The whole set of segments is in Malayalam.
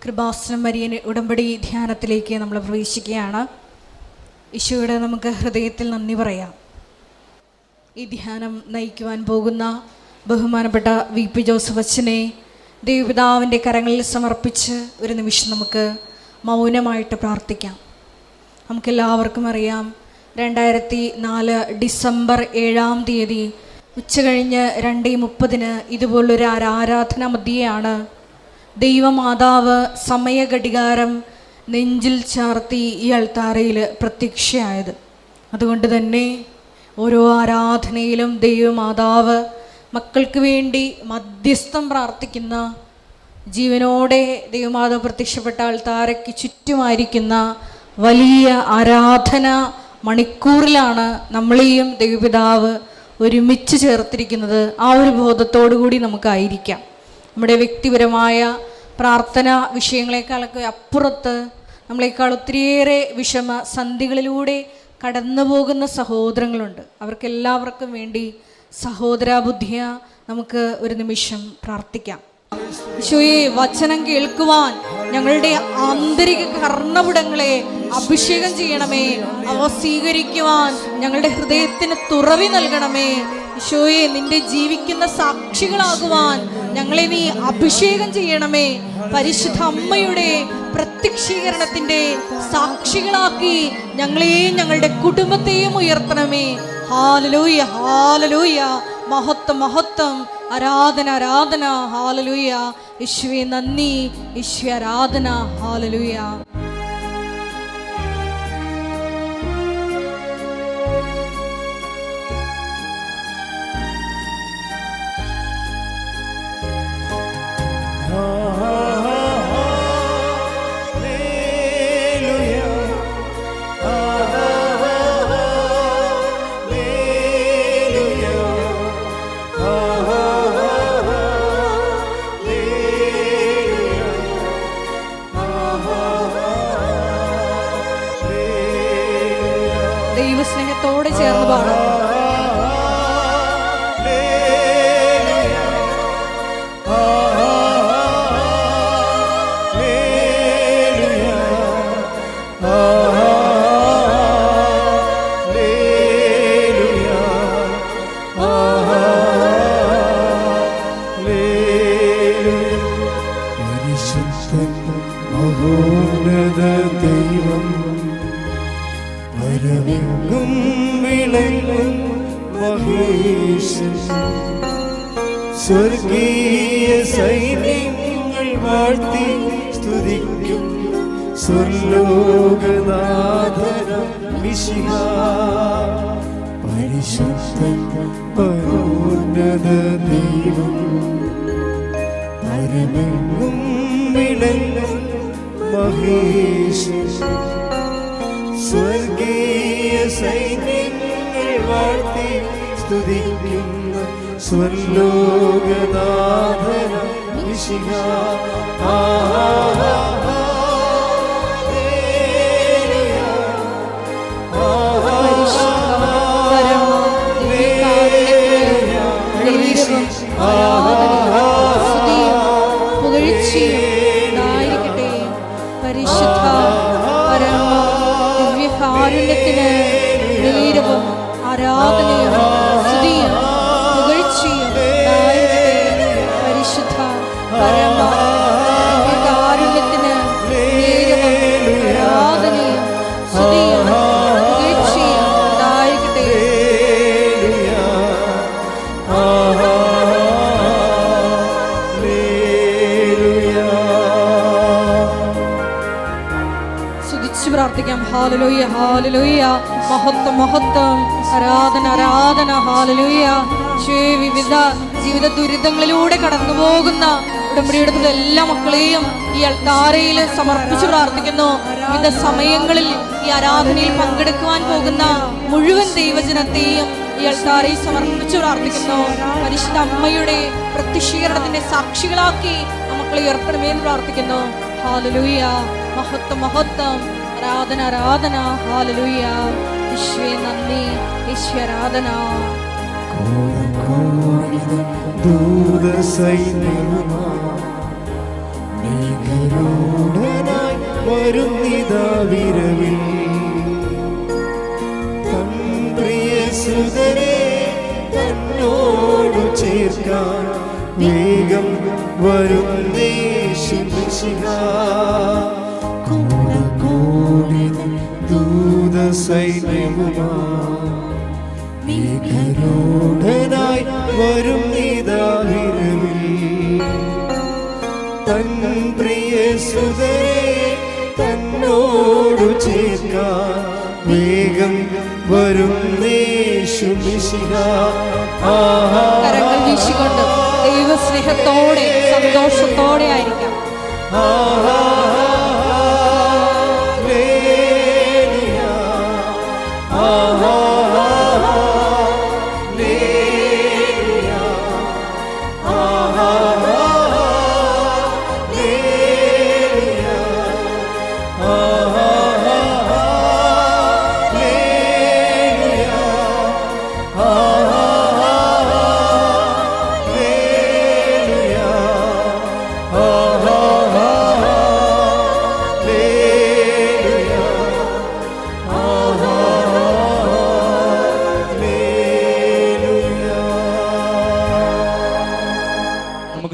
കൃപാസനം മരിയൻ ഉടമ്പടി ധ്യാനത്തിലേക്ക് നമ്മൾ പ്രവേശിക്കുകയാണ്. ഈശോയുടെ നമുക്ക് ഹൃദയത്തിൽ നന്ദി പറയാം. ഈ ധ്യാനം നയിക്കുവാൻ പോകുന്ന ബഹുമാനപ്പെട്ട VP ജോസഫ് അച്ഛനെ ദൈവപിതാവിൻ്റെ കരങ്ങളിൽ സമർപ്പിച്ച് ഒരു നിമിഷം നമുക്ക് മൗനമായിട്ട് പ്രാർത്ഥിക്കാം. നമുക്കെല്ലാവർക്കും അറിയാം, 2004 ഡിസംബർ 7-ാം തീയതി ഉച്ചകഴിഞ്ഞ് 2:30 ഇതുപോലൊരു ആരാധന മധ്യയാണ് ദൈവമാതാവ് സമയഘടികാരം നെഞ്ചിൽ ചാർത്തി ഈ അൾത്താരയിൽ പ്രത്യക്ഷയായത്. അതുകൊണ്ട് തന്നെ ഓരോ ആരാധനയിലും ദൈവമാതാവ് മക്കൾക്ക് വേണ്ടി മധ്യസ്ഥം പ്രാർത്ഥിക്കുന്ന, ജീവനോടെ ദൈവമാതാവ് പ്രത്യക്ഷപ്പെട്ട അൾത്താരയ്ക്ക് ചുറ്റുമായിരിക്കുന്ന വലിയ ആരാധന മണിക്കൂറിലാണ് നമ്മളെയും ദൈവപിതാവ് ഒരുമിച്ച് ചേർത്തിരിക്കുന്നത്. ആ ഒരു ബോധത്തോടു കൂടി നമുക്കായിരിക്കാം. നമ്മുടെ വ്യക്തിപരമായ പ്രാർത്ഥന വിഷയങ്ങളെക്കാളൊക്കെ അപ്പുറത്ത് നമ്മളെക്കാൾ ഒത്തിരിയേറെ വിഷമ സന്ധികളിലൂടെ കടന്നു പോകുന്ന സഹോദരങ്ങളുണ്ട്. അവർക്കെല്ലാവർക്കും വേണ്ടി സഹോദരാബുദ്ധിയ നമുക്ക് ഒരു നിമിഷം പ്രാർത്ഥിക്കാം. ഈശോയെ, വചനം കേൾക്കുവാൻ ഞങ്ങളുടെ ആന്തരിക കർണപുടങ്ങളെ അഭിഷേകം ചെയ്യണമേ. അവ സ്വീകരിക്കുവാൻ ഞങ്ങളുടെ ഹൃദയത്തിന് തുറവി നൽകണമേ. ഈശോയെ, നിന്റെ ജീവിക്കുന്ന സാക്ഷികളാകുവാൻ ഞങ്ങളെ നീ അഭിഷേകം ചെയ്യണമേ. പരിശുദ്ധ അമ്മയുടെ പ്രത്യക്ഷീകരണത്തിന്റെ സാക്ഷികളാക്കി ഞങ്ങളെയും ഞങ്ങളുടെ കുടുംബത്തെയും ഉയർത്തണമേ. ഹല്ലേലൂയ, ഹല്ലേലൂയ, മഹത്വം, മഹത്വം, ആരാധന, ആരാധന, ഹല്ലേലൂയ. യേശുവേ നന്ദി, യേശുവേ ആരാധന, ഹല്ലേലൂയ. ദൈവസ്നേഹത്തോടെ ചേർന്ന് പാടാം. സ്വർഗീയ സൈന്യങ്ങൾ വാഴ്ത്തി സ്തുതിക്കും സ്വർലോകനാഥനം മിശിഹ. പരിശുദ്ധൻ പരോന്നത ദൈവം, പരമെങ്ങും വിളങ്ങും മഹേശൻ. സ്വർഗീയ സൈന്യങ്ങൾ വാഴ്ത്തി സ്തുതിക്കും സ്വർലോകനാഥനം മിശിഹ. പുകഴ്ചയായിരിക്കട്ടെ. പരിശുദ്ധ പരമ ദിവ്യകാരുണ്യത്തിന് ധൈര്യവും ആരാധനയും സ്തുതിയും പുകഴ്ചയും ഉണ്ടായിരിക്കട്ടെ. പരിശുദ്ധ പരമ ദിവ്യകാരുണ്യത്തിന് ധൈര്യവും ആരാധനയും സ്തുതിയും പുകഴ്ചയും ഉണ്ടായിരിക്കട്ടെ. പ്രാർത്ഥിക്കാം. ഹല്ലേലൂയ, ഹല്ലേലൂയ, മഹത്വം, മഹത്വം, ആരാധന, ആരാധന, ഹല്ലേലൂയ. വിവിധ ജീവിത ദുരിതങ്ങളിലൂടെ കടന്നു പോകുന്ന ഉടമ്പടിയെടുത്തുള്ള എല്ലാ മക്കളെയും ഈ അൾത്താരയിൽ സമർപ്പിച്ച് പ്രാർത്ഥിക്കുന്നു. വിവിധ സമയങ്ങളിൽ ഈ ആരാധനയിൽ പങ്കെടുക്കുവാൻ പോകുന്ന മുഴുവൻ ദൈവജനത്തെയും ഈ അൾത്താരയിൽ സമർപ്പിച്ച് പ്രാർത്ഥിക്കുന്നു. പരിശുദ്ധ അമ്മയുടെ പ്രത്യക്ഷീകരണത്തിന്റെ സാക്ഷികളാക്കി മക്കളെ ഉയർത്തണമെന്ന് പ്രാർത്ഥിക്കുന്നു. ഹല്ലേലൂയ, മഹത്വം, മഹത്വം, ആരാധന, ആരാധന, ഹല്ലേലൂയ. യേശുവേ നന്ദി, യേശുവേ ആരാധന. ദൂതസൈന്യവുമായി മേഘരൂഢനായി വരുന്നിതാ വിരവിൽ തൻ പ്രിയ സുതരെ തന്നോടു ചേർക്കാൻ വേഗം വരുന്നേശുമിശിഹാ കൂടി ദൂത സൈന്യവുമാ മേഘരൂഢനായി വരും നീതാ വിരവിൽ തൻ പ്രിയ സുതരെ തന്നോടു ചേർക്കാൻ വേഗം വരുന്നേശുമിശിഹാ കരങ്ങൾ വീശിക്കൊണ്ട് ദൈവസ്നേഹത്തോടെ സന്തോഷത്തോടെ ആയിരിക്കാം.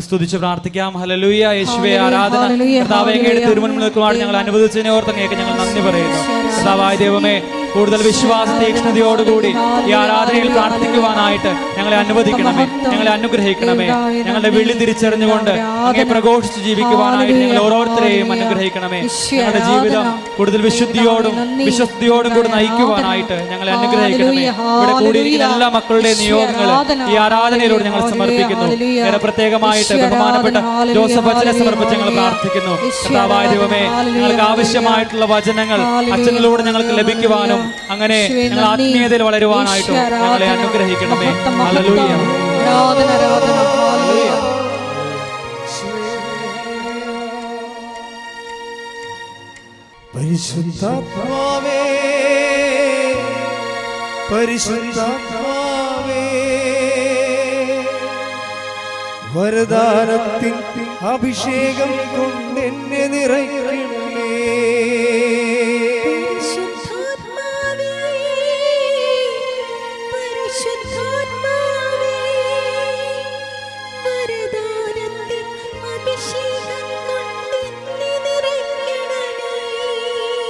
സ്തുതിച്ച് പ്രാർത്ഥിക്കാം. ഹല്ലേലൂയ. യേശുവേ ആരാധന. കർത്താവേ, അങ്ങയുടെ തിരുമുൻപിൽ നിൽക്കുവാൻ ഞങ്ങൾ അനുവദിച്ചതിനെ ഓർത്ത് അങ്ങേക്ക് ഞങ്ങൾ നന്ദി പറയുന്നു. കർത്താവായ ദൈവമേ, കൂടുതൽ വിശ്വാസ തീക്ഷ്ണതയോടുകൂടി ഈ ആരാധനയിൽ പ്രാർത്ഥിക്കുവാനായിട്ട് ഞങ്ങളെ അനുവദിക്കണമേ, ഞങ്ങളെ അനുഗ്രഹിക്കണമേ. ഞങ്ങളുടെ വിളി തിരിച്ചറിഞ്ഞുകൊണ്ട് അങ്ങേ പ്രഘോഷിച്ച് ജീവിക്കുവാനായിട്ട് ഞങ്ങൾ ഓരോരുത്തരെയും അനുഗ്രഹിക്കണമേ. ഞങ്ങളുടെ ജീവിതം കൂടുതൽ വിശുദ്ധിയോടും വിശ്വസ്തയോടും കൂടി നയിക്കുവാനായിട്ട് ഞങ്ങളെ അനുഗ്രഹിക്കണമേ. ഇവിടെ കൂടിയിരിക്കുന്ന എല്ലാ മക്കളുടെ നിയോഗങ്ങൾ ഈ ആരാധനയിലൂടെ ഞങ്ങൾ സമർപ്പിക്കുന്നു. വേറെ പ്രത്യേകമായിട്ട് ബഹുമാനപ്പെട്ട ജോസഫ് അച്ഛനെ സമർപ്പിച്ച് ഞങ്ങൾ പ്രാർത്ഥിക്കുന്നു. കർത്താവായ ദൈവമേ, ഞങ്ങൾക്ക് ആവശ്യമായിട്ടുള്ള വചനങ്ങൾ അച്ഛനിലൂടെ ഞങ്ങൾക്ക് ലഭിക്കുവാനും അങ്ങനെ ഞങ്ങൾ ആത്മീയതയിൽ വളരുവാനായിട്ടും ഞങ്ങളെ അനുഗ്രഹിക്കണമേ. ഹല്ലേലൂയ. പരിശുദ്ധാത്മാവേ, പരിശുദ്ധാത്മാവേ, വരദാനത്തിൻ അഭിഷേകം കൊണ്ടെന്നെ നിറയ്ക്കണമേ.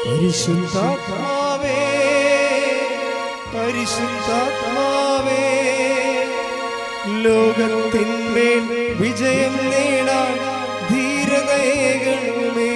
പരിശുദ്ധാത്മാവേ, പരിശുദ്ധാത്മാവേ, ലോകത്തിന്മേൽ വിജയം നേടാൻ ധീരതയേകണമേ.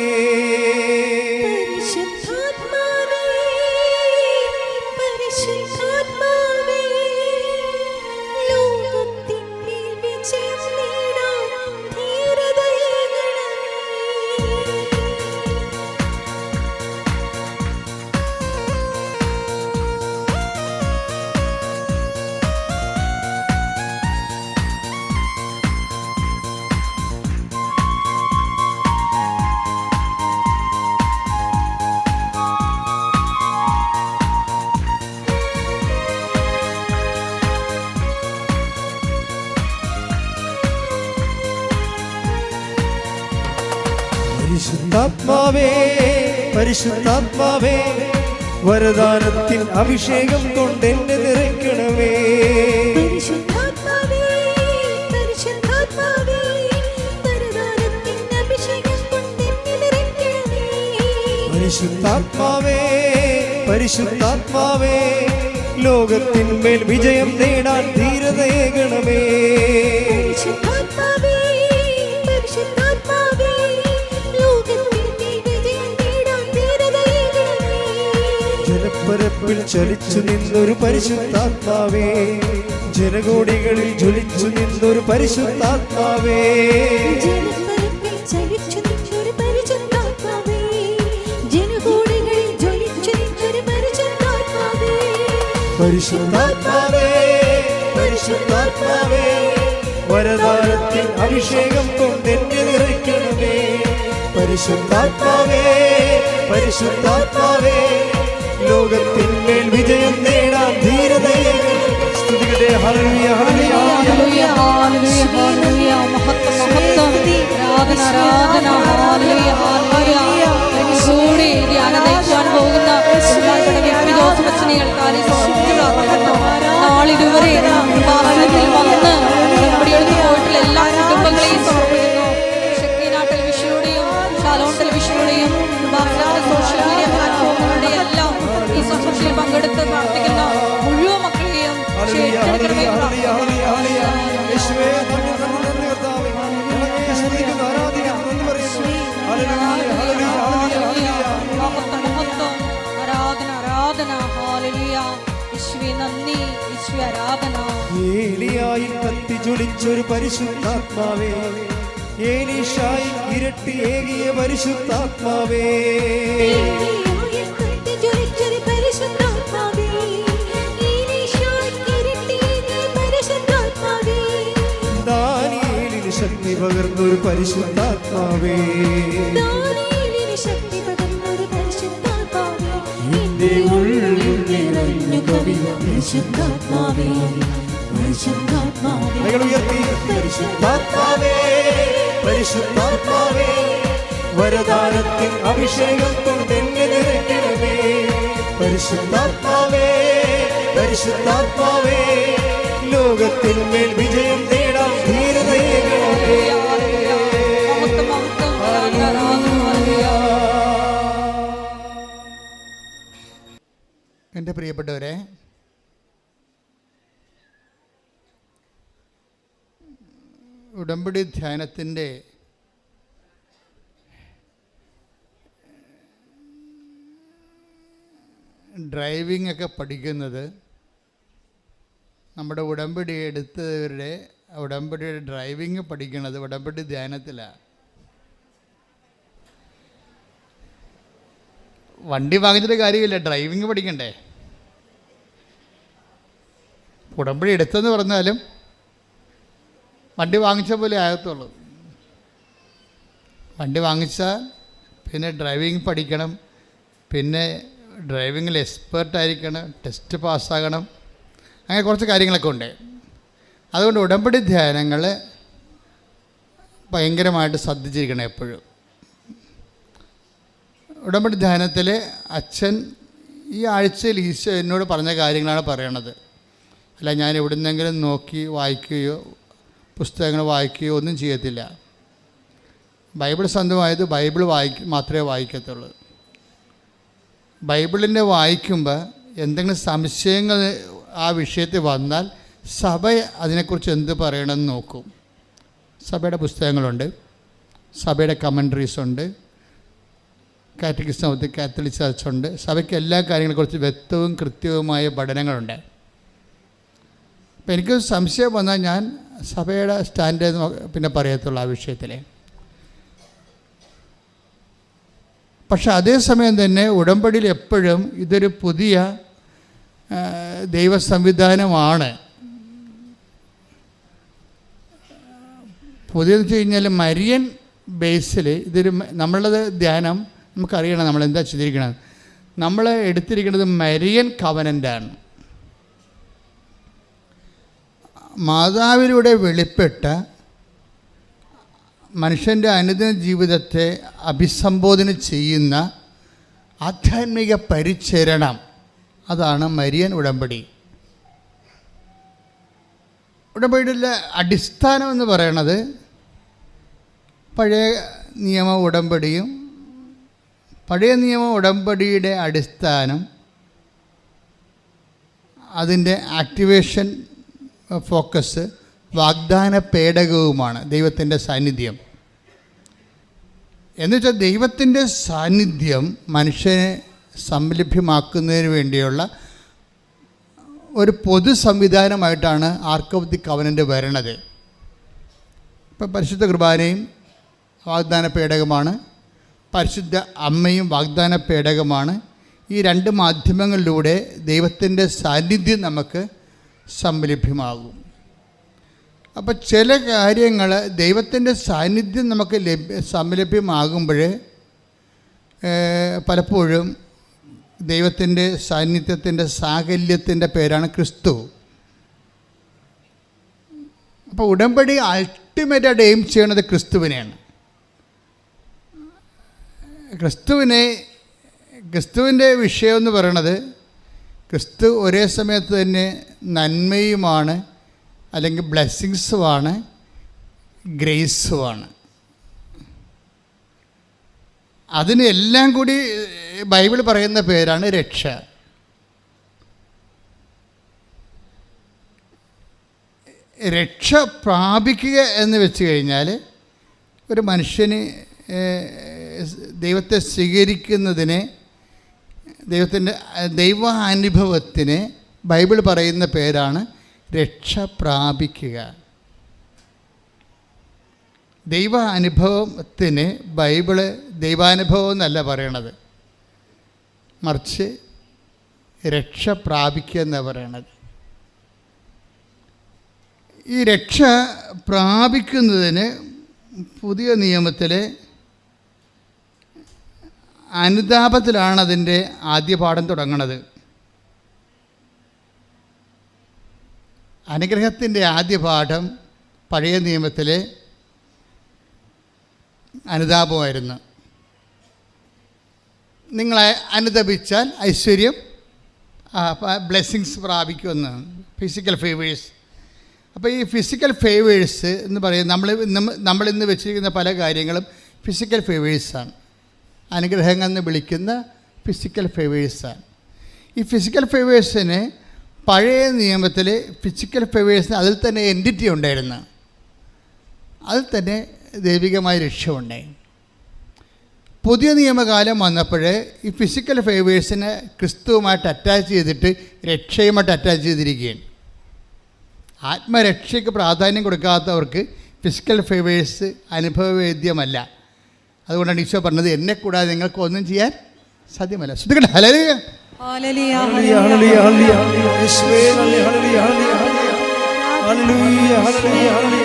പരിശുദ്ധാത്മാവേ, പരിശുദ്ധാത്മാവേ, വരദാനത്തിൻ അഭിഷേകം കൊണ്ടെന്നെ നിറയ്ക്കണമേ. പരിശുദ്ധാത്മാവേ, പരിശുദ്ധാത്മാവേ, വരദാനത്തിൻ അഭിഷേകം കൊണ്ടെന്നെ നിറയ്ക്കണമേ. പരിശുദ്ധാത്മാവേ, പരിശുദ്ധാത്മാവേ, ലോകത്തിന്മേൽ വിജയം നേടാൻ ധീരതയേകണമേ. പരിശുദ്ധാത്മാവേ, പരിശുദ്ധാത്മാവേ, ലോകത്തിന്മേൽ വിജയം നേടാൻ ധീരതയേകണമേ. ജലപ്പരപ്പിൽ ചലിച്ചു നിന്നൊരു പരിശുദ്ധാത്മാവേ, ജനകോടികളിൽ ജ്വലിച്ചു നിന്നൊരു പരിശുദ്ധാത്മാവേ. ജലപ്പരപ്പിൽ ചലിച്ചു നിന്നൊരു പരിശുദ്ധാത്മാവേ, ജനകോടികളിൽ ജ്വലിച്ചു നിന്നൊരു പരിശുദ്ധാത്മാവേ. പരിശുദ്ധാത്മാവേ, പരിശുദ്ധാത്മാവേ, വരദാനത്തിൻ അഭിഷേകം കൊണ്ടെന്നെ നിറയ്ക്കണമേ. പരിശുദ്ധാത്മാവേ, പരിശുദ്ധാത്മാവേ, ലോകത്തിന്മേൽ വിജയം നേടാൻ ധീരതയേകണമേ. സ്തുതിക്കട്ടെ. ഹല്ലേലൂയ, ഹല്ലേലൂയ, ഹല്ലേലൂയ, ഹല്ലേലൂയ, ഹല്ലേലൂയ. മഹത്വം, മഹത്വം. ആരാധന ആരാധന ഹല്ലേലൂയ ഹല്ലേലൂയ. കൂടി ധ്യാനം നയിക്കുവാൻ പോകുന്ന നാളിതുവരെ പാർലത്തിൽ വന്ന് ഉടമ്പടിയെടുത്ത് പോയിട്ടുള്ള എല്ലാ കുടുംബങ്ങളെയും സമർപ്പിക്കുന്നു. ശക്തിനാ ടെലിവിഷനുടെയും ഷാലോൺ ടെലിവിഷനുടെയും സോഷ്യൽ മീഡിയ പ്ലാറ്റ്ഫോമുകളുടെ എല്ലാം ഈ സന്ദർശനത്തിൽ പങ്കെടുത്ത് പ്രാർത്ഥിക്കുന്ന മുഴുവൻ മക്കളെയും ഏലിയായിൽ കത്തിജ്വലിച്ചൊരു പരിശുദ്ധാത്മാവേ, ഏലീശായിൽ ഇരട്ടി ഏകിയ പരിശുദ്ധാത്മാവേ, ദാനിയേലിന് ശക്തി പകർന്നൊരു പരിശുദ്ധാത്മാവേ, എന്റെ ഉള്ളിൽ നിറഞ്ഞു കവിയുന്ന പരിശുദ്ധാത്മാവേ, ഉയർത്തി പരിശുദ്ധാത്മാവേ, പരിശുദ്ധാത്മാവേ, വരദാനത്തിൻ അഭിഷേകം കൊണ്ട് എന്നെ നിറയ്ക്കണമേ. പരിശുദ്ധാത്മാവേ, പരിശുദ്ധാത്മാവേ, ലോകത്തിന്മേൽ വിജയം നേടാൻ ധീരതയേകണമേ. എൻ്റെ പ്രിയപ്പെട്ടവരെ, ഉടമ്പടി ധ്യാനത്തിൻ്റെ ഡ്രൈവിംഗ് ഒക്കെ പഠിക്കുന്നത് നമ്മുടെ ഉടമ്പടി എടുത്തവരുടെ ഉടമ്പടിയുടെ ഡ്രൈവിംഗ് പഠിക്കുന്നത് ഉടമ്പടി ധ്യാനത്തിലാണ്. വണ്ടി വാങ്ങിച്ചിട്ട് കാര്യമില്ല, ഡ്രൈവിംഗ് പഠിക്കണ്ടേ. ഉടമ്പടി എടുത്തെന്ന് പറഞ്ഞാലും വണ്ടി വാങ്ങിച്ച പോലെ ആകത്തുള്ളൂ. വണ്ടി വാങ്ങിച്ചാൽ പിന്നെ ഡ്രൈവിംഗ് പഠിക്കണം, പിന്നെ ഡ്രൈവിങ്ങിൽ എക്സ്പേർട്ടായിരിക്കണം, ടെസ്റ്റ് പാസ്സാകണം, അങ്ങനെ കുറച്ച് കാര്യങ്ങളൊക്കെ ഉണ്ട്. അതുകൊണ്ട് ഉടമ്പടി ധ്യാനങ്ങൾ ഭയങ്കരമായിട്ട് ശ്രദ്ധിച്ചിരിക്കണം എപ്പോഴും. ഉടമ്പടി ധ്യാനത്തിൽ അച്ഛൻ ഈ ആഴ്ചയിൽ ഈശോ എന്നോട് പറഞ്ഞ കാര്യങ്ങളാണ് പറയണത്. അല്ല ഞാൻ എവിടുന്നെങ്കിലും നോക്കി വായിക്കുകയോ പുസ്തകങ്ങൾ വായിക്കുകയോ ഒന്നും ചെയ്യത്തില്ല. ബൈബിൾ സ്വന്തമായത് ബൈബിൾ മാത്രമേ വായിക്കത്തുള്ളൂ. ബൈബിളിനെ വായിക്കുമ്പോൾ എന്തെങ്കിലും സംശയങ്ങൾ ആ വിഷയത്തിൽ വന്നാൽ സഭ അതിനെക്കുറിച്ച് എന്ത് പറയണമെന്ന് നോക്കും. സഭയുടെ പുസ്തകങ്ങളുണ്ട്, സഭയുടെ കമൻട്രീസുണ്ട്, കാറ്റഗിസം ഓഫ് ദി കാത്തലിക് ചർച്ചുണ്ട്. സഭയ്ക്ക് എല്ലാ കാര്യങ്ങളെക്കുറിച്ച് വ്യക്തവും കൃത്യവുമായ പഠനങ്ങളുണ്ട്. അപ്പം എനിക്ക് സംശയം വന്നാൽ ഞാൻ സഭയുടെ സ്റ്റാൻഡ് പിന്നെ പറയത്തുള്ളൂ ആ വിഷയത്തിൽ. പക്ഷെ അതേസമയം തന്നെ ഉടമ്പടിയിൽ എപ്പോഴും ഇതൊരു പുതിയ ദൈവ സംവിധാനമാണ്. പുതിയതെന്ന് വെച്ച് കഴിഞ്ഞാൽ മരിയൻ ബേസിൽ ഇതൊരു നമ്മളുടെ ധ്യാനം നമുക്കറിയണം നമ്മളെന്താ ചെയ്തിരിക്കണം. നമ്മൾ എടുത്തിരിക്കുന്നത് മരിയൻ കവനൻ്റാണ്. മാതാവിലൂടെ വെളിപ്പെട്ട മനുഷ്യൻ്റെ അനുദിന ജീവിതത്തെ അഭിസംബോധന ചെയ്യുന്ന ആധ്യാത്മിക പരിചരണം, അതാണ് മരിയൻ ഉടമ്പടി. ഉടമ്പടിയുടെ അടിസ്ഥാനം എന്ന് പറയുന്നത് പഴയ നിയമ ഉടമ്പടിയും. പഴയ നിയമ ഉടമ്പടിയുടെ അടിസ്ഥാനം അതിൻ്റെ ആക്ടിവേഷൻ ഫോക്കസ് വാഗ്ദാന പേടകവുമാണ്, ദൈവത്തിൻ്റെ സാന്നിധ്യം. എന്നുവെച്ചാൽ ദൈവത്തിൻ്റെ സാന്നിധ്യം മനുഷ്യനെ സംലഭ്യമാക്കുന്നതിന് വേണ്ടിയുള്ള ഒരു പൊതു സംവിധാനമായിട്ടാണ് ആർക്ക് ഓഫ് ദി കവനൻ്റ് വരണത്. ഇപ്പം പരിശുദ്ധ കുർബാനയും വാഗ്ദാന പേടകമാണ്, പരിശുദ്ധ അമ്മയും വാഗ്ദാന പേടകമാണ്. ഈ രണ്ട് മാധ്യമങ്ങളിലൂടെ ദൈവത്തിൻ്റെ സാന്നിധ്യം നമുക്ക് സംലഭ്യമാകും. അപ്പോൾ ചില കാര്യങ്ങൾ ദൈവത്തിൻ്റെ സാന്നിധ്യം നമുക്ക് സംലഭ്യമാകുമ്പോൾ പലപ്പോഴും ദൈവത്തിൻ്റെ സാന്നിധ്യത്തിൻ്റെ സാകല്യത്തിൻ്റെ പേരാണ് ക്രിസ്തു. അപ്പോൾ ഉടമ്പടി അൾട്ടിമേറ്റായിട്ട് എയിം ചെയ്യണത് ക്രിസ്തുവിനെയാണ്. ക്രിസ്തുവിൻ്റെ വിഷയം എന്ന് പറയണത് ക്രിസ്തു ഒരേ സമയത്ത് തന്നെ നന്മയുമാണ്, അല്ലെങ്കിൽ ബ്ലെസ്സിങ്സുമാണ്, ഗ്രേസുമാണ്. അതിന് എല്ലാം കൂടി ബൈബിൾ പറയുന്ന പേരാണ് രക്ഷ. രക്ഷ പ്രാപിക്കുക എന്ന് വെച്ച് കഴിഞ്ഞാൽ ഒരു മനുഷ്യന് ദൈവത്തെ സ്വീകരിക്കുന്നതിന്, ദൈവാനുഭവത്തിന് ബൈബിൾ പറയുന്ന പേരാണ് രക്ഷ പ്രാപിക്കുക. ദൈവാനുഭവത്തിന് ബൈബിള് ദൈവാനുഭവം എന്നല്ല പറയണത്, മറിച്ച് രക്ഷ പ്രാപിക്കുക എന്നാണ് പറയണത്. ഈ രക്ഷ പ്രാപിക്കുന്നതിന് പുതിയ നിയമത്തിൽ അനുതാപത്തിലാണ് അതിൻ്റെ ആദ്യ പാഠം തുടങ്ങുന്നത്. അനുഗ്രഹത്തിൻ്റെ ആദ്യ പാഠം പഴയ നിയമത്തിലെ അനുതാപമായിരുന്നു. നിങ്ങളെ അനുതപിച്ചാൽ ഐശ്വര്യം, ബ്ലെസ്സിങ്സ് പ്രാപിക്കുമെന്ന്, ഫിസിക്കൽ ഫേവേഴ്സ്. അപ്പോൾ ഈ ഫിസിക്കൽ ഫേവേഴ്സ് എന്ന് പറയുന്നത് നമ്മളിന്ന് വെച്ചിരിക്കുന്ന പല കാര്യങ്ങളും ഫിസിക്കൽ ഫേവേഴ്സാണ്. അനുഗ്രഹങ്ങൾ എന്ന് വിളിക്കുന്ന ഫിസിക്കൽ ഫേവേഴ്സാണ്. ഈ ഫിസിക്കൽ ഫേവേഴ്സിന് പഴയ നിയമത്തിൽ ഫിസിക്കൽ ഫേവേഴ്സിന് അതിൽ തന്നെ എൻറ്റിറ്റി ഉണ്ടായിരുന്നു, അതിൽ തന്നെ ദൈവികമായ രക്ഷയുണ്ടായി. പുതിയ നിയമകാലം വന്നപ്പോൾ ഈ ഫിസിക്കൽ ഫേവേഴ്സിനെ ക്രിസ്തുവുമായിട്ട് അറ്റാച്ച് ചെയ്തിട്ട് രക്ഷയുമായിട്ട് അറ്റാച്ച് ചെയ്തിരിക്കുകയാണ്. ആത്മരക്ഷയ്ക്ക് പ്രാധാന്യം കൊടുക്കാത്തവർക്ക് ഫിസിക്കൽ ഫേവേഴ്സ് അനുഭവവേദ്യമല്ല. അതുകൊണ്ടാണ് ഈശോ പറഞ്ഞത്, എന്നെ കൂടാതെ നിങ്ങൾക്ക് ഒന്നും ചെയ്യാൻ സാധ്യമല്ല. ശ്രദ്ധിക്കട്ടെ. ഹല്ലേലൂയ, ഹല്ലേലൂയ, ഹല്ലേലൂയ, ഹല്ലേലൂയ, ഹല്ലേലൂയ, യേശുവേ നന്ദി, ഹല്ലേലൂയ, ഹല്ലേലൂയ, ഹല്ലേലൂയ, ഹല്ലേലൂയ, ഹല്ലേലൂയ.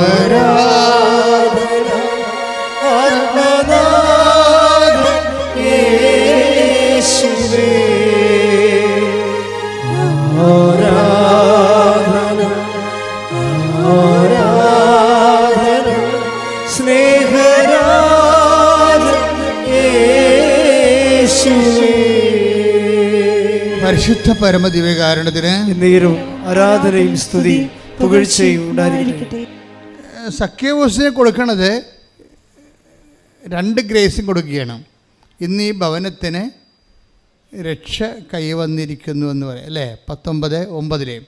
ആരാധന ആത്മനാഥൻ യേശുവേ, ആരാധന ആരാധന സ്നേഹരാജൻ യേശുവേ. പരിശുദ്ധ പരമദിവ്യകാരുണ്യത്തിന് എന്നേരും ആരാധനയും സ്തുതിയും പുകഴ്ചയും ഉണ്ടായിരിക്കട്ടെ. സഖ്യവോസിനെ കൊടുക്കണത് രണ്ട് ഗ്രേസും കൊടുക്കുകയാണ്. ഇന്ന് ഈ ഭവനത്തിന് രക്ഷ കൈവന്നിരിക്കുന്നു എന്ന് പറയാം അല്ലേ? 19:9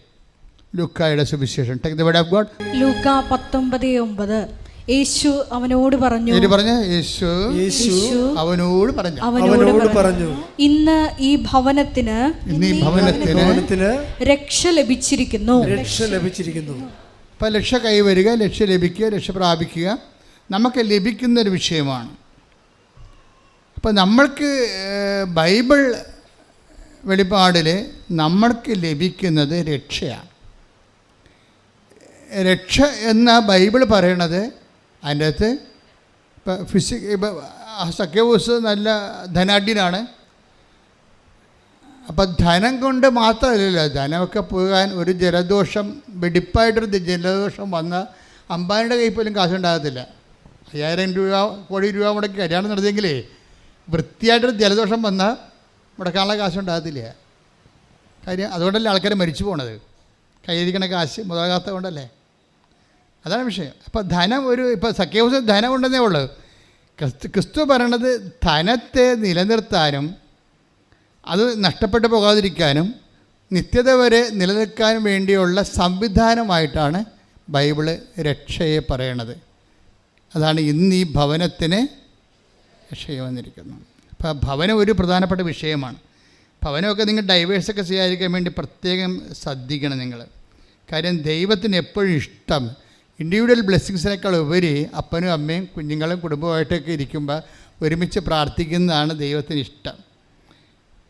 ലൂക്കായുടെ സുവിശേഷം. Take the word of God. ലൂക്ക 19:9. യേശു അവനോട് പറഞ്ഞു, യേശു അവനോട് പറഞ്ഞു, ഇന്ന് ഈ ഭവനത്തിന് രക്ഷ ലഭിച്ചിരിക്കുന്നു. അപ്പം രക്ഷ കൈവരിക, രക്ഷ ലഭിക്കുക, രക്ഷ പ്രാപിക്കുക നമുക്ക് ലഭിക്കുന്നൊരു വിഷയമാണ്. അപ്പം നമ്മൾക്ക് ബൈബിൾ വെളിപ്പാടിൽ നമ്മൾക്ക് ലഭിക്കുന്നത് രക്ഷയാണ്. രക്ഷ എന്ന ബൈബിൾ പറയണത് അതിൻ്റെ അകത്ത് ഇപ്പം സഖ്യവൂസ് നല്ല ധനാഢ്യനാണ്. അപ്പം ധനം കൊണ്ട് മാത്രമല്ലല്ലോ, ധനമൊക്കെ പോകാൻ ഒരു ജലദോഷം, വെടിപ്പായിട്ടൊരു ജലദോഷം വന്ന അമ്പാനിയുടെ കയ്യിൽ പോലും കാശുണ്ടാകത്തില്ല. 5000 രൂപ, കോടി രൂപ മുടക്കി കല്യാണം നടത്തിയെങ്കിലേ വൃത്തിയായിട്ടൊരു ജലദോഷം വന്നാൽ മുടക്കാനുള്ള കാശുണ്ടാകത്തില്ല. കാര്യം അതുകൊണ്ടല്ലേ ആൾക്കാർ മരിച്ചു പോണത്, കയ്യിരിക്കണ കാശ് മുതലാകാത്ത കൊണ്ടല്ലേ. അതാണ് വിഷയം. അപ്പോൾ ധനം ഇപ്പോൾ സഖ്യവൂസ് ധനം ഉണ്ടെന്നേ ഉള്ളൂ. ക്രിസ്തു പറയണത് ധനത്തെ നിലനിർത്താനും അത് നഷ്ടപ്പെട്ടു പോകാതിരിക്കാനും നിത്യത വരെ നിലനിൽക്കാനും വേണ്ടിയുള്ള സംവിധാനമായിട്ടാണ് ബൈബിള് രക്ഷയെ പറയണത്. അതാണ് ഇന്ന് ഈ ഭവനത്തിന് രക്ഷയെ വന്നിരിക്കുന്നത്. അപ്പോൾ ഭവനം ഒരു പ്രധാനപ്പെട്ട വിഷയമാണ്. ഭവനമൊക്കെ നിങ്ങൾ ഡൈവേഴ്സൊക്കെ ചെയ്യാതിരിക്കാൻ വേണ്ടി പ്രത്യേകം ശ്രദ്ധിക്കണം നിങ്ങൾ. കാര്യം ദൈവത്തിന് എപ്പോഴും ഇഷ്ടം ഇൻഡിവിജ്വൽ ബ്ലെസ്സിങ്സിനേക്കാൾ ഉപരി അപ്പനും അമ്മയും കുഞ്ഞുങ്ങളും കുടുംബമായിട്ടൊക്കെ ഇരിക്കുമ്പോൾ ഒരുമിച്ച് പ്രാർത്ഥിക്കുന്നതാണ് ദൈവത്തിന് ഇഷ്ടം.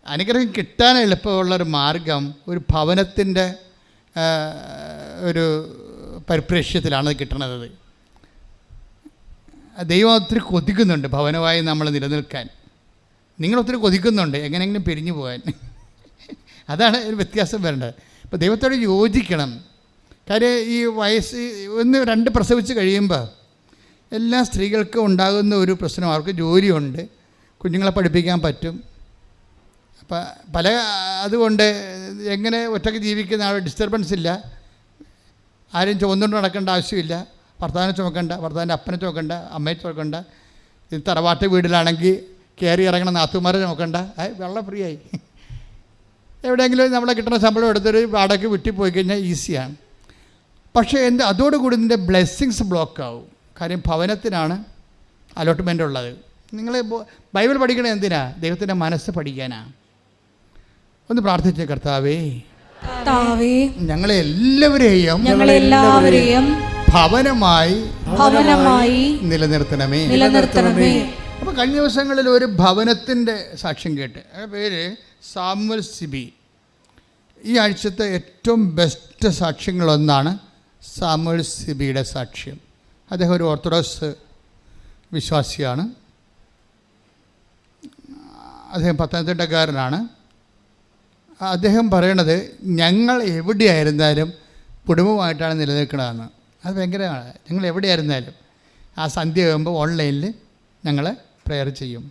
അനുഗ്രഹം കിട്ടാൻ എളുപ്പമുള്ളൊരു മാർഗം ഒരു ഭവനത്തിൻ്റെ ഒരു പരിപ്രേക്ഷ്യത്തിലാണ് കിട്ടുന്നത്. ദൈവം ഒത്തിരി കൊതിക്കുന്നുണ്ട് ഭവനമായി നമ്മൾ നിലനിൽക്കാൻ. നിങ്ങളൊത്തിരി കൊതിക്കുന്നുണ്ട് എങ്ങനെയെങ്കിലും പിരിഞ്ഞു പോകാൻ. അതാണ് ഒരു വ്യത്യാസം വരേണ്ടത്. ഇപ്പോൾ ദൈവത്തോട് യോജിക്കണം. കാര്യം ഈ വയസ്സ് 1-2 പ്രസവിച്ച് കഴിയുമ്പോൾ എല്ലാ സ്ത്രീകൾക്കും ഉണ്ടാകുന്ന ഒരു പ്രശ്നം, അവർക്ക് ജോലിയുണ്ട്, കുഞ്ഞുങ്ങളെ പഠിപ്പിക്കാൻ പറ്റും. അപ്പം അതുകൊണ്ട് എങ്ങനെ ഒറ്റയ്ക്ക് ജീവിക്കുന്ന ആൾ ഡിസ്റ്റർബൻസ് ഇല്ല, ആരും ചുമന്നുകൊണ്ട് നടക്കേണ്ട ആവശ്യമില്ല, ഭർത്താവിനെ ചുമക്കണ്ട, ഭർത്താവിൻ്റെ അപ്പനെ ചുമക്കണ്ട, അമ്മയെ ചുമക്കണ്ട. ഇത് തറവാട്ട് വീട്ടിലാണെങ്കിൽ കയറി ഇറങ്ങണ നാത്തുമാരെ ചുമക്കണ്ട, വെള്ളം ഫ്രീ ആയി. എവിടെയെങ്കിലും നമ്മളെ കിട്ടുന്ന ശമ്പളം എടുത്തൊരു വാടകയ്ക്ക് വിട്ടി പോയി കഴിഞ്ഞാൽ ഈസിയാണ്. പക്ഷേ അതോടുകൂടി ഇതിൻ്റെ ബ്ലെസ്സിങ്സ് ബ്ലോക്ക് ആവും. കാര്യം ഭവനത്തിനാണ് അലോട്ട്മെൻ്റ് ഉള്ളത്. നിങ്ങൾ ബൈബിൾ പഠിക്കണത് എന്തിനാ? ദൈവത്തിൻ്റെ മനസ്സ് പഠിക്കാനാണ്. ഒന്ന് പ്രാർത്ഥിച്ചേ, കർത്താവേ ഞങ്ങളെല്ലാവരെയും ഭവനമായി നിലനിർത്തണമേ. അപ്പോൾ കഴിഞ്ഞ ദിവസങ്ങളിൽ ഒരു ഭവനത്തിൻ്റെ സാക്ഷ്യം കേട്ട്, പേര് സാമുവൽ സിബി. ഈ ആഴ്ചത്തെ ഏറ്റവും ബെസ്റ്റ് സാക്ഷ്യങ്ങളൊന്നാണ് സാമുവൽ സിബിയുടെ സാക്ഷ്യം. അദ്ദേഹം ഒരു ഓർത്തഡോക്സ് വിശ്വാസിയാണ്. അദ്ദേഹം പത്തനംതിട്ടക്കാരനാണ്. അദ്ദേഹം പറയണത് ഞങ്ങൾ എവിടെയായിരുന്നാലും കുടുംബമായിട്ടാണ് നിലനിൽക്കണതെന്ന്. അത് ഭയങ്കരമാണ്. ഞങ്ങൾ എവിടെയായിരുന്നാലും ആ സന്ധ്യ ആകുമ്പോൾ ഓൺലൈനിൽ ഞങ്ങൾ പ്രെയർ ചെയ്യും.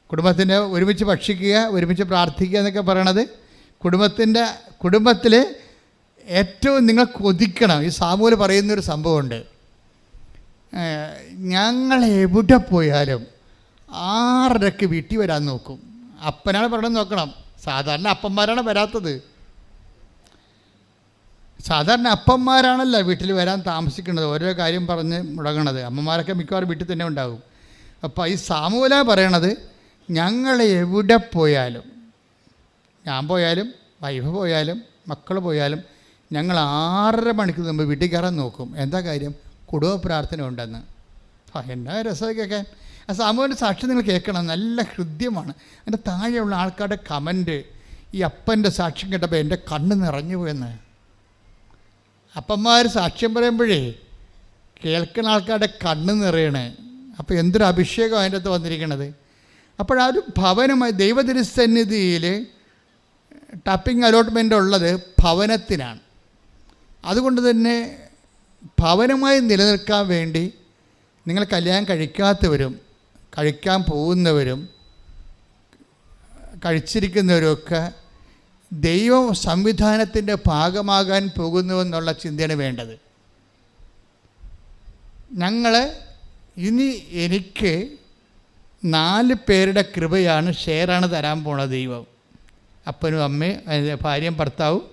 കുടുംബത്തിൻ്റെ ഒരുമിച്ച് ഭക്ഷിക്കുക, ഒരുമിച്ച് പ്രാർത്ഥിക്കുക എന്നൊക്കെ പറയണത് കുടുംബത്തിൽ ഏറ്റവും നിങ്ങൾ കൊതിക്കണം. ഈ സാമൂഹ്യ പറയുന്നൊരു സംഭവമുണ്ട്, ഞങ്ങൾ എവിടെ പോയാലും 6:30 വീട്ടിൽ വരാൻ നോക്കും. അപ്പനാണ് പറയണത് നോക്കണം. സാധാരണ അപ്പന്മാരാണ് വരാത്തത്. സാധാരണ അപ്പന്മാരാണല്ലോ വീട്ടിൽ വരാൻ താമസിക്കുന്നത്, ഓരോ കാര്യം പറഞ്ഞ് മുടങ്ങണത്. അമ്മമാരൊക്കെ മിക്കവാറും വീട്ടിൽ തന്നെ ഉണ്ടാകും. അപ്പോൾ ഈ സാമൂഹ്യ പറയണത് ഞങ്ങൾ എവിടെ പോയാലും, ഞാൻ പോയാലും വൈഫ് പോയാലും മക്കൾ പോയാലും ഞങ്ങൾ 6:30 മണിക്ക് മുമ്പ് വീട്ടിൽ കയറാൻ നോക്കും. എന്താ കാര്യം? കുടുംബ പ്രാർത്ഥന ഉണ്ടെന്ന്. എന്നാ രസമൊക്കെ കേൾക്കാൻ. ആ സാമൂഹിക സാക്ഷി നിങ്ങൾ കേൾക്കണം, നല്ല ഹൃദ്യമാണ്. അതിൻ്റെ താഴെയുള്ള ആൾക്കാരുടെ കമൻറ്റ്, ഈ അപ്പൻ്റെ സാക്ഷ്യം കേട്ടപ്പോൾ എൻ്റെ കണ്ണ് നിറഞ്ഞു പോയെന്ന്. അപ്പന്മാർ സാക്ഷ്യം പറയുമ്പോഴേ കേൾക്കുന്ന ആൾക്കാരുടെ കണ്ണ് നിറയണേ. അപ്പോൾ എന്തൊരു അഭിഷേകം അതിൻ്റെ അകത്ത് വന്നിരിക്കണത്. അപ്പോഴാ ഒരു ഭവനമായി ദൈവതിരുസന്നിധിയിൽ ടാപ്പിംഗ് അലോട്ട്മെൻ്റ് ഉള്ളത് ഭവനത്തിനാണ്. അതുകൊണ്ട് തന്നെ ഭവനമായി നിലനിൽക്കാൻ വേണ്ടി നിങ്ങൾ കല്യാണം കഴിക്കാത്തവരും കഴിക്കാൻ പോകുന്നവരും കഴിച്ചിരിക്കുന്നവരൊക്കെ ദൈവ സംവിധാനത്തിൻ്റെ ഭാഗമാകാൻ പോകുന്നുവെന്നുള്ള ചിന്തയാണ് വേണ്ടത്. എനിക്ക് 4 പേരുടെ കൃപയാണ്, ഷെയറാണ് തരാൻ പോണത് ദൈവം. അപ്പനും അമ്മയും ഭാര്യയും ഭർത്താവും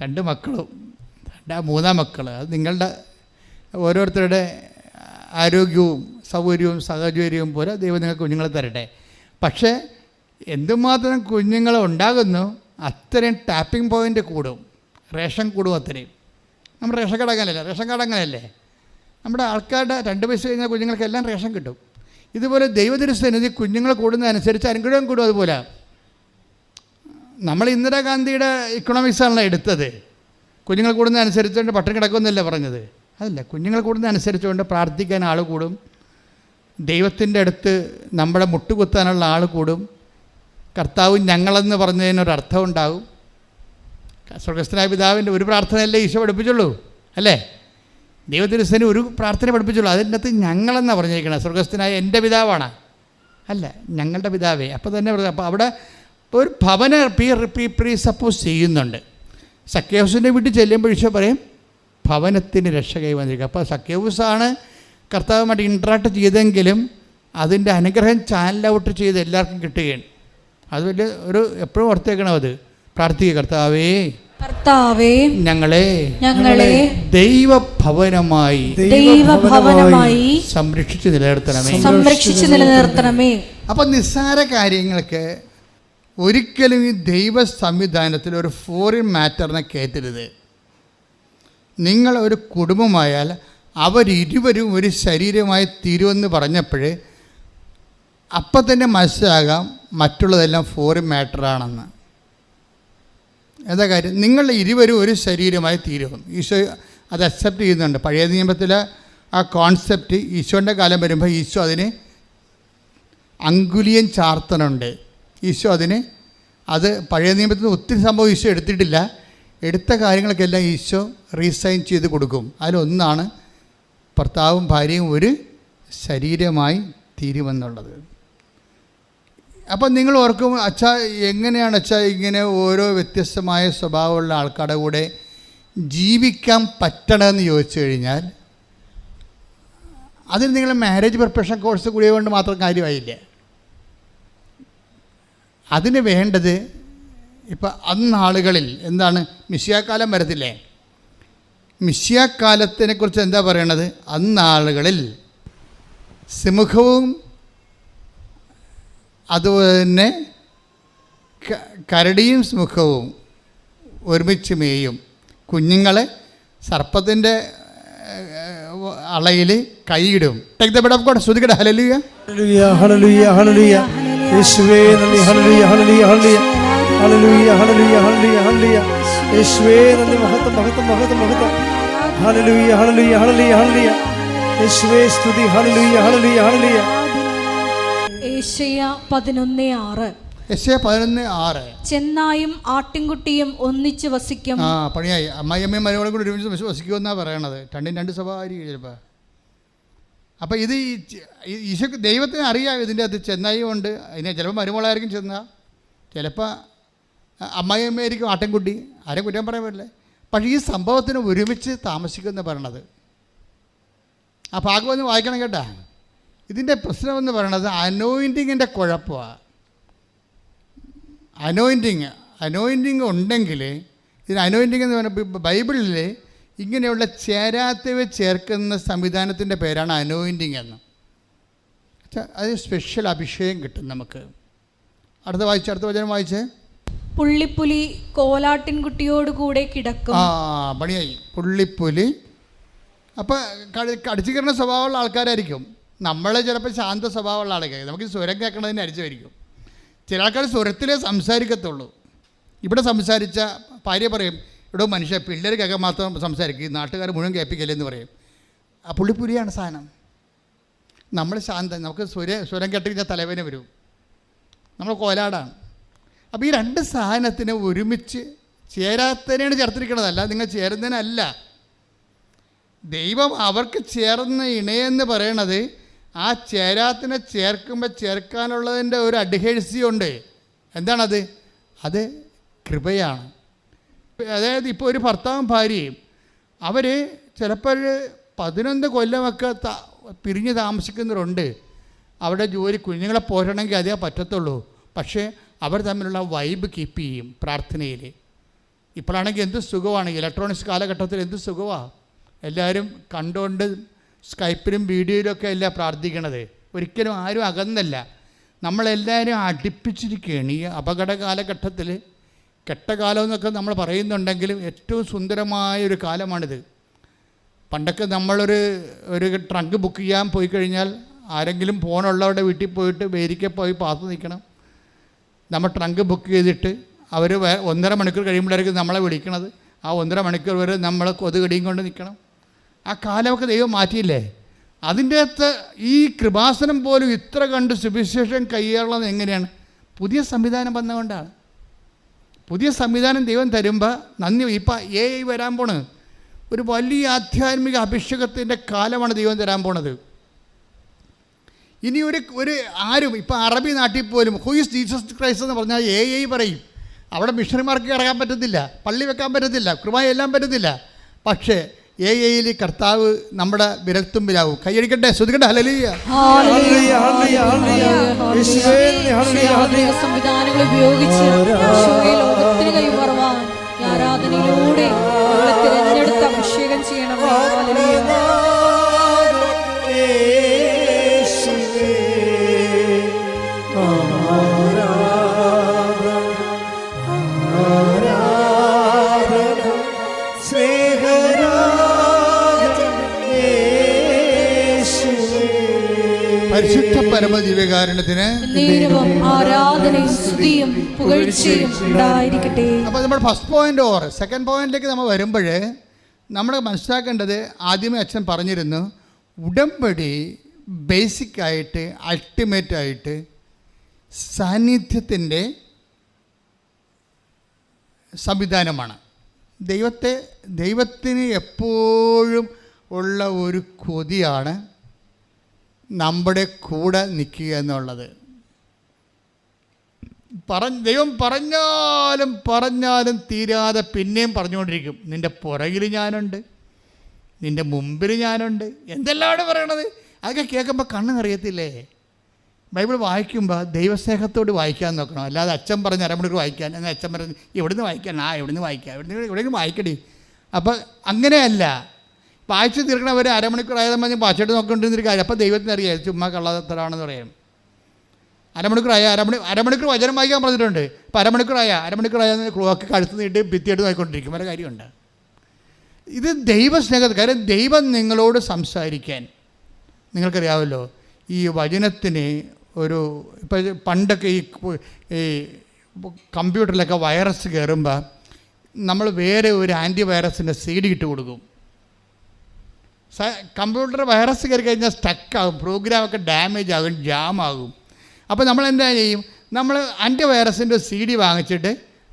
2 മക്കളും 3 മക്കൾ. അത് നിങ്ങളുടെ ഓരോരുത്തരുടെ ആരോഗ്യവും സൗകര്യവും സാഹചര്യവും പോലെ ദൈവം നിങ്ങൾക്ക് കുഞ്ഞുങ്ങളെ തരട്ടെ. പക്ഷേ എന്തുമാത്രം കുഞ്ഞുങ്ങൾ ഉണ്ടാകുന്നു അത്രയും ടാപ്പിംഗ് പോയിൻ്റ് കൂടും, റേഷൻ കൂടും അത്രയും. നമ്മുടെ റേഷൻ കാർഡ് അങ്ങനെയല്ലേ. നമ്മുടെ ആൾക്കാരുടെ 2 വയസ്സ് കഴിഞ്ഞാൽ കുഞ്ഞുങ്ങൾക്കെല്ലാം റേഷൻ കിട്ടും. ഇതുപോലെ ദൈവതിരുസന്നിധി കുഞ്ഞുങ്ങൾ കൂടുന്നതനുസരിച്ച് അനുഗ്രഹം കൂടും. അതുപോലെ നമ്മൾ ഇന്ദിരാഗാന്ധിയുടെ ഇക്കണോമിക്സാണല്ലോ എടുത്തത്. കുഞ്ഞുങ്ങൾ കൂടുന്നതനുസരിച്ചുകൊണ്ട് പട്ടിണി കിടക്കുമെന്നല്ലേ പറഞ്ഞത്. അതല്ല, കുഞ്ഞുങ്ങൾ കൂടുന്നതനുസരിച്ചുകൊണ്ട് പ്രാർത്ഥിക്കാൻ ആൾ കൂടും, ദൈവത്തിൻ്റെ അടുത്ത് നമ്മുടെ മുട്ടുകുത്താനുള്ള ആൾ കൂടും, കർത്താവ് ഞങ്ങളെന്ന് പറഞ്ഞതിനൊരർത്ഥം ഉണ്ടാകും. സ്വർഗസ്ഥനായ പിതാവിൻ്റെ ഒരു പ്രാർത്ഥനയല്ലേ ഈശോ പഠിപ്പിച്ചുള്ളൂ, അല്ലേ? ദൈവത്തിരുസന്നിധി ഒരു പ്രാർത്ഥന പഠിപ്പിച്ചുള്ളൂ. അതിൻ്റെ അകത്ത് ഞങ്ങളെന്നാണ് പറഞ്ഞിരിക്കുന്നത്. സ്വർഗസ്ഥനായ എൻ്റെ പിതാവാണ്, അല്ല ഞങ്ങളുടെ പിതാവേ. അപ്പോൾ തന്നെ അപ്പോൾ അവിടെ ഒരു ഭവന പ്രീ സപ്പോസ് ചെയ്യുന്നുണ്ട്. സക്കേവൂസിൻ്റെ വീട്ടിൽ ചെല്ലുമ്പോൾ ഈശോ പറയും ഭവനത്തിന് രക്ഷ കൈവന്നിരിക്കുക. അപ്പോൾ സക്കേവൂസാണ് കർത്താവുമായിട്ട് ഇൻട്രാക്ട് ചെയ്തെങ്കിലും അതിൻ്റെ അനുഗ്രഹം ചാനൽ ഔട്ട് ചെയ്ത് എല്ലാവർക്കും കിട്ടുകയാണ്. അത് വലിയ എപ്പോഴും ഓർത്തേക്കണം. അത് പ്രാർത്ഥിക്കുക, കർത്താവേ ഞങ്ങളെ ദൈവഭവനമായി സംരക്ഷിച്ച് നിലനിർത്തണമേ. അപ്പം നിസ്സാര കാര്യങ്ങൾക്ക് ഒരിക്കലും ഈ ദൈവ സംവിധാനത്തിൽ ഒരു ഫോറിൻ മാറ്ററിനെ കയറ്റരുത്. നിങ്ങൾ ഒരു കുടുംബമായാൽ അവരിരുവരും ഒരു ശരീരമായി തീരുമെന്ന് പറഞ്ഞപ്പോൾ അപ്പം തന്നെ മനസ്സിലാകാം മറ്റുള്ളതെല്ലാം ഫോറിൻ മാറ്ററാണെന്ന്. എന്താ കാര്യം? നിങ്ങൾ ഇരുവരും ഒരു ശരീരമായി തീരും. ഈശോ അത് അക്സെപ്റ്റ് ചെയ്യുന്നുണ്ട്. പഴയ നിയമത്തിൽ ആ കോൺസെപ്റ്റ് ഈശോൻ്റെ കാലം വരുമ്പോൾ ഈശോ അതിന് അങ്കുലിയൻ ചാർത്തനുണ്ട്. ഈശോ അതിന് അത് പഴയ നിയമത്തിൽ ഒത്തിരി സംഭവം ഈശോ എടുത്തിട്ടില്ല. എടുത്ത കാര്യങ്ങൾക്കെല്ലാം ഈശോ റീസൈൻ ചെയ്ത് കൊടുക്കും. അതിലൊന്നാണ് ഭർത്താവും ഭാര്യയും ഒരു ശരീരമായി തീരുമെന്നുള്ളത്. അപ്പം നിങ്ങൾ ഓർക്കും, അച്ഛാ എങ്ങനെയാണ് അച്ഛാ ഇങ്ങനെ ഓരോ വ്യത്യസ്തമായ സ്വഭാവമുള്ള ആൾക്കാരുടെ കൂടെ ജീവിക്കാൻ പറ്റണമെന്ന് ചോദിച്ചു കഴിഞ്ഞാൽ, അതിന് നിങ്ങൾ മാരേജ് പ്രിപ്പറേഷൻ കോഴ്സ് കൂടിയ കൊണ്ട് മാത്രം കാര്യമായില്ല. അതിന് വേണ്ടത് ഇപ്പം അന്നാളുകളിൽ എന്താണ്, മിശിഹാക്കാലം വരത്തില്ലേ, മിശിഹാക്കാലത്തിനെ കുറിച്ച് എന്താ പറയണത്? അന്നാളുകളിൽ സിംഹവും അതുപോലെ തന്നെ കരടിയും സിംഹവും ഒരുമിച്ച് മേയും, കുഞ്ഞുങ്ങളെ സർപ്പത്തിൻ്റെ അളയിൽ കൈയിടും. Take the word of God. ശ്രുതികട ഹല്ലേലൂയ ഹല്ലേലൂയ ഹല്ലേലൂയ യേശുവേ നന്ദി. ഹല്ലേലൂയ ഹല്ലേലൂയ ഹല്ലേലൂയ ഹല്ലേലൂയ ഹല്ലേലൂയ ഹല്ലേലൂയ ഹല്ലേലൂയ യേശുവേ നന്ദി. മഹത്വം മഹത്വം മഹത്വം മഹത്വം. ഹല്ലേലൂയ ഹല്ലേലൂയ ഹല്ലേലൂയ ഹല്ലേലൂയ യേശുവേ സ്തുതി. ഹല്ലേലൂയ ഹല്ലേലൂയ ഹല്ലേലൂയ. യേശയ്യ 11:6. യെശയ്യാ 11:6. ചെന്നായും ആട്ടിൻകുട്ടിയും ഒന്നിച്ച് വസിക്കും. പണിയായി. അമ്മായിയമ്മയും മരുമകളും കൂടി ഒരുമിച്ച് വസിക്കുമെന്നാണ് പറയണത്. രണ്ടും രണ്ട് സ്വഭാവമായിരിക്കും ചിലപ്പോൾ. അപ്പോൾ ഇത് ഈശോ ദൈവത്തിന് അറിയാം ഇതിൻ്റെ അത് ചെന്നായും ഉണ്ട്. അതിനെ ചിലപ്പോൾ മരുമകളായിരിക്കും ചെന്ന, ചിലപ്പോൾ അമ്മായിയമ്മയായിരിക്കും ആട്ടിൻകുട്ടി. ആരെയും കുറ്റം പറയാൻ പറ്റില്ല. പക്ഷേ ഈ സംഭവത്തിന് ഒരുമിച്ച് താമസിക്കുമെന്ന് പറയണത്. ആ ഭാഗം ഒന്ന് വായിക്കണം കേട്ടാ. ഇതിൻ്റെ പ്രശ്നമെന്ന് പറയണത് അനോയിൻറ്റിങ്ങിൻ്റെ കുഴപ്പമാണ്. അനോയിൻറ്റിങ് ഉണ്ടെങ്കിൽ, ഇതിന് അനോയിൻറ്റിങ് എന്ന് പറഞ്ഞാൽ ബൈബിളിൽ ഇങ്ങനെയുള്ള ചേരാത്തവ ചേർക്കുന്ന സംവിധാനത്തിൻ്റെ പേരാണ് അനോയിൻറ്റിങ് എന്ന്. അത് സ്പെഷ്യൽ അഭിഷേകം കിട്ടും നമുക്ക്. അടുത്ത വചനം വായിച്ചേ. പുള്ളിപ്പുലി കോലാട്ടിൻകുട്ടിയോടുകൂടെ കിടക്കും. പണിയായി. പുള്ളിപ്പുലി. അപ്പോൾ കടിച്ചു കയറുന്ന സ്വഭാവമുള്ള ആൾക്കാരായിരിക്കും. നമ്മൾ ചിലപ്പോൾ ശാന്ത സ്വഭാവമുള്ള ആൾക്കാർ, നമുക്ക് സ്വരം കേൾക്കണതിന് അരിച്ചുമായിരിക്കും. ചില ആൾക്കാർ സ്വരത്തിലേ സംസാരിക്കത്തുള്ളൂ. ഇവിടെ സംസാരിച്ച ഭാര്യ പറയും, ഇവിടെ മനുഷ്യ പിള്ളേർ കേൾക്കാൻ മാത്രം സംസാരിക്കും, ഈ നാട്ടുകാർ മുഴുവൻ കേൾപ്പിക്കല്ലെന്ന് പറയും. ആ പുള്ളിപ്പുലിയാണ് സാധനം. നമ്മൾ ശാന്തം, നമുക്ക് സ്വരം കേട്ട് കഴിഞ്ഞാൽ തലവേദന വരും, നമ്മൾ കോലാടാണ്. അപ്പോൾ ഈ രണ്ട് സാധനത്തിന് ഒരുമിച്ച് ചേരാത്തതിനാണ് ചേർത്തിരിക്കണതല്ല, നിങ്ങൾ ചേരുന്നതിനല്ല. ദൈവം അവർക്ക് ചേർന്ന ഇണയെന്ന് പറയണത് ആ ചേരാത്തിനെ ചേർക്കാനുള്ളതിൻ്റെ ഒരു അഡ്ഹേഴ്സിയുണ്ട്. എന്താണത്? അത് കൃപയാണ്. അതായത് ഇപ്പോൾ ഒരു ഭർത്താവും ഭാര്യയും അവർ ചിലപ്പോൾ 11 കൊല്ലമൊക്കെ പിരിഞ്ഞ് താമസിക്കുന്നവരുണ്ട്. അവരുടെ ജോലി കുഞ്ഞുങ്ങളെ പോരണമെങ്കിൽ അതേ പറ്റത്തുള്ളൂ. പക്ഷേ അവർ തമ്മിലുള്ള വൈബ് കീപ്പ് ചെയ്യും പ്രാർത്ഥനയിൽ. ഇപ്പോഴാണെങ്കിൽ എന്ത് സുഖമാണ്, ഇലക്ട്രോണിക്സ് കാലഘട്ടത്തിൽ എന്ത് സുഖമാണ്. എല്ലാവരും കണ്ടുകൊണ്ട് സ്കൈപ്പിലും വീഡിയോയിലൊക്കെ അല്ല പ്രാർത്ഥിക്കണത്. ഒരിക്കലും ആരും അകന്നല്ല, നമ്മളെല്ലാവരും അടുപ്പിച്ചിരിക്കുകയാണ്. ഈ അപകട കാലഘട്ടത്തിൽ കെട്ടകാലം എന്നൊക്കെ നമ്മൾ പറയുന്നുണ്ടെങ്കിലും ഏറ്റവും സുന്ദരമായൊരു കാലമാണിത്. പണ്ടൊക്കെ നമ്മളൊരു ട്രങ്ക് ബുക്ക് ചെയ്യാൻ പോയി കഴിഞ്ഞാൽ ആരെങ്കിലും ഫോണുള്ളവരുടെ വീട്ടിൽ പോയിട്ട് വേരിക്കെ പോയി പാത്ത് നിൽക്കണം. നമ്മൾ ട്രങ്ക് ബുക്ക് ചെയ്തിട്ട് അവർ 1.5 മണിക്കൂർ കഴിയുമ്പോഴായിരിക്കും നമ്മളെ വിളിക്കണത്. ആ 1.5 മണിക്കൂർ വരെ നമ്മൾ കൊതുകടിയും കൊണ്ട് നിൽക്കണം. ആ കാലമൊക്കെ ദൈവം മാറ്റിയില്ലേ? അതിൻ്റെ അകത്ത് ഈ കൃപാസനം പോലും ഇത്ര കണ്ട് സുവിശേഷം കയ്യേറുന്നത് എങ്ങനെയാണ്? പുതിയ സംവിധാനം വന്നുകൊണ്ടാണ്. പുതിയ സംവിധാനം ദൈവം തരുമ്പോൾ നന്ദി. ഇപ്പം AI വരാൻ പോണത് ഒരു വലിയ ആധ്യാത്മിക അഭിഷേകത്തിൻ്റെ കാലമാണ് ദൈവം തരാൻ പോണത്. ഇനി ഒരു ആരും ഇപ്പം അറബി നാട്ടിൽ പോലും ഹൂ ഈസ് ജീസസ് ക്രൈസ്റ്റ് എന്ന് പറഞ്ഞാൽ AI പറയും. അവിടെ മിഷണറിമാർക്ക് ഇറങ്ങാൻ പറ്റത്തില്ല, പള്ളി വെക്കാൻ പറ്റത്തില്ല, കൃപ എല്ലാം പറ്റത്തില്ല. പക്ഷേ AI കർത്താവ് നമ്മുടെ വിരൽത്തുമ്പിലാവും. കൈയടിക്കട്ടെ, ശ്രുതിക്കട്ടെ. ഹല്ലേലൂയ ഹല്ലേലൂയ ഹല്ലേലൂയ ഹല്ലേലൂയ. സംവിധാനങ്ങൾ ഉപയോഗിച്ച് ലോകത്തിന് കൈമാറുവാൻ ആരാധനയിലൂടെ തിരഞ്ഞെടുത്ത് അഭിഷേകം ചെയ്യണമേ. ഹല്ലേലൂയ. പരിശുദ്ധ പരമദിവ്യകാരുണ്യത്തിന് ആരാധനയും സ്തുതിയും പുകഴ്ചയും ഉണ്ടായിരിക്കട്ടെ. അപ്പോൾ നമ്മൾ ഫസ്റ്റ് പോയിന്റ് ഓർ സെക്കൻഡ് പോയിന്റിലേക്ക് നമ്മൾ വരുമ്പോൾ നമ്മൾ മനസ്സിലാക്കേണ്ടത്, ആദ്യമേ അച്ഛൻ പറഞ്ഞിരുന്നു, ഉടമ്പടി ബേസിക്കായിട്ട് അൾട്ടിമേറ്റായിട്ട് സാന്നിധ്യത്തിൻ്റെ സംവിധാനമാണ്. ദൈവത്തിന് എപ്പോഴും ഉള്ള ഒരു കൊതിയാണ് നമ്മുടെ കൂടെ നിൽക്കുക എന്നുള്ളത്. ദൈവം പറഞ്ഞാലും തീരാതെ പിന്നെയും പറഞ്ഞുകൊണ്ടിരിക്കും. നിൻ്റെ പുറകിൽ ഞാനുണ്ട്, നിൻ്റെ മുമ്പിൽ ഞാനുണ്ട്, എന്തെല്ലാമാണ് പറയണത്. അതൊക്കെ കേൾക്കുമ്പോൾ കണ്ണ് നിറയത്തില്ലേ? ബൈബിൾ വായിക്കുമ്പോൾ ദൈവസ്നേഹത്തോട് വായിക്കാൻ നോക്കണം. അല്ലാതെ അച്ഛൻ പറഞ്ഞ് അരമണിക്കൂർ വായിക്കാൻ, എന്നാൽ അച്ഛൻ പറഞ്ഞ് എവിടുന്ന് വായിക്കാൻ, എവിടുന്ന് വായിക്കാം, എവിടെയെങ്കിലും വായിക്കടി. അപ്പോൾ അങ്ങനെയല്ല, വായിച്ച് തീർക്കണവർ അരമണിക്കൂർ ആയതെന്ന് പറഞ്ഞ് വായിച്ചിട്ട് നോക്കിക്കൊണ്ടിരുന്നൊരു കാര്യം. അപ്പോൾ ദൈവത്തിന് അറിയാം ചുമ്മാ കള്ളത്തരാണെന്ന് പറയാം. അരമണിക്കൂർ വചനം വായിക്കാൻ പറഞ്ഞിട്ടുണ്ട്. അപ്പോൾ അരമണിക്കൂറായ ക്ലോക്ക് കഴുത്ത് നീട്ടി ഭിത്തിയായിട്ട് നോക്കിക്കൊണ്ടിരിക്കും. വല്ല കാര്യമുണ്ട്? ഇത് ദൈവസ്നേഹം. കാര്യം ദൈവം നിങ്ങളോട് സംസാരിക്കാൻ, നിങ്ങൾക്കറിയാമല്ലോ, ഈ വചനത്തിന് ഇപ്പോൾ പണ്ടൊക്കെ ഈ കമ്പ്യൂട്ടറിലൊക്കെ വൈറസ് കയറുമ്പോൾ നമ്മൾ വേറെ ഒരു ആൻറ്റി വൈറസിൻ്റെ CD ഇട്ട് കൊടുക്കും. കമ്പ്യൂട്ടർ വൈറസ് കയറി കഴിഞ്ഞാൽ സ്റ്റക്കാകും, പ്രോഗ്രാമൊക്കെ ഡാമേജ് ആകും, ജാമാകും. അപ്പോൾ നമ്മൾ എന്താ ചെയ്യും? നമ്മൾ ആൻറ്റി വൈറസിൻ്റെ CD വാങ്ങിച്ചിട്ട്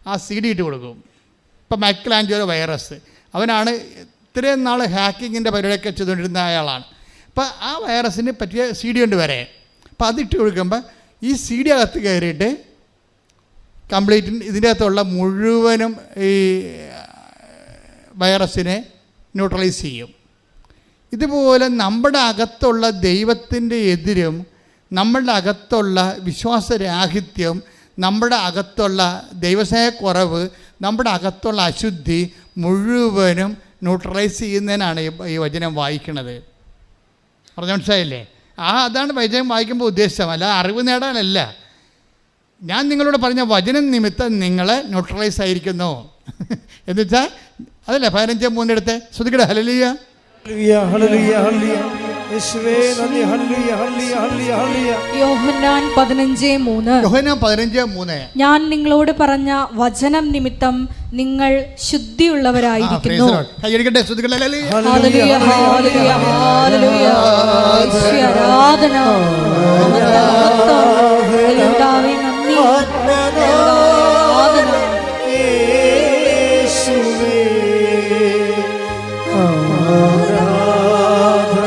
ആ CD ഇട്ട് കൊടുക്കും. ഇപ്പോൾ മൈക്കലാഞ്ചലോ വൈറസ്, അവനാണ് ഇത്രയും നാൾ ഹാക്കിങ്ങിൻ്റെ പരിപാടിയൊക്കെ ചെയ്തുകൊണ്ടിരുന്ന അയാളാണ്. അപ്പോൾ ആ വൈറസിന് പറ്റിയ CD കൊണ്ട് വരെ. അപ്പോൾ അതിട്ട് കൊടുക്കുമ്പോൾ ഈ CD അകത്ത് കയറിയിട്ട് കംപ്ലീറ്റ് ഇതിൻ്റെ അകത്തുള്ള മുഴുവനും ഈ വൈറസിനെ ന്യൂട്രലൈസ് ചെയ്യും. ഇതുപോലെ നമ്മുടെ അകത്തുള്ള ദൈവത്തിൻ്റെ എതിരും, നമ്മളുടെ അകത്തുള്ള വിശ്വാസരാഹിത്യം, നമ്മുടെ അകത്തുള്ള ദൈവസ്നേഹക്കുറവ്, നമ്മുടെ അകത്തുള്ള അശുദ്ധി മുഴുവനും ന്യൂട്രലൈസ് ചെയ്യുന്നതിനാണ് ഈ വചനം വായിക്കുന്നത്. പറഞ്ഞ മനസ്സിലായില്ലേ? അതാണ് വചനം വായിക്കുമ്പോൾ ഉദ്ദേശം. അല്ല അറിവ് നേടാനല്ല. ഞാൻ നിങ്ങളോട് പറഞ്ഞ വചനം നിമിത്തം നിങ്ങളെ ന്യൂട്രലൈസ് ആയിരിക്കുന്നു എന്ന് വെച്ചാൽ അതല്ലേ 15:3 എടുത്ത് ശ്രുതിക്കട്ടെ. ഹല്ലേലൂയ, ഹല്ലേലൂയ, ഹല്ലേലൂയ. യേശുവേ നന്ദി. ഹല്ലേലൂയ, ഹല്ലേലൂയ, ഹല്ലേലൂയ, ഹല്ലേലൂയ. യോഹന്നാൻ 15:3 ഞാൻ നിങ്ങളോട് പറഞ്ഞ വചനം നിമിത്തം നിങ്ങൾ ശുദ്ധിയുള്ളവരായിരിക്കുന്നു. കൈയടിക്കട്ടെ. ശ്രുതിക്കട്ടെ. ഹല്ലേലൂയ, ഹല്ലേലൂയ, ഹല്ലേലൂയ, ഹല്ലേലൂയ. യേശുവേ ആരാധന, കർത്താവേ നന്ദി, ആരാധന. യേശുവേ ആരാധന,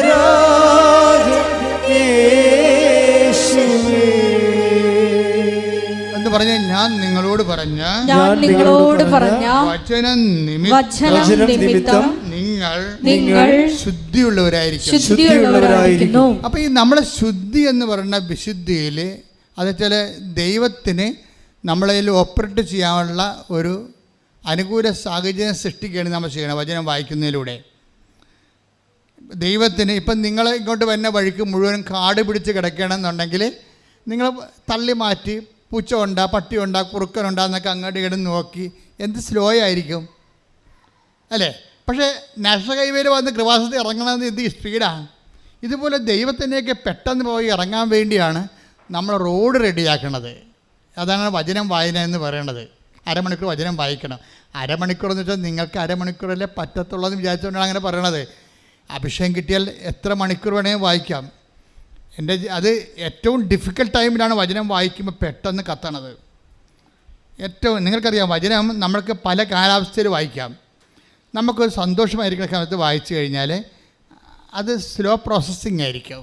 സ്നേഹരാജൻ യേശുവേ എന്ന് പറഞ്ഞ ഞാൻ നിങ്ങളോട് പറഞ്ഞ വചനം നിമിത്തം നിങ്ങൾ ശുദ്ധിയുള്ളവരായിരിക്കുന്നു. അപ്പോൾ ഈ നമ്മളെ ശുദ്ധി എന്ന് പറയുന്ന വിശുദ്ധിയിൽ അത് വെച്ചാൽ ദൈവത്തിന് നമ്മളതിൽ ഓപ്പറേറ്റ് ചെയ്യാനുള്ള ഒരു അനുകൂല സാഹചര്യം സൃഷ്ടിക്കുകയാണ് നമ്മൾ ചെയ്യണം വചനം വായിക്കുന്നതിലൂടെ. ദൈവത്തിന് ഇപ്പം നിങ്ങൾ ഇങ്ങോട്ട് വരുന്ന വഴിക്ക് മുഴുവൻ കാട് പിടിച്ച് കിടക്കണമെന്നുണ്ടെങ്കിൽ നിങ്ങൾ തള്ളി മാറ്റി പൂച്ച ഉണ്ടാ, പട്ടി ഉണ്ടാ, കുറുക്കനുണ്ടാ എന്നൊക്കെ അങ്ങോട്ട് ഇങ്ങോട്ട് നോക്കി എന്ത് സ്ലോ ആയിരിക്കും അല്ലേ? പക്ഷേ നാഷണൽ ഹൈവേയിൽ വന്ന് കൃപാസനത്തിൽ ഇറങ്ങണമെന്ന് എന്ത് സ്പീഡാണ്. ഇതുപോലെ ദൈവത്തിൻ്റെയൊക്കെ പെട്ടെന്ന് പോയി ഇറങ്ങാൻ വേണ്ടിയാണ് നമ്മൾ റോഡ് റെഡിയാക്കണത്. അതാണ് വചനം വായന എന്ന് പറയണത്. അരമണിക്കൂർ വചനം വായിക്കണം. അരമണിക്കൂർ എന്ന് വെച്ചാൽ നിങ്ങൾക്ക് അരമണിക്കൂറല്ലേ പറ്റത്തുള്ളതെന്ന് വിചാരിച്ചുകൊണ്ടാണ് അങ്ങനെ പറയണത്. അഭിഷേകം കിട്ടിയാൽ എത്ര മണിക്കൂർ വേണമെങ്കിൽ വായിക്കാം. അത് ഏറ്റവും ഡിഫിക്കൽട്ട് ടൈമിലാണ് വചനം വായിക്കുമ്പോൾ പെട്ടെന്ന് കത്തണത്. നിങ്ങൾക്കറിയാം, വചനം നമ്മൾക്ക് പല കാലാവസ്ഥയിൽ വായിക്കാം. നമുക്കൊരു സന്തോഷമായിരിക്കുന്ന സമയത്ത് വായിച്ചു കഴിഞ്ഞാൽ അത് സ്ലോ പ്രോസസ്സിങ് ആയിരിക്കും.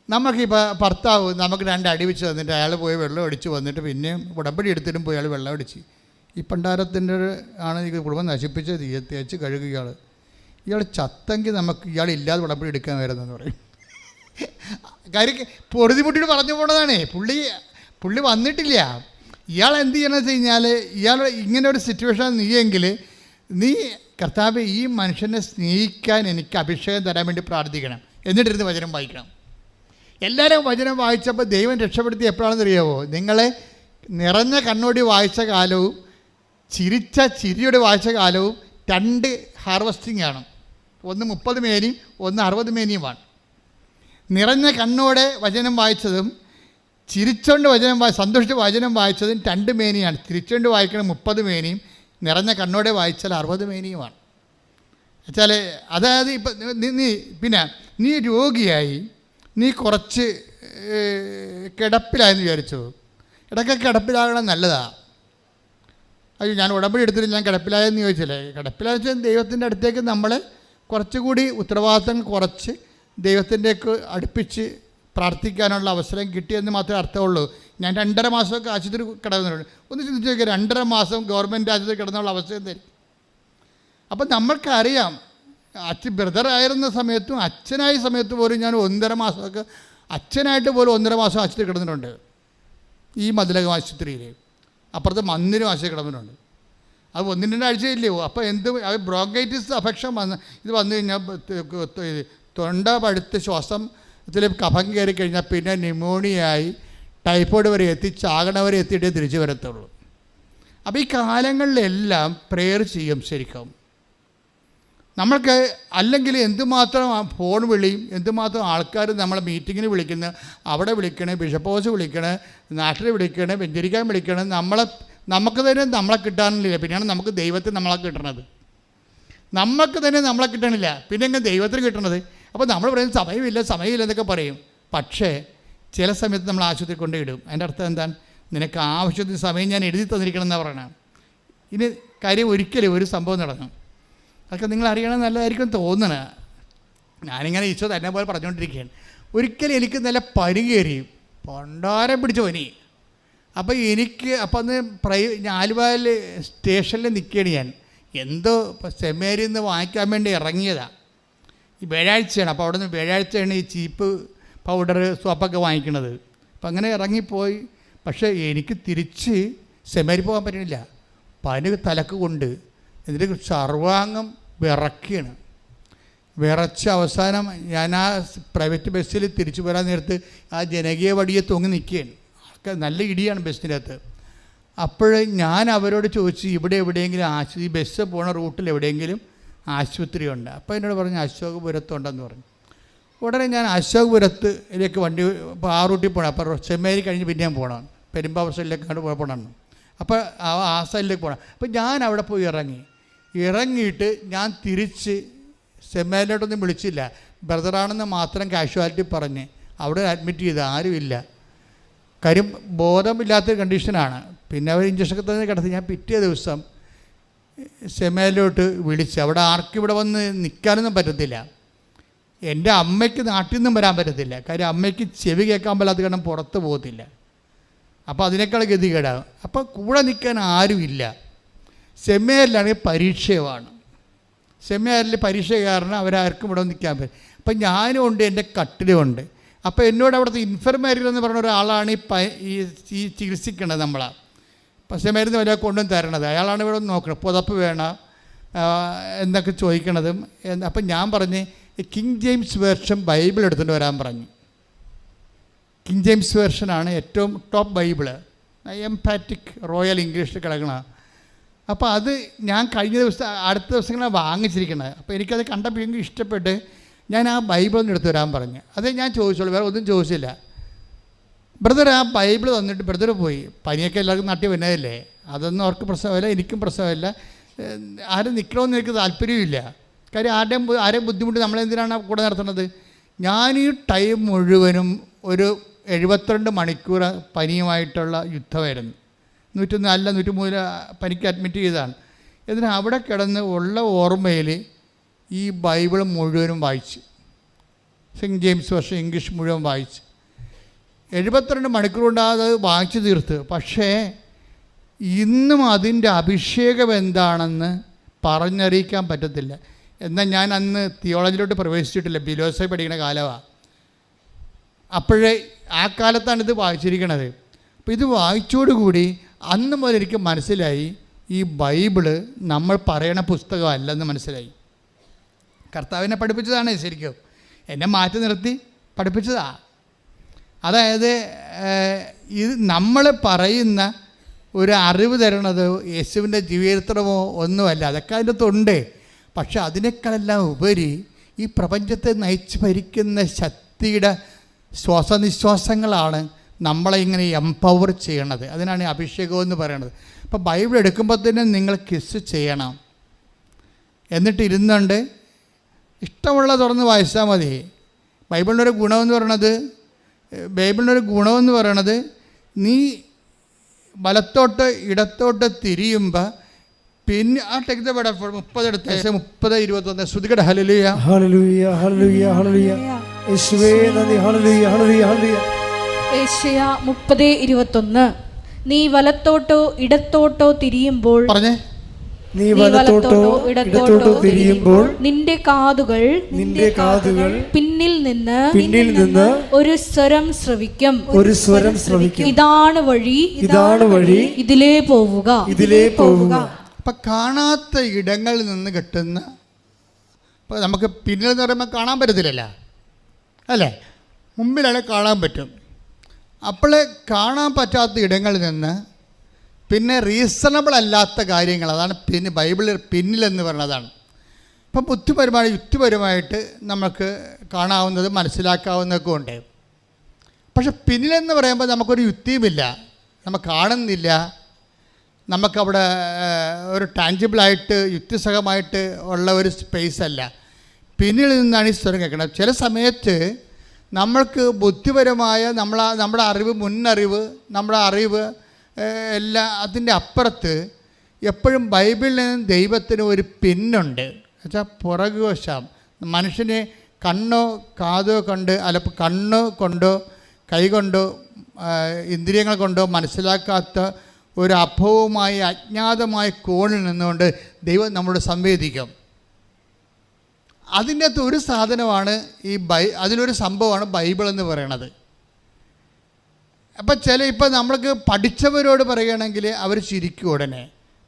നമുക്കിപ്പോൾ ഭർത്താവ് നമുക്ക് 2 അടി വെച്ച് തന്നിട്ട് അയാൾ പോയി വെള്ളം അടിച്ച് വന്നിട്ട് പിന്നെയും ഉടമ്പടി എടുത്തിട്ടും പോയി അയാൾ വെള്ളം അടിച്ച് ഈ പണ്ടാരത്തിൻ്റെ ആണ് ഈ കുടുംബം നശിപ്പിച്ച് തേച്ച് കഴുകുക. ഇയാൾ ചത്തെങ്കിൽ നമുക്ക് ഇയാളില്ലാതെ ഉടമ്പടി എടുക്കാൻ വരുന്നതെന്ന് പറയും. കാര്യം പൊറുതിമുട്ടിട്ട് പറഞ്ഞു പോണതാണേ. പുള്ളി വന്നിട്ടില്ല. ഇയാൾ എന്ത് ചെയ്യണമെന്ന് വെച്ച് കഴിഞ്ഞാൽ ഇയാൾ ഇങ്ങനെ ഒരു സിറ്റുവേഷൻ നീയെങ്കിൽ നീ കർത്താവ് ഈ മനുഷ്യനെ സ്നേഹിക്കാൻ എനിക്ക് അഭിഷേകം തരാൻ വേണ്ടി പ്രാർത്ഥിക്കണം, എന്നിട്ടിരുന്ന് വചനം വായിക്കണം. എല്ലാവരും വചനം വായിച്ചപ്പോൾ ദൈവം രക്ഷപ്പെടുത്തി എപ്പോഴാണെന്ന് അറിയാമോ? നിങ്ങളെ നിറഞ്ഞ കണ്ണോടി വായിച്ച കാലവും ചിരിച്ച ചിരിയോടെ വായിച്ച കാലവും 2 ഹാർവസ്റ്റിംഗ് ആണ്. ഒന്ന് 30 മേനിയും ഒന്ന് 60 മേനിയുമാണ്. നിറഞ്ഞ കണ്ണോടെ വചനം വായിച്ചതും ചിരിച്ചുകൊണ്ട് സന്തോഷിച്ച് വചനം വായിച്ചതും 2 മേനിയാണ്. ചിരിച്ചുകൊണ്ട് വായിക്കണം 30 മേനിയും, നിറഞ്ഞ കണ്ണോടെ വായിച്ചാൽ 60 മേനിയുമാണ്. വെച്ചാൽ അതായത് ഇപ്പം നീ രോഗിയായി, നീ കുറച്ച് കിടപ്പിലായെന്ന് വിചാരിച്ചു. ഇടയ്ക്ക് കിടപ്പിലാകണം നല്ലതാണ്. അയ്യോ ഞാൻ ഉടമ്പടി എടുത്തിട്ട് ഞാൻ കിടപ്പിലായെന്ന് ചോദിച്ചില്ലേ. കിടപ്പിലായെന്ന് വെച്ചാൽ ദൈവത്തിൻ്റെ അടുത്തേക്ക് നമ്മൾ കുറച്ചുകൂടി ഉത്തരവാദിത്തങ്ങൾ കുറച്ച് ദൈവത്തിൻ്റെയൊക്കെ അടുപ്പിച്ച് പ്രാർത്ഥിക്കാനുള്ള അവസരം കിട്ടിയെന്ന് മാത്രമേ അർത്ഥമുള്ളൂ. ഞാൻ 2.5 മാസമൊക്കെ ആശുപത്രി കിടന്നിട്ടുണ്ട്. ഒന്ന് ചിന്തിച്ച് നോക്കിയാൽ 2.5 മാസം ഗവൺമെൻറ് ആശുപത്രി കിടന്നുള്ള അവസ്ഥ എന്തായിരിക്കും? അപ്പം നമ്മൾക്കറിയാം, ബ്രദർ ആയിരുന്ന സമയത്തും അച്ഛനായ സമയത്ത് പോലും ഞാൻ 1.5 മാസമൊക്കെ അച്ഛനായിട്ട് പോലും 1.5 മാസം ആശുപത്രി കിടന്നിട്ടുണ്ട്. ഈ മതിലകം ആശുപത്രിയിൽ അപ്പുറത്ത് മന്ദിരം ആശുപത്രി കിടന്നിട്ടുണ്ട്. അത് 1-2 ആഴ്ചയില്ലയോ. അപ്പോൾ ബ്രോങ്കൈറ്റിസ് അഫക്ഷൻ ഇത് വന്നു കഴിഞ്ഞാൽ തൊണ്ട പഴുത്ത് ശ്വാസത്തിൽ കഫം കയറി കഴിഞ്ഞാൽ പിന്നെ ന്യൂമോണിയായി ടൈഫോയിഡ് വരെ എത്തി ചാകണ വരെ എത്തിയിട്ടേ തിരിച്ചു വരത്തുള്ളൂ. അപ്പോൾ ഈ കാലങ്ങളിലെല്ലാം പ്രെയർ ചെയ്യും ശരിക്കും. നമ്മൾക്ക് അല്ലെങ്കിൽ എന്തുമാത്രം ഫോൺ വിളിയും, എന്തുമാത്രം ആൾക്കാർ നമ്മളെ മീറ്റിങ്ങിന് വിളിക്കുന്ന, അവിടെ വിളിക്കണേ, ബിഷപ്പ് ഹൗസ് വിളിക്കണേ, നാട്ടിൽ വിളിക്കണേ, വെഞ്ചരിക്കാൻ വിളിക്കണേ, നമുക്ക് തന്നെ നമ്മളെ കിട്ടാനില്ല. പിന്നെയാണ് നമുക്ക് ദൈവത്തിന് നമ്മളെ കിട്ടണത്. നമുക്ക് തന്നെ നമ്മളെ കിട്ടണില്ല, പിന്നെ എങ്ങനെ ദൈവത്തിന് കിട്ടണത്? അപ്പോൾ നമ്മൾ പറയുന്നത് സമയമില്ല എന്നൊക്കെ പറയും. പക്ഷേ ചില സമയത്ത് നമ്മൾ ആശുപത്രി കൊണ്ടിടും. അതിൻ്റെ അർത്ഥം എന്താണ്? നിനക്ക് ആവശ്യത്തിന് സമയം ഞാൻ എഴുതി തന്നിരിക്കണം എന്നാണ് പറയണം. ഇനി കാര്യം ഒരിക്കലും ഒരു സംഭവം നടന്നു, അതൊക്കെ നിങ്ങൾ അറിയണം നല്ലതായിരിക്കും തോന്നണേ. ഞാനിങ്ങനെ ഈശോ തന്നെ പോലെ പറഞ്ഞുകൊണ്ടിരിക്കുകയാണ്. ഒരിക്കലും എനിക്ക് നല്ല പനി കയറി, പൊണ്ടാരം പിടിച്ച പനി. അപ്പോൾ അന്ന് ആലുവയിൽ സ്റ്റേഷനിൽ നിൽക്കുകയാണ് ഞാൻ. എന്തോ സെമിനാരിയിൽ നിന്ന് വാങ്ങിക്കാൻ വേണ്ടി ഇറങ്ങിയതാണ്. ഈ വ്യാഴാഴ്ചയാണ്. അപ്പോൾ അവിടെ നിന്ന് വ്യാഴാഴ്ചയാണ് ഈ ചീപ്പ് പൗഡർ സോപ്പൊക്കെ വാങ്ങിക്കണത്. അപ്പം അങ്ങനെ ഇറങ്ങിപ്പോയി. പക്ഷേ എനിക്ക് തിരിച്ച് സെമിനാരി പോകാൻ പറ്റണില്ല. പനി തലക്ക് കൊണ്ട് എന്നിട്ട് സർവാംഗം വിറയ്ക്കുകയാണ്. വിറച്ച അവസാനം ഞാൻ ആ പ്രൈവറ്റ് ബസ്സിൽ തിരിച്ചു വരാൻ നേരത്ത് ആ ജനകീയ വടിയെ തൂങ്ങി നിൽക്കുകയാണ്. നല്ല ഇടിയാണ് ബസ്സിൻ്റെ അകത്ത്. അപ്പോൾ ഞാൻ അവരോട് ചോദിച്ചു, ഇവിടെ എവിടെയെങ്കിലും ഈ ബസ് പോണ റൂട്ടിൽ എവിടെയെങ്കിലും ആശുപത്രി ഉണ്ട്? അപ്പോൾ എന്നോട് പറഞ്ഞു അശോകപുരത്തുണ്ടെന്ന് പറഞ്ഞു. ഉടനെ ഞാൻ അശോകപുരത്തിലേക്ക് വണ്ടി ഇപ്പോൾ ആ റൂട്ടിൽ പോകണം. അപ്പോൾ സെമിനാരി കഴിഞ്ഞ് പിന്നെയും പോകണം, പെരുമ്പാവൂർ സൈഡിലേക്കാണ് പോകണം. അപ്പോൾ ആ സൈഡിലേക്ക് പോകണം. അപ്പോൾ ഞാൻ അവിടെ പോയി ഇറങ്ങിയിട്ട് ഞാൻ തിരിച്ച് സെമിനാരിലോട്ടൊന്നും വിളിച്ചില്ല. ബ്രദറാണെന്ന് മാത്രം കാഷ്വാലിറ്റി പറഞ്ഞ് അവിടെ അഡ്മിറ്റ് ചെയ്ത് ആരുമില്ല. കാര്യം ബോധമില്ലാത്തൊരു കണ്ടീഷനാണ്. പിന്നെ അവർ ഇഞ്ചക്ഷനൊക്കെ തന്നെ കിടത്തി. ഞാൻ പിറ്റേ ദിവസം സെമിനാരിലോട്ട് വിളിച്ച്, അവിടെ ആർക്കും ഇവിടെ വന്ന് നിൽക്കാനൊന്നും പറ്റത്തില്ല. എൻ്റെ അമ്മയ്ക്ക് നാട്ടിൽ നിന്നും വരാൻ പറ്റത്തില്ല. കാര്യം അമ്മയ്ക്ക് ചെവി കേൾക്കാൻ പറ്റാത്ത കാരണം പുറത്ത് പോകത്തില്ല. അപ്പോൾ അതിനേക്കാൾ ഗതികേടാകും. അപ്പോൾ കൂടെ നിൽക്കാൻ ആരുമില്ല. സെമിനാരിലാണെങ്കിൽ പരീക്ഷയുമാണ്. സെമിനാരിൽ പരീക്ഷ കാരണം അവരാർക്കും ഇവിടെ നിൽക്കാൻ പറ്റും. അപ്പം ഞാനും ഉണ്ട്, എൻ്റെ കട്ടിലുമുണ്ട്. അപ്പോൾ എന്നോട് അവിടുത്തെ ഇൻഫർമേറ്റർ എന്ന് പറഞ്ഞ ഒരാളാണ് ഈ ചികിത്സിക്കേണ്ടത് നമ്മളെ. പക്ഷേ മരുന്ന് വല്ല കൊണ്ടും തരണത് അയാളാണ് ഇവിടെ നോക്കണം. പുതപ്പ് വേണം എന്നൊക്കെ ചോദിക്കണതും. അപ്പം ഞാൻ പറഞ്ഞ് കിങ് ജെയിംസ് വേർഷൻ ബൈബിൾ എടുത്തുകൊണ്ട് വരാൻ പറഞ്ഞു. കിങ് ജെയിംസ് വേർഷനാണ് ഏറ്റവും ടോപ്പ് ബൈബിള്, എംപാറ്റിക് റോയൽ ഇംഗ്ലീഷിൽ കിടക്കണം. അപ്പോൾ അത് ഞാൻ കഴിഞ്ഞ ദിവസം അടുത്ത ദിവസങ്ങളാണ് വാങ്ങിച്ചിരിക്കുന്നത്. അപ്പോൾ എനിക്കത് കണ്ടപ്പോൾ എനിക്ക് ഇഷ്ടപ്പെട്ട് ഞാൻ ആ ബൈബിളൊന്നും എടുത്ത് വരാൻ പറഞ്ഞു. അതേ ഞാൻ ചോദിച്ചോളൂ, വേറെ ഒന്നും ചോദിച്ചില്ല. ബ്രദർ ആ ബൈബിൾ തന്നിട്ട് ബ്രദർ പോയി. പനിയൊക്കെ എല്ലാവർക്കും നാട്ടിൽ വരുന്നതല്ലേ, അതൊന്നും അവർക്ക് പ്രശ്നമില്ല, എനിക്കും പ്രശ്നമില്ല. ആരും നിൽക്കണമെന്ന് എനിക്ക് താല്പര്യമില്ല. കാര്യം ആരെയും ബുദ്ധിമുട്ട് നമ്മളെന്തിനാണ് കൂടെ നടത്തുന്നത്? ഞാൻ ഈ ടൈം മുഴുവനും ഒരു 72 മണിക്കൂർ പനിയുമായിട്ടുള്ള യുദ്ധമായിരുന്നു. 103 പനിക്ക് അഡ്മിറ്റ് ചെയ്തതാണ്. എന്നിട്ട് അവിടെ കിടന്ന് ഉള്ള ഓർമ്മയിൽ ഈ ബൈബിൾ മുഴുവനും വായിച്ച്, സെയിൻറ്റ് ജെയിംസ് വേർഷൻ ഇംഗ്ലീഷ് മുഴുവൻ വായിച്ച് 72 മണിക്കൂർ കൊണ്ട് അത് വായിച്ചു തീർത്ത്. പക്ഷേ ഇന്നും അതിൻ്റെ അഭിഷേകം എന്താണെന്ന് പറഞ്ഞറിയിക്കാൻ പറ്റത്തില്ല. എന്നാൽ ഞാൻ അന്ന് തിയോളജിയിലോട്ട് പ്രവേശിച്ചിട്ടില്ല, ബിലോസൈ പഠിക്കുന്ന കാലമാണ്. അപ്പോഴേ ആ കാലത്താണ് ഇത് വായിച്ചിരിക്കണത്. അപ്പോൾ ഇത് വായിച്ചോടുകൂടി അന്ന് മുതൽ എനിക്ക് മനസ്സിലായി ഈ ബൈബിള് നമ്മൾ പറയണ പുസ്തകമല്ലെന്ന് മനസ്സിലായി. കർത്താവിനെ പഠിപ്പിച്ചതാണ് ശരിക്കും, എന്നെ മാറ്റി നിർത്തി പഠിപ്പിച്ചതാണ്. അതായത് ഇത് നമ്മൾ പറയുന്ന ഒരു അറിവ് തരണത് യേശുവിൻ്റെ ജീവചരിത്രമോ ഒന്നുമല്ല, അതൊക്കെ അതിൻ്റെ അകത്തുണ്ട്. പക്ഷെ അതിനേക്കാളെല്ലാം ഉപരി ഈ പ്രപഞ്ചത്തെ നയിച്ച് ഭരിക്കുന്ന ശക്തിയുടെ ശ്വാസനിശ്വാസങ്ങളാണ് നമ്മളെ ഇങ്ങനെ എംപവർ ചെയ്യണത്. അതിനാണ് അഭിഷേകം എന്ന് പറയണത്. അപ്പോൾ ബൈബിൾ എടുക്കുമ്പോൾ തന്നെ നിങ്ങൾ കിസ് ചെയ്യണം. എന്നിട്ട് ഇരുന്നുകൊണ്ട് ഇഷ്ടമുള്ള തുറന്ന് വായിച്ചാൽ മതി. ബൈബിളിൻ്റെ ഒരു ഗുണമെന്ന് പറയണത് ബൈബിളിനൊരു ഗുണമെന്ന് പറയണത്, നീ വലത്തോട്ട് ഇടത്തോട്ട് തിരിയുമ്പോൾ പിന്നെ ആ ടെക്സ്റ്റ് 30 എടുത്ത് 30-21 ശ്രുതികട ഹല്ലേലൂയ ഹല്ലേലൂയ ഹല്ലേലൂയ ഹല്ലേലൂയ യേശുവേ നന്ദി ഹല്ലേലൂയ ഹല്ലേലൂയ ഹല്ലേലൂയ. ഏശയ്യ 30:21 നീ വലത്തോട്ടോ ഇടത്തോട്ടോ തിരിയുമ്പോൾ പറഞ്ഞേ, നീ വലത്തോട്ടോ ഇടത്തോട്ടോ തിരിയുമ്പോൾ നിന്റെ കാതുകൾ പിന്നിൽ നിന്ന് ഒരു സ്വരം ശ്രവിക്കും. ഇതാണ് വഴി ഇതിലേ പോവുക. അപ്പം കാണാത്ത ഇടങ്ങളിൽ നിന്ന് കിട്ടുന്ന, ഇപ്പം നമുക്ക് പിന്നിൽ എന്ന് പറയുമ്പോൾ കാണാൻ പറ്റത്തില്ലല്ലോ അല്ലേ, മുമ്പിലാണ് കാണാൻ പറ്റും. അപ്പോൾ കാണാൻ പറ്റാത്ത ഇടങ്ങളിൽ നിന്ന് പിന്നെ റീസണബിൾ അല്ലാത്ത കാര്യങ്ങൾ, അതാണ് പിന്നെ ബൈബിളിൽ പിന്നിലെന്ന് പറയുന്നതാണ്. ഇപ്പം യുക്തിപരമായിട്ട് നമുക്ക് കാണാവുന്നത് മനസ്സിലാക്കാവുന്നതൊക്കെ ഉണ്ട്. പക്ഷെ പിന്നിലെന്ന് പറയുമ്പോൾ നമുക്കൊരു യുക്തിയുമില്ല, നമുക്ക് കാണുന്നില്ല, നമുക്കവിടെ ഒരു ടാഞ്ചിബിളായിട്ട് യുക്തിസഹമായിട്ട് ഉള്ള ഒരു സ്പേസ് അല്ല. പിന്നിൽ നിന്നാണ് ഈ സ്വരം കേൾക്കുന്നത്. ചില സമയത്ത് നമ്മൾക്ക് ബുദ്ധിപരമായ നമ്മുടെ അറിവ്, മുന്നറിവ്, നമ്മുടെ അറിവ് എല്ലാം അതിൻ്റെ അപ്പുറത്ത് എപ്പോഴും ബൈബിളിൽ നിന്ന് ദൈവത്തിന് ഒരു പിന്നുണ്ട്. എന്നുവെച്ചാൽ പുറകുവശം മനുഷ്യനെ കണ്ണോ കാതോ കൊണ്ട് കണ്ണോ കൊണ്ടോ കൈ കൊണ്ടോ ഇന്ദ്രിയങ്ങൾ കൊണ്ടോ മനസ്സിലാക്കാത്ത ഒരു അഭവമായ അജ്ഞാതമായ കോണിൽ നിന്നുകൊണ്ട് ദൈവം നമ്മളോട് സംവേദിക്കും. അതിൻ്റെ അകത്ത് ഒരു സാധനമാണ് അതിലൊരു സംഭവമാണ് ബൈബിൾ എന്ന് പറയണത്. അപ്പം ഇപ്പം നമ്മൾക്ക് പഠിച്ചവരോട് പറയുകയാണെങ്കിൽ അവർ ചിരിക്കും ഉടനെ.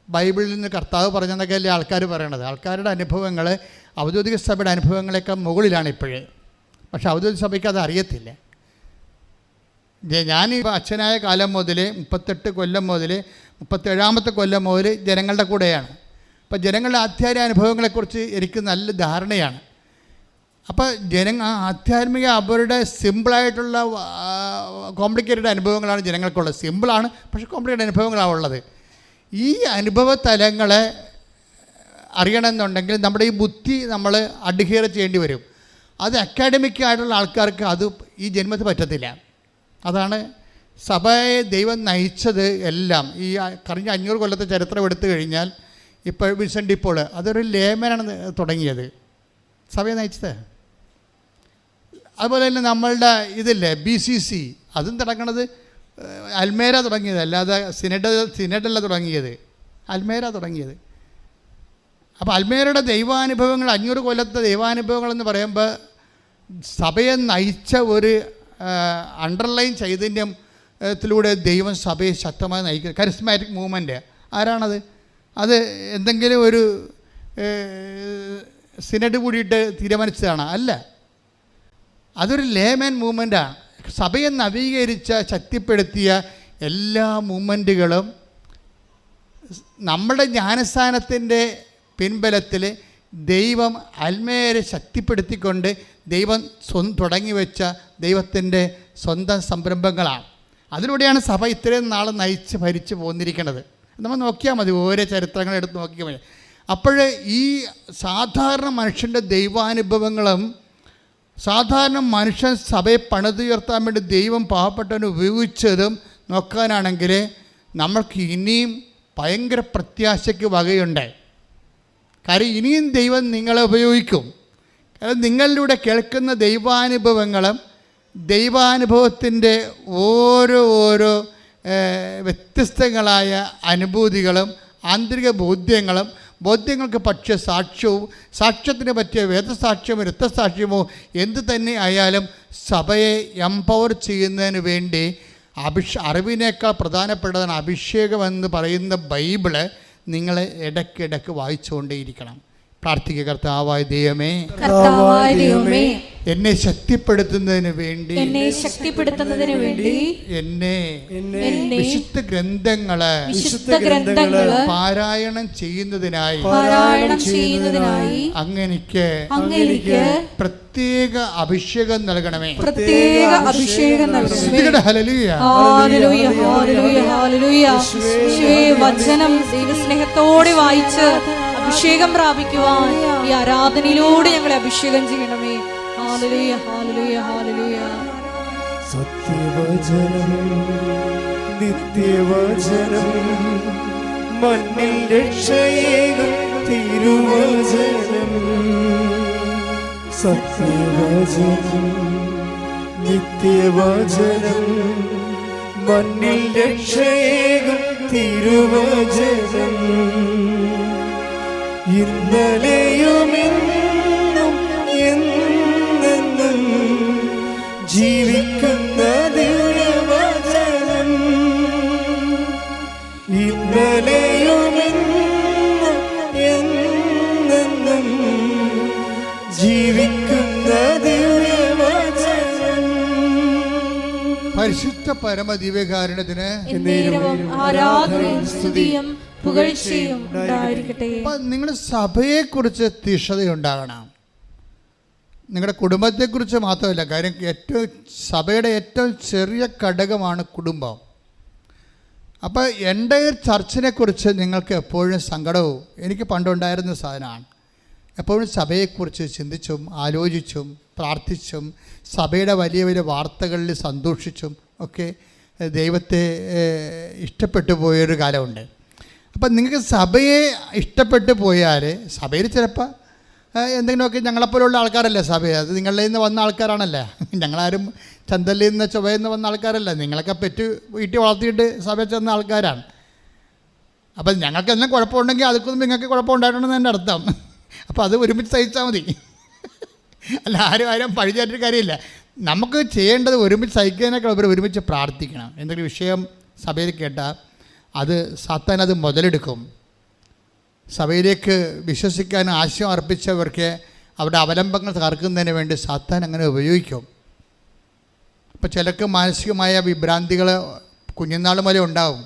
ബൈബിളിൽ നിന്ന് കർത്താവ് പറഞ്ഞെന്നൊക്കെ അല്ലേ ആൾക്കാർ പറയണത്. ആൾക്കാരുടെ അനുഭവങ്ങൾ ഔദ്യോഗിക സഭയുടെ അനുഭവങ്ങളെക്കാൾ മുകളിലാണ് ഇപ്പോഴേ. പക്ഷെ ഔദ്യോഗിക സഭയ്ക്ക് അത് അറിയത്തില്ല. ഞാനിപ്പോൾ അച്ഛനായ കാലം മുതൽ 38 കൊല്ലം മുതൽ 37ാമത്തെ കൊല്ലം മുതൽ ജനങ്ങളുടെ കൂടെയാണ്. അപ്പോൾ ജനങ്ങളുടെ ആധ്യാത്മിക അനുഭവങ്ങളെക്കുറിച്ച് എനിക്ക് നല്ല ധാരണയാണ്. അപ്പോൾ ആധ്യാത്മിക അവരുടെ സിമ്പിളായിട്ടുള്ള കോംപ്ലിക്കേറ്റഡ് അനുഭവങ്ങളാണ് ജനങ്ങൾക്കുള്ളത്. സിമ്പിളാണ്, പക്ഷേ കോംപ്ലിക്കേറ്റഡ് അനുഭവങ്ങളാണ് ഉള്ളത്. ഈ അനുഭവ തലങ്ങളെ അറിയണമെന്നുണ്ടെങ്കിൽ നമ്മുടെ ഈ ബുദ്ധി നമ്മൾ അഡ്ഹിയർ ചെയ്യേണ്ടി വരും. അത് അക്കാഡമിക് ആയിട്ടുള്ള ആൾക്കാർക്ക് അത് ഈ ജന്മത്തിൽ പറ്റത്തില്ല. അതാണ് സഭയെ ദൈവം നയിച്ചത് എല്ലാം. ഈ കഴിഞ്ഞ 500 കൊല്ലത്തെ ചരിത്രം എടുത്തു കഴിഞ്ഞാൽ ഇപ്പോൾ വിൻസെൻ്റ് ഇപ്പോൾ അതൊരു ലേമനാണ് തുടങ്ങിയത്, സഭയെ നയിച്ചത്. അതുപോലെ തന്നെ നമ്മളുടെ ഇതില്ലേ BCC, അതും തുടങ്ങണത് അൽമേര തുടങ്ങിയത്, അല്ലാതെ സിനഡല്ല തുടങ്ങിയത്, അൽമേര തുടങ്ങിയത്. അപ്പോൾ അൽമേരയുടെ ദൈവാനുഭവങ്ങൾ 500 കൊല്ലത്തെ ദൈവാനുഭവങ്ങളെന്ന് പറയുമ്പോൾ സഭയെ നയിച്ച ഒരു അണ്ടർലൈൻ ചൈതന്യത്തിലൂടെ ദൈവം സഭയെ ശക്തമായി നയിക്കുക. കരിസ്മാറ്റിക് മൂവ്മെൻറ്റ് ആരാണത്? അത് എന്തെങ്കിലും ഒരു സിനഡ് കൂടിയിട്ട് തീരുമാനിച്ചതാണ്? അല്ല, അതൊരു ലേമാൻ മൂവ്മെൻറ്റാണ്. സഭയെ നവീകരിച്ച ശക്തിപ്പെടുത്തിയ എല്ലാ മൂവ്മെൻറ്റുകളും നമ്മുടെ ജ്ഞാനസ്ഥാനത്തിൻ്റെ പിൻബലത്തിൽ ദൈവം അൽമേരെ ശക്തിപ്പെടുത്തിക്കൊണ്ട് ദൈവം തുടങ്ങി വെച്ച ദൈവത്തിൻ്റെ സ്വന്തം സംരംഭങ്ങളാണ്. അതിലൂടെയാണ് സഭ ഇത്രയും നാൾ നയിച്ച് ഭരിച്ച് പോന്നിരിക്കുന്നത്. നമ്മൾ നോക്കിയാൽ മതി, ഓരോ ചരിത്രങ്ങൾ എടുത്ത് നോക്കിയാൽ മതി. അപ്പോൾ ഈ സാധാരണ മനുഷ്യൻ്റെ ദൈവാനുഭവങ്ങളും സാധാരണ മനുഷ്യൻ സഭയെ പണിതുയർത്താൻ വേണ്ടി ദൈവം പാവപ്പെട്ടവന് ഉപയോഗിച്ചതും നോക്കാനാണെങ്കിൽ നമ്മൾക്ക് ഇനിയും ഭയങ്കര പ്രത്യാശയ്ക്ക് വകയുണ്ട്. കാര്യം ഇനിയും ദൈവം നിങ്ങളെ ഉപയോഗിക്കും. കാരണം നിങ്ങളിലൂടെ കേൾക്കുന്ന ദൈവാനുഭവങ്ങളും ദൈവാനുഭവത്തിൻ്റെ ഓരോ വ്യത്യസ്തങ്ങളായ അനുഭൂതികളും ആന്തരിക ബോധ്യങ്ങൾക്ക് പറ്റിയ സാക്ഷ്യത്തിന് പറ്റിയ വേദസാക്ഷ്യമോ രക്തസാക്ഷ്യമോ എന്തു തന്നെ ആയാലും സഭയെ എംപവർ ചെയ്യുന്നതിന് വേണ്ടി അറിവിനേക്കാൾ പ്രധാനപ്പെട്ടതാണ് അഭിഷേകമെന്ന് പറയുന്ന ബൈബിള് നിങ്ങൾ ഇടയ്ക്കിടയ്ക്ക് വായിച്ചുകൊണ്ടേയിരിക്കണം. പ്രാർത്ഥിക്കുക, കർത്താവായ ദൈവമേ, എന്നെ ശക്തിപ്പെടുത്തുന്നതിന് വേണ്ടി എന്നെ വിശുദ്ധ ഗ്രന്ഥങ്ങള് പാരായണം ചെയ്യുന്നതിനായി അങ്ങനെക്ക് പ്രത്യേക അഭിഷേകം നൽകണമേ. വചനം സ്നേഹത്തോടെ വായിച്ച് അഭിഷേകം പ്രാപിക്കുവാൻ ഈ ആരാധനയിലൂടെ ഞങ്ങളെ അഭിഷേകം ചെയ്യണമേ. ഹല്ലേലൂയ, ഹല്ലേലൂയ, ഹല്ലേലൂയ. സത്യവചനം നിത്യവചനം മണ്ണിൽ രക്ഷയേകും തിരുവചനം. സത്യവചനം നിത്യവചനം മണ്ണിൽ രക്ഷയേകും തിരുവചനം. ഇന്നലെയുമെന്നും എന്നെന്നും ജീവിക്കുന്ന ദിവ്യവചനം. ഇന്നലെയുമെന്നും എന്നെന്നും ജീവിക്കുന്ന ദിവ്യവചനം. പരിശുദ്ധ പരമദിവ്യകാരുണ്യത്തിന് എന്നേരവും ആരാധനയും സ്തുതിയും പുകഴ്ചയും ഉണ്ടായിരിക്കട്ടെ. നിങ്ങളുടെ സഭയെക്കുറിച്ച് തീക്ഷ്ണതയുണ്ടാകണം. നിങ്ങളുടെ കുടുംബത്തെക്കുറിച്ച് മാത്രമല്ല. കാര്യം സഭയുടെ ഏറ്റവും ചെറിയ ഘടകമാണ് കുടുംബം. അപ്പോൾ എൻ്റെ ചർച്ചിനെക്കുറിച്ച് നിങ്ങൾക്ക് എപ്പോഴും സങ്കടവും എനിക്ക് പണ്ടുണ്ടായിരുന്ന സാധനമാണ്. എപ്പോഴും സഭയെക്കുറിച്ച് ചിന്തിച്ചും ആലോചിച്ചും പ്രാർത്ഥിച്ചും സഭയുടെ വലിയ വലിയ വാർത്തകളിൽ സന്തോഷിച്ചും ഒക്കെ ദൈവത്തെ ഇഷ്ടപ്പെട്ടു പോയൊരു കാലമുണ്ട്. അപ്പം നിങ്ങൾക്ക് സഭയെ ഇഷ്ടപ്പെട്ടു പോയാൽ സഭയിൽ ചിലപ്പോൾ എന്തെങ്കിലുമൊക്കെ ഞങ്ങളെപ്പോലുള്ള ആൾക്കാരല്ലേ സഭയെ, അത് നിങ്ങളിൽ നിന്ന് വന്ന ആൾക്കാരാണല്ലേ. ഞങ്ങളാരും ചന്തലിൽ നിന്ന് ചൊവ്വയിൽ നിന്ന് വന്ന ആൾക്കാരല്ല. നിങ്ങളൊക്കെ പെറ്റ് വീട്ടിൽ വളർത്തിയിട്ട് സഭയിൽ ചെന്ന ആൾക്കാരാണ്. അപ്പം ഞങ്ങൾക്ക് എന്തെങ്കിലും കുഴപ്പമുണ്ടെങ്കിൽ അതൊക്കെ നിങ്ങൾക്ക് കുഴപ്പമുണ്ടായിട്ടുണ്ടെന്ന് എൻ്റെ അർത്ഥം. അപ്പോൾ അത് ഒരുമിച്ച് സഹിച്ചാൽ മതി. അല്ല, ആരും പഴിചാറ്റൊരു കാര്യമില്ല. നമുക്ക് ചെയ്യേണ്ടത് ഒരുമിച്ച് സഹിക്കുന്നതിനേക്കാൾ ഉപരി ഒരുമിച്ച് പ്രാർത്ഥിക്കണം. എന്തെങ്കിലും വിഷയം സഭയിൽ കേട്ടാൽ അത് സാത്താൻ അത് മുതലെടുക്കും. സഭയിലേക്ക് വിശ്വസിക്കാൻ ആശയം അർപ്പിച്ചവർക്ക് അവരുടെ അവലംബങ്ങൾ തകർക്കുന്നതിന് വേണ്ടി സാത്താൻ അങ്ങനെ ഉപയോഗിക്കും. അപ്പോൾ ചിലർക്ക് മാനസികമായ വിഭ്രാന്തികൾ കുഞ്ഞുനാൾ മുതലേ ഉണ്ടാവും.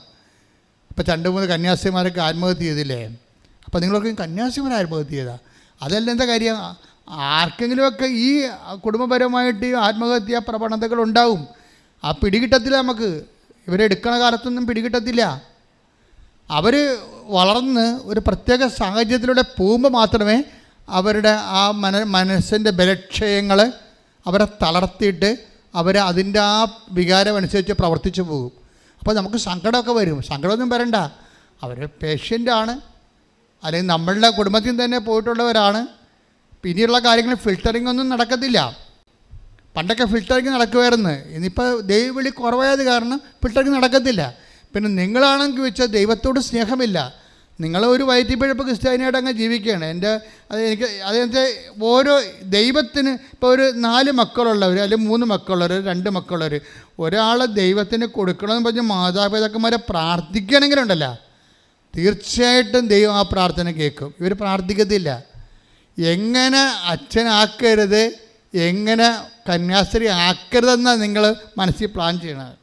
അപ്പോൾ 2-3 കന്യാസിമാരൊക്കെ ആത്മഹത്യ ചെയ്തില്ലേ? അപ്പോൾ നിങ്ങളൊക്കെ കന്യാസിമാർ ആത്മഹത്യ ചെയ്താൽ അതല്ല എന്താ കാര്യം? ആർക്കെങ്കിലുമൊക്കെ ഈ കുടുംബപരമായിട്ട് ഈ ആത്മഹത്യാ പ്രവണതകൾ ഉണ്ടാവും. ആ പിടികിട്ടത്തില്ല. നമുക്ക് ഇവരെ എടുക്കണ കാലത്തൊന്നും പിടികിട്ടത്തില്ല. അവർ വളർന്ന് ഒരു പ്രത്യേക സാഹചര്യത്തിലൂടെ പോകുമ്പോൾ മാത്രമേ അവരുടെ ആ മനസ്സിൻ്റെ ബലക്ഷയങ്ങൾ അവരെ തളർത്തിയിട്ട് അവർ അതിൻ്റെ ആ വികാരം അനുസരിച്ച് പ്രവർത്തിച്ചു പോകും. അപ്പോൾ നമുക്ക് സങ്കടമൊക്കെ വരും. സങ്കടമൊന്നും വരണ്ട. അവർ പേഷ്യൻ്റാണ്, അല്ലെങ്കിൽ നമ്മളുടെ കുടുംബത്തിൽ തന്നെ പോയിട്ടുള്ളവരാണ്. പിന്നെയുള്ള കാര്യങ്ങൾ ഫിൽറ്ററിംഗ് ഒന്നും നടക്കത്തില്ല. പണ്ടൊക്കെ ഫിൽറ്ററിങ് നടക്കുമായിരുന്നു. ഇന്നിപ്പോൾ ദൈവവിളി കുറവായത് കാരണം ഫിൽറ്ററിങ് നടക്കത്തില്ല. പിന്നെ നിങ്ങളാണെങ്കിൽ വെച്ചാൽ ദൈവത്തോട് സ്നേഹമില്ല. നിങ്ങളൊരു വയറ്റിപ്പിഴപ്പ് ക്രിസ്ത്യാനിയായിട്ട് അങ്ങ് ജീവിക്കുകയാണ്. അതെനിക്ക് ഓരോ ദൈവത്തിന് ഇപ്പോൾ ഒരു 4 മക്കളുള്ളവർ അല്ലെങ്കിൽ 3 മക്കളുള്ളവർ 2 മക്കളുള്ളവർ ഒരാളെ ദൈവത്തിന് കൊടുക്കണമെന്ന് പറഞ്ഞ് മാതാപിതാക്കന്മാരെ പ്രാർത്ഥിക്കുകയാണെങ്കിലുണ്ടല്ലോ, തീർച്ചയായിട്ടും ദൈവം ആ പ്രാർത്ഥന കേൾക്കും. ഇവർ പ്രാർത്ഥിക്കത്തില്ല. എങ്ങനെ അച്ഛനാക്കരുത്, എങ്ങനെ കന്യാസ്ത്രീ ആക്കരുതെന്നാണ് നിങ്ങൾ മനസ്സിൽ പ്ലാൻ ചെയ്യണത്.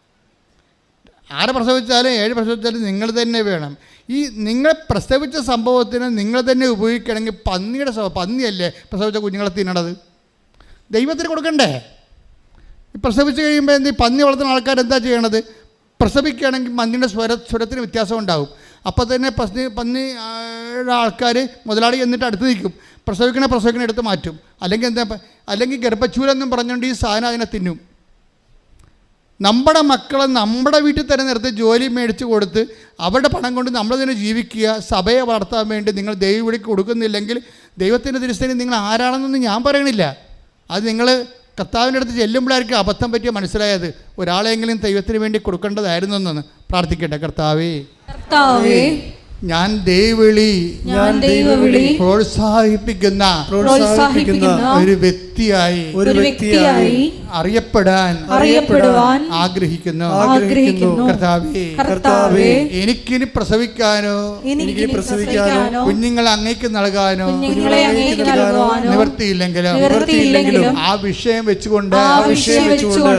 6 പ്രസവിച്ചാലും 7 പ്രസവിച്ചാലും നിങ്ങൾ തന്നെ വേണം. ഈ നിങ്ങൾ പ്രസവിച്ച സംഭവത്തിന് നിങ്ങൾ തന്നെ ഉപയോഗിക്കണമെങ്കിൽ പന്നിയല്ലേ പ്രസവിച്ച കുഞ്ഞുങ്ങളെ തിന്നണത്? ദൈവത്തിന് കൊടുക്കണ്ടേ? ഈ പ്രസവിച്ച് കഴിയുമ്പോൾ പന്നി വളർത്തുന്ന ആൾക്കാർ എന്താ ചെയ്യണത്? പ്രസവിക്കുകയാണെങ്കിൽ പന്നിയുടെ സ്വരത്തിന് വ്യത്യാസം ഉണ്ടാകും. അപ്പോൾ തന്നെ പന്നിയുടെ ആൾക്കാർ മുതലാളി എന്നിട്ട് അടുത്ത് നിൽക്കും. പ്രസവിക്കണ എടുത്ത് മാറ്റും. അല്ലെങ്കിൽ ഗർഭച്ചൂലെന്നും പറഞ്ഞുകൊണ്ട് ഈ സാധനം അതിനെ തിന്നും. നമ്മുടെ മക്കളെ നമ്മുടെ വീട്ടിൽ തന്നെ നിർത്തി ജോലി മേടിച്ച് കൊടുത്ത് അവരുടെ പണം കൊണ്ട് നമ്മൾ തന്നെ ജീവിക്കുക. സഭയെ വളർത്താൻ വേണ്ടി നിങ്ങൾ ദൈവവിളിക്ക് കൊടുക്കുന്നില്ലെങ്കിൽ ദൈവത്തിൻ്റെ തിരുസ്ഥിതി നിങ്ങൾ ആരാണെന്നൊന്നും ഞാൻ പറയണില്ല. അത് നിങ്ങൾ കർത്താവിൻ്റെ അടുത്ത് ചെല്ലുമ്പോഴായിരിക്കും അബദ്ധം പറ്റിയ മനസ്സിലായത്. ഒരാളെങ്കിലും ദൈവത്തിന് വേണ്ടി കൊടുക്കേണ്ടതായിരുന്നു എന്നൊന്ന് പ്രാർത്ഥിക്കട്ടെ. കർത്താവേ, ഞാൻ ദൈവവിളി പ്രോത്സാഹിപ്പിക്കുന്ന ഒരു വ്യക്തിയായി അറിയപ്പെടാൻ ആഗ്രഹിക്കുന്നു. കർത്താവേ, എനിക്കിനി പ്രസവിക്കാനോ കുഞ്ഞുങ്ങളെ അങ്ങേക്ക് നൽകാനോ നിവൃത്തിയില്ലെങ്കിലും ആ വിഷയം വെച്ചുകൊണ്ട്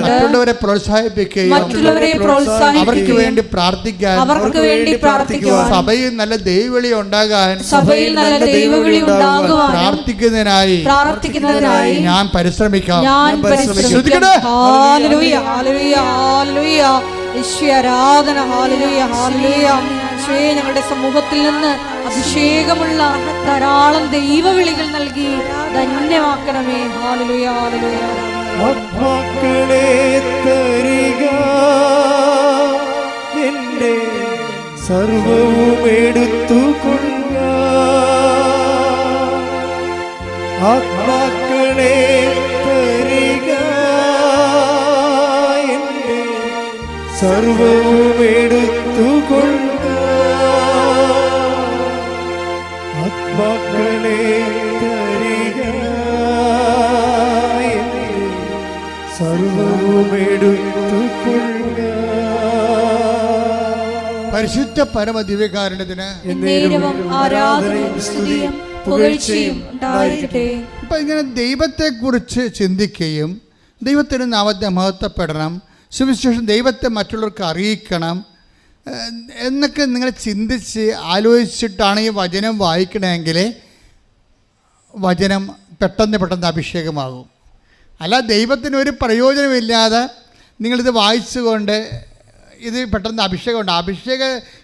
മറ്റുള്ളവരെ പ്രോത്സാഹിപ്പിക്കുകയും അവർക്ക് വേണ്ടി പ്രാർത്ഥിക്കാൻ സഭയിൽ നല്ല ദൈവവിളി ഉണ്ടാകാൻ പ്രാർത്ഥിക്കുന്നതിനായി ഞാൻ പരിശ്രമിക്കാം. ഞങ്ങളുടെ സമൂഹത്തിൽ നിന്ന് അഭിഷേകമുള്ള ധാരാളം ദൈവവിളികൾ നൽകി ധന്യമാക്കണമേ. Hallelujah, hallelujah. ആത്മാക്കളെ തരിക, എന്റെ സർവവും എടുത്തുകൊള്ളുക. ആത്മാക്കളെ തരിക, എന്റെ സർവവും എടുത്തുകൊള്ളുക. ആത്മാക്കളെ തരിക, എന്റെ സർവവും എടുത്തുകൊള്ളുക. പരിശുദ്ധ പരമദിവ്യകാരുണ്യത്തിന് എന്നേരവും ആരാധനയും സ്തുതിയും പുകഴ്ചയും ഉണ്ടായിരിക്കട്ടെ. ഇപ്പം ഇങ്ങനെ ദൈവത്തെക്കുറിച്ച് ചിന്തിക്കുകയും ദൈവത്തിൻ്റെ നാമത്തെ മഹത്വപ്പെടണം, സുവിശേഷം ദൈവത്തെ മറ്റുള്ളവർക്ക് അറിയിക്കണം എന്നൊക്കെ നിങ്ങൾ ചിന്തിച്ച് ആലോചിച്ചിട്ടാണ് ഈ വചനം വായിക്കണമെങ്കിൽ വചനം പെട്ടെന്ന് അഭിഷേകമാകും. അല്ല, ദൈവത്തിന് ഒരു പ്രയോജനമില്ലാതെ നിങ്ങളിത് വായിച്ചുകൊണ്ട് ഇത് പെട്ടെന്ന് അഭിഷേകം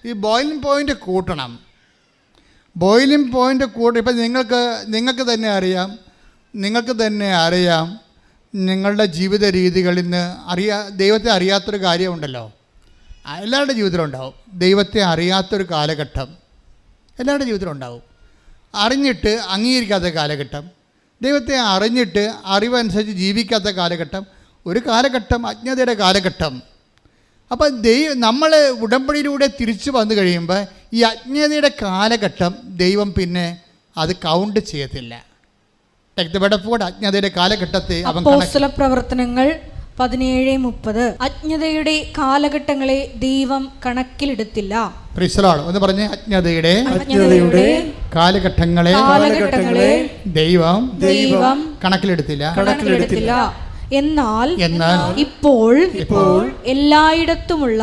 ഈ ബോയിലിംഗ് പോയിൻ്റ് കൂട്ടണം. ബോയിലിംഗ് പോയിൻ്റ് ഇപ്പം നിങ്ങൾക്ക് തന്നെ അറിയാം നിങ്ങളുടെ ജീവിത രീതികളിൽ നിന്ന് ദൈവത്തെ അറിയാത്തൊരു കാര്യമുണ്ടല്ലോ. എല്ലാവരുടെ ജീവിതത്തിലുണ്ടാവും. ദൈവത്തെ അറിയാത്തൊരു കാലഘട്ടം എല്ലാവരുടെ ജീവിതത്തിലുണ്ടാവും. അറിഞ്ഞിട്ട് അംഗീകരിക്കാത്ത കാലഘട്ടം, ദൈവത്തെ അറിഞ്ഞിട്ട് അറിവനുസരിച്ച് ജീവിക്കാത്ത കാലഘട്ടം, ഒരു കാലഘട്ടം അജ്ഞതയുടെ കാലഘട്ടം. അപ്പം നമ്മൾ ഉടമ്പടിയിലൂടെ തിരിച്ചു വന്നു കഴിയുമ്പോൾ ഈ അജ്ഞതയുടെ കാലഘട്ടം ദൈവം പിന്നെ അത് കൗണ്ട് ചെയ്യത്തില്ല. അജ്ഞതയുടെ കാലഘട്ടത്തെ അപ്പോസ്തല പ്രവർത്തനങ്ങൾ 17:30. അജ്ഞതയുടെ കാലഘട്ടങ്ങളെ ദൈവം കണക്കിലെടുത്തില്ല. ഒന്ന് പറഞ്ഞേ, അജ്ഞതയുടെ കാലഘട്ടങ്ങളെ ദൈവം കണക്കിലെടുത്തില്ല. എന്നാൽ ഇപ്പോൾ എല്ലായിടത്തുമുള്ള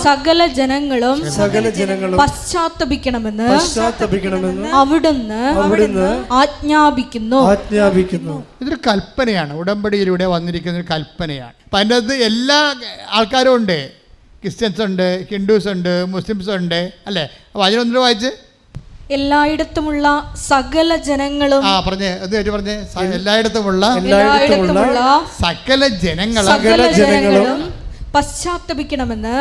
സകല ജനങ്ങളും പശ്ചാത്തപിക്കണമെന്ന് അവിടുന്ന് ആജ്ഞാപിക്കുന്നു. ഇതൊരു കൽപ്പനയാണ്, ഉടമ്പടിയിലൂടെ വന്നിരിക്കുന്ന ഒരു കൽപ്പനയാണ്. അപ്പം അതിൻ്റെ അകത്ത് എല്ലാ ആൾക്കാരും ഉണ്ട്. ക്രിസ്ത്യൻസ് ഉണ്ട്, ഹിന്ദുസ് ഉണ്ട്, മുസ്ലിംസ് ഉണ്ട്, അല്ലേ? അപ്പോൾ അതിനൊന്നും വായിച്ച് എല്ലായിടത്തുമുള്ള സകല ജനങ്ങളും പറഞ്ഞേ എല്ലായിടത്തുമുള്ള സകല ജനങ്ങളും പശ്ചാത്തപിക്കണമെന്ന്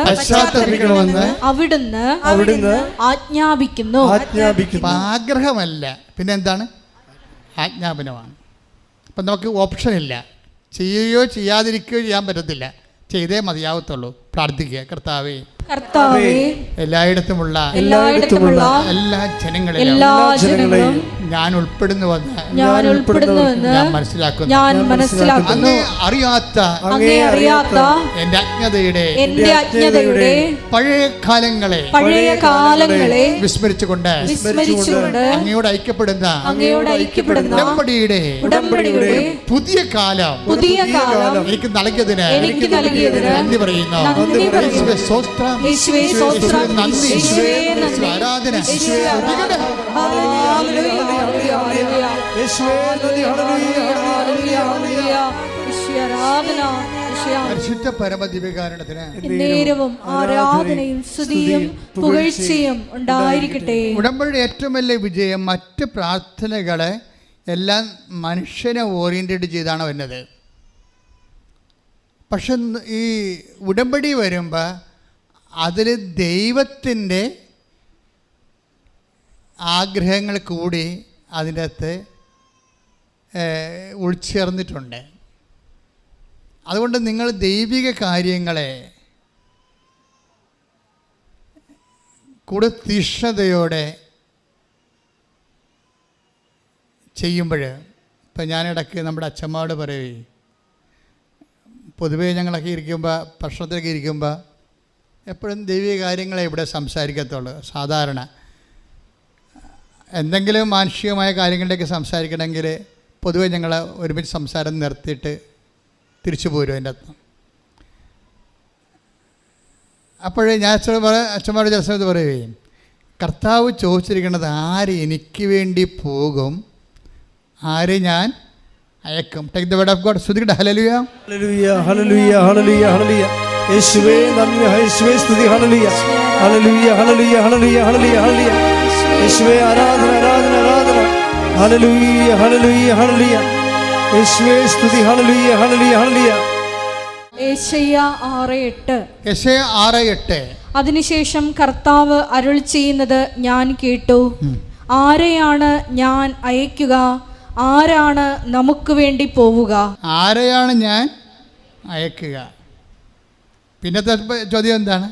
അവിടുന്ന് ആജ്ഞാപിക്കുന്നു. ആഗ്രഹമല്ല, പിന്നെ എന്താണ്? ആജ്ഞാപനമാണ്. അപ്പം നമുക്ക് ഓപ്ഷൻ ഇല്ല. ചെയ്യുകയോ ചെയ്യാതിരിക്കുകയോ ചെയ്യാൻ പറ്റത്തില്ല. ചെയ്തേ മതിയാവത്തുള്ളൂ. പ്രാർത്ഥിക്കുക, കർത്താവേ എല്ലായിടത്തുമുള്ള എല്ലാ ജനങ്ങളെയും ഞാൻ ഉൾപ്പെടുന്നുവെന്ന് ഞാൻ മനസ്സിലാക്കുന്നു. അങ്ങേ അറിയാത്ത എന്റെ അജ്ഞതയുടെ പഴയ കാലങ്ങളെ വിസ്മരിച്ചുകൊണ്ട് അങ്ങയോട് ഐക്യപ്പെടുന്ന ഉടമ്പടിയുടെ പുതിയ കാലം എനിക്ക് നൽകിയതിന് നന്ദി പറയുന്നു. ആരാധന പരിശുദ്ധ പരമദിവ്യകാരുണ്യത്തിന് നേരവും ആരാധനയും സ്തുതിയും പുകഴ്ചയും ഉണ്ടായിരിക്കട്ടെ. ഉടമ്പടിയുടെ ഏറ്റവും വലിയ വിജയം മറ്റ് പ്രാർത്ഥനകളെ എല്ലാം മനുഷ്യനെ ഓറിയന്റഡ് ചെയ്താണ് വരുന്നത്. പക്ഷെ ഈ ഉടമ്പടി വരുമ്പോൾ അതിൽ ദൈവത്തിൻ്റെ ആഗ്രഹങ്ങൾ കൂടി അതിൻ്റെ അകത്ത് ഉൾച്ചേർന്നിട്ടുണ്ട്. അതുകൊണ്ട് നിങ്ങൾ ദൈവിക കാര്യങ്ങളെ കൂടുതൽ തീക്ഷ്ണതയോടെ ചെയ്യുമ്പോൾ, ഇപ്പം ഞാനിടയ്ക്ക് നമ്മുടെ അച്ഛന്മാരോട് പറയുകയും, പൊതുവേ ഞങ്ങളൊക്കെ ഇരിക്കുമ്പോൾ ഭക്ഷണത്തിലൊക്കെ ഇരിക്കുമ്പോൾ എപ്പോഴും ദൈവിക കാര്യങ്ങളെ ഇവിടെ സംസാരിക്കത്തുള്ളൂ. സാധാരണ എന്തെങ്കിലും മാനുഷികമായ കാര്യങ്ങളിലേക്ക് സംസാരിക്കണമെങ്കിൽ പൊതുവേ ഞങ്ങൾ ഒരുമിച്ച് സംസാരം നിർത്തിയിട്ട് തിരിച്ചു പോരും. അതിൻ്റെ അർത്ഥം അപ്പോഴേ ഞാൻ അച്ഛന്മാരുടെ ചില സമയത്ത് പറയുകയും, കർത്താവ് ചോദിച്ചിരിക്കുന്നത് ആര് എനിക്ക് വേണ്ടി പോകും, ആര് ഞാൻ അയക്കും. Take the word of God. സ്തുതിക്കട്ടെ. ഹല്ലേലൂയ, ഹല്ലേലൂയ, ഹല്ലേലൂയ, ഹല്ലേലൂയ, ഹല്ലേലൂയ. യേശുവേ നന്ദി, യേശുവേ സ്തുതി. ഹല്ലേലൂയ, ഹല്ലേലൂയ, ഹല്ലേലൂയ, ഹല്ലേലൂയ, ഹല്ലേലൂയ, ഹല്ലേലൂയ. യേശുവേ ആരാധന, ആരാധന, ആരാധന. ഹല്ലേലൂയ, ഹല്ലേലൂയ, ഹല്ലേലൂയ. യേശുവേ സ്തുതി. ഹല്ലേലൂയ ഹല്ലേലൂയ ഹല്ലേലൂയ. യെശയ്യ 6:8. യെശയ്യ 6:8. അതിനുശേഷം കർത്താവ് അരുൾ ചെയ്യുന്നത് ഞാൻ കേട്ടു. ആരെയാണ് ഞാൻ അയക്കുക? ആരാണ് നമുക്ക് വേണ്ടി പോവുക? ആരെയാണ് ഞാൻ അയക്കുക? പിന്നത്തെ ചോദ്യം എന്താണ്?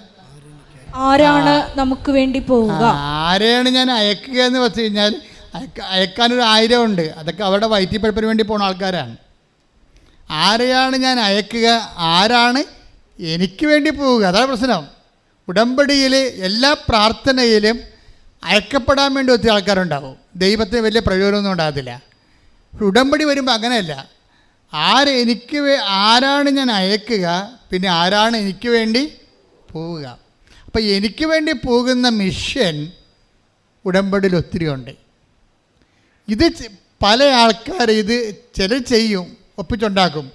ആരാണ് നമുക്ക് വേണ്ടി പോവുക? ആരെയാണ് ഞാൻ അയക്കുക എന്ന് വെച്ച് കഴിഞ്ഞാൽ അയക്കാനൊരു 1000 ഉണ്ട്. അതൊക്കെ അവരുടെ വയറ്റിപ്പഴപ്പിന് വേണ്ടി പോകുന്ന ആൾക്കാരാണ്. ആരെയാണ് ഞാൻ അയക്കുക? ആരാണ് എനിക്ക് വേണ്ടി പോവുക? അതാണ് പ്രശ്നം. ഉടമ്പടിയിൽ എല്ലാ പ്രാർത്ഥനയിലും അയക്കപ്പെടാൻ വേണ്ടി ഒത്തിരി ആൾക്കാരുണ്ടാവും. ദൈവത്തിന് വലിയ പ്രയോജനമൊന്നും ഉണ്ടാകത്തില്ല. ഉടമ്പടി വരുമ്പോൾ അങ്ങനെയല്ല. ആരാണ് ഞാൻ അയക്കുക, പിന്നെ ആരാണ് എനിക്ക് വേണ്ടി പോവുക. അപ്പം എനിക്ക് വേണ്ടി പോകുന്ന മിഷൻ ഉടമ്പടിയിൽ ഒത്തിരി ഉണ്ട്. ഇത് പല ആൾക്കാർ ചിലർ ചെയ്യും, ഒപ്പിച്ചുണ്ടാക്കും.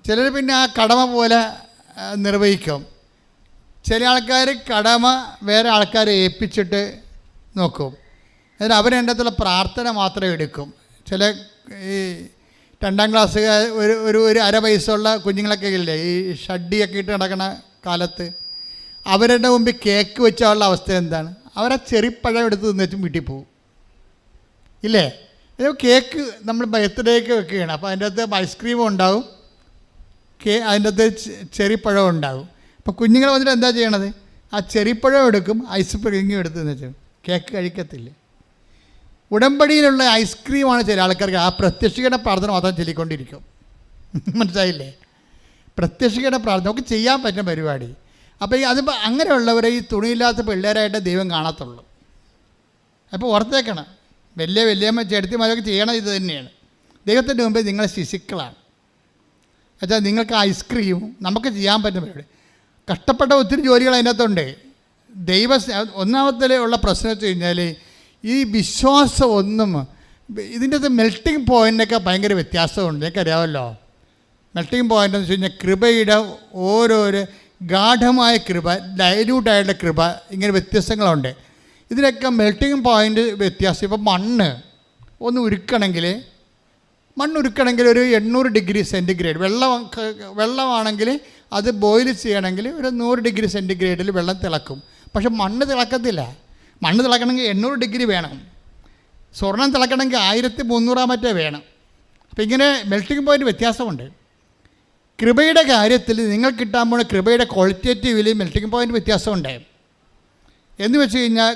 ചിലർ പിന്നെ ആ കടമ പോലെ നിർവഹിക്കും. ചില ആൾക്കാർ കടമ വേറെ ആൾക്കാരെ ഏൽപ്പിച്ചിട്ട് നോക്കും. എന്നിട്ട് അവരതിൻ്റെ അകത്തുള്ള പ്രാർത്ഥന മാത്രം എടുക്കും. ചില ഈ 2ാം ക്ലാസ്സുകാർ ഒരു അര വയസ്സുള്ള കുഞ്ഞുങ്ങളൊക്കെ ഇല്ലേ, ഈ ഷഡ്ഡിയൊക്കെ ഇട്ട് നടക്കുന്ന കാലത്ത് അവരുടെ മുമ്പിൽ കേക്ക് വെച്ചാലുള്ള അവസ്ഥ എന്താണ്? അവരാ ചെറിപ്പഴം എടുത്ത് തിന്നിച്ചും വീട്ടിൽ പോകും ഇല്ലേ? കേക്ക് നമ്മൾ ബർത്ത്ഡേക്ക് വെക്കുകയാണ്. അപ്പോൾ അതിൻ്റെ അകത്ത് ഐസ്ക്രീമും ഉണ്ടാവും, അതിൻ്റെ അകത്ത് ചെറിപ്പഴം ഉണ്ടാകും. അപ്പോൾ കുഞ്ഞുങ്ങൾ വന്നിട്ട് എന്താ ചെയ്യണത്? ആ ചെറിപ്പഴം എടുക്കും, ഐസ്ക്രീമും എടുത്ത് തിന്നിച്ചും കേക്ക് കഴിക്കത്തില്ല. ഉടമ്പടിയിലുള്ള ഐസ്ക്രീമാണ് ചില ആൾക്കാർക്ക്. ആ പ്രത്യക്ഷയുടെ പ്രാർത്ഥന മാത്രം ചൊല്ലിക്കൊണ്ടിരിക്കും. മനസ്സിലായില്ലേ? പ്രത്യക്ഷയുടെ പ്രാർത്ഥന നമുക്ക് ചെയ്യാൻ പറ്റുന്ന പരിപാടി. അപ്പോൾ അതിപ്പോൾ അങ്ങനെയുള്ളവരെ ഈ തുണിയില്ലാത്ത പിള്ളേരായിട്ട് ദൈവം കാണത്തുള്ളൂ. അപ്പോൾ ഓർത്തേക്കണം, വലിയമ്മ ചേട്ടത്തിമാരൊക്കെ ചെയ്യണം ഇത് തന്നെയാണ്. ദൈവത്തിൻ്റെ മുമ്പേ നിങ്ങൾ ശിശുക്കളാണ്. എന്നുവെച്ചാൽ നിങ്ങൾക്ക് ഐസ്ക്രീമും നമുക്ക് ചെയ്യാൻ പറ്റുന്ന പരിപാടി. കഷ്ടപ്പെട്ട ഒത്തിരി ജോലികൾ അതിനകത്തുണ്ട്. ഒന്നാമത്തെ ഉള്ള പ്രശ്നം വെച്ച് കഴിഞ്ഞാൽ ഈ വിശ്വാസം ഒന്നും ഇതിൻ്റെ അകത്ത് മെൽട്ടിങ് പോയിൻ്റൊക്കെ ഭയങ്കര വ്യത്യാസമുണ്ട്. എനിക്കറിയാമല്ലോ മെൽട്ടിങ് പോയിൻ്റ് എന്ന് വെച്ച് കഴിഞ്ഞാൽ കൃപയുടെ ഓരോരോ ഗാഠമായ കൃപ, ഡൈല്യൂട്ടായിട്ടുള്ള കൃപ, ഇങ്ങനെ വ്യത്യാസങ്ങളുണ്ട്. ഇതിനൊക്കെ മെൽട്ടിങ് പോയിൻ്റ് വ്യത്യാസം. ഇപ്പോൾ മണ്ണ് ഉരുക്കണമെങ്കിൽ ഒരു 800 ഡിഗ്രി സെൻറ്റിഗ്രേഡ് വെള്ളമാണെങ്കിൽ അത് ബോയിൽ ചെയ്യണമെങ്കിൽ ഒരു 100 ഡിഗ്രി സെൻറ്റിഗ്രേഡിൽ വെള്ളം തിളക്കും. പക്ഷെ മണ്ണ് തിളക്കത്തില്ല. മണ്ണ് തിളക്കണമെങ്കിൽ 800 ഡിഗ്രി വേണം. സ്വർണം തിളക്കണമെങ്കിൽ 1300 മറ്റേ വേണം. അപ്പം ഇങ്ങനെ മെൽട്ടിങ് പോയിൻ്റ് വ്യത്യാസമുണ്ട്. കൃപയുടെ കാര്യത്തിൽ നിങ്ങൾ കിട്ടാൻ പോകുന്ന കൃപയുടെ ക്വാളിറ്റേറ്റീവിൽ മെൽട്ടിങ് പോയിൻ്റ് വ്യത്യാസമുണ്ട്. എന്ന് വെച്ച് കഴിഞ്ഞാൽ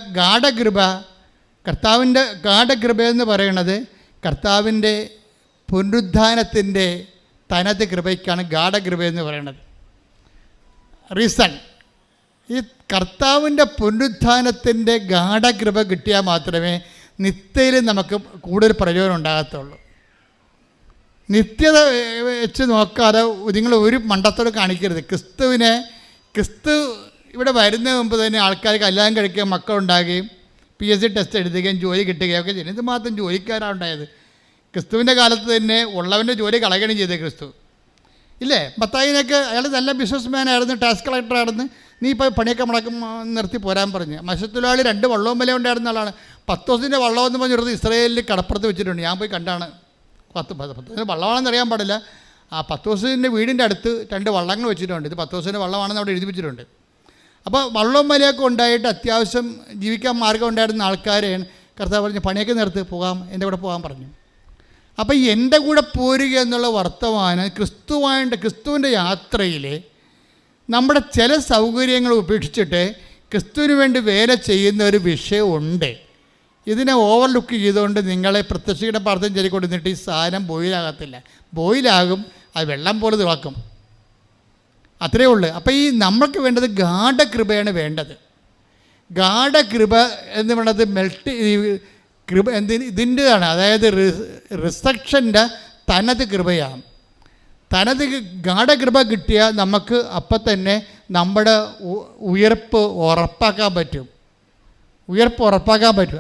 കർത്താവിൻ്റെ ഗാഠകൃപ എന്ന് പറയുന്നത് കർത്താവിൻ്റെ പുനരുദ്ധാനത്തിൻ്റെ തനത് കൃപയ്ക്കാണ് ഗാഠകൃപ എന്ന് പറയുന്നത്. റീസൺ, ഈ കർത്താവിൻ്റെ പുനരുദ്ധാനത്തിൻ്റെ ഗാഠകൃപ കിട്ടിയാൽ മാത്രമേ നിത്യയിൽ നമുക്ക് കൂടുതൽ പ്രയോജനം ഉണ്ടാകത്തുള്ളൂ. നിത്യത വെച്ച് നോക്കാതെ നിങ്ങൾ ഒരു മണ്ടത്തോട് കാണിക്കരുത്. ക്രിസ്തു ഇവിടെ വരുന്നതിന് മുമ്പ് തന്നെ ആൾക്കാർ കല്യാണം കഴിക്കുകയും മക്കളുണ്ടാകുകയും PSC ടെസ്റ്റ് എഴുതുകയും ജോലി കിട്ടുകയും ഒക്കെ ചെയ്യും. ഇത് മാത്രം ജോലിക്കാരാണ് ഉണ്ടായത്. ക്രിസ്തുവിൻ്റെ കാലത്ത് തന്നെ ഉള്ളവൻ്റെ ജോലി കളയുകയാണ് ചെയ്തത് ക്രിസ്തു ഇല്ലേ? മത്തായിനൊക്കെ അയാൾ നല്ല ബിസിനസ് ആയിരുന്നു, ടാക്സ് കളക്ടറായിരുന്നു. നീ ഇപ്പോൾ പണിയൊക്കെ നിർത്തി പോരാൻ പറഞ്ഞ്. മത്സ്യത്തൊഴിലാളി 2 വള്ളവും വില ഉണ്ടായിരുന്ന ആളാണ്. 10 ദിവസത്തിൻ്റെ വള്ളമെന്ന് പറഞ്ഞിടത്ത് ഇസ്രായേലിൽ കടപ്പുറത്ത് വെച്ചിട്ടുണ്ട്. ഞാൻ പോയി കണ്ടാണ്. 10 ദിവസത്തിന് വള്ളമാണെന്ന് അറിയാൻ പാടില്ല. ആ 10 ദിവസത്തിൻ്റെ വീടിൻ്റെ അടുത്ത് 2 വള്ളങ്ങൾ വെച്ചിട്ടുണ്ട്. ഇത് 10 ദിവസത്തിൻ്റെ വള്ളമാണെന്ന് അവിടെ എഴുതി വെച്ചിട്ടുണ്ട്. അപ്പോൾ വള്ളവും വിലയൊക്കെ ഉണ്ടായിട്ട് അത്യാവശ്യം ജീവിക്കാൻ മാർഗം ഉണ്ടായിരുന്ന ആൾക്കാരെയാണ് കർത്താവ് പറഞ്ഞ് പണിയൊക്കെ നിർത്തി പോകാം, എൻ്റെ കൂടെ പോകാൻ പറഞ്ഞു. അപ്പോൾ എൻ്റെ കൂടെ പോരുക എന്നുള്ള വർത്തമാനം ക്രിസ്തുവിൻ്റെ യാത്രയിൽ നമ്മുടെ ചില സൗകര്യങ്ങൾ ഉപേക്ഷിച്ചിട്ട് ക്രിസ്തുവിന് വേണ്ടി വേല ചെയ്യുന്ന ഒരു വിഷയമുണ്ട്. ഇതിനെ ഓവർലുക്ക് ചെയ്തുകൊണ്ട് നിങ്ങളെ പ്രത്യക്ഷയുടെ പ്രാർത്ഥന ചൊല്ലിക്കൊണ്ടിരുന്നിട്ട് ഈ സാധനം ബോയിലാകത്തില്ല. ബോയിലാകും, അത് വെള്ളം പോലെ തിളക്കും, അത്രയേ ഉള്ളൂ. അപ്പോൾ ഈ നമ്മൾക്ക് വേണ്ടത് ഗാഠകൃപയാണ് വേണ്ടത്. ഗാഠകൃപ എന്ന് പറയുന്നത് കൃപ ഇതിൻ്റെതാണ്. അതായത് റിസക്ഷൻ്റെ തനത് കൃപയാണ്. തനത് ഗാഠകൃപ കിട്ടിയാൽ നമുക്ക് അപ്പം തന്നെ നമ്മുടെ ഉയർപ്പ് ഉറപ്പാക്കാൻ പറ്റും.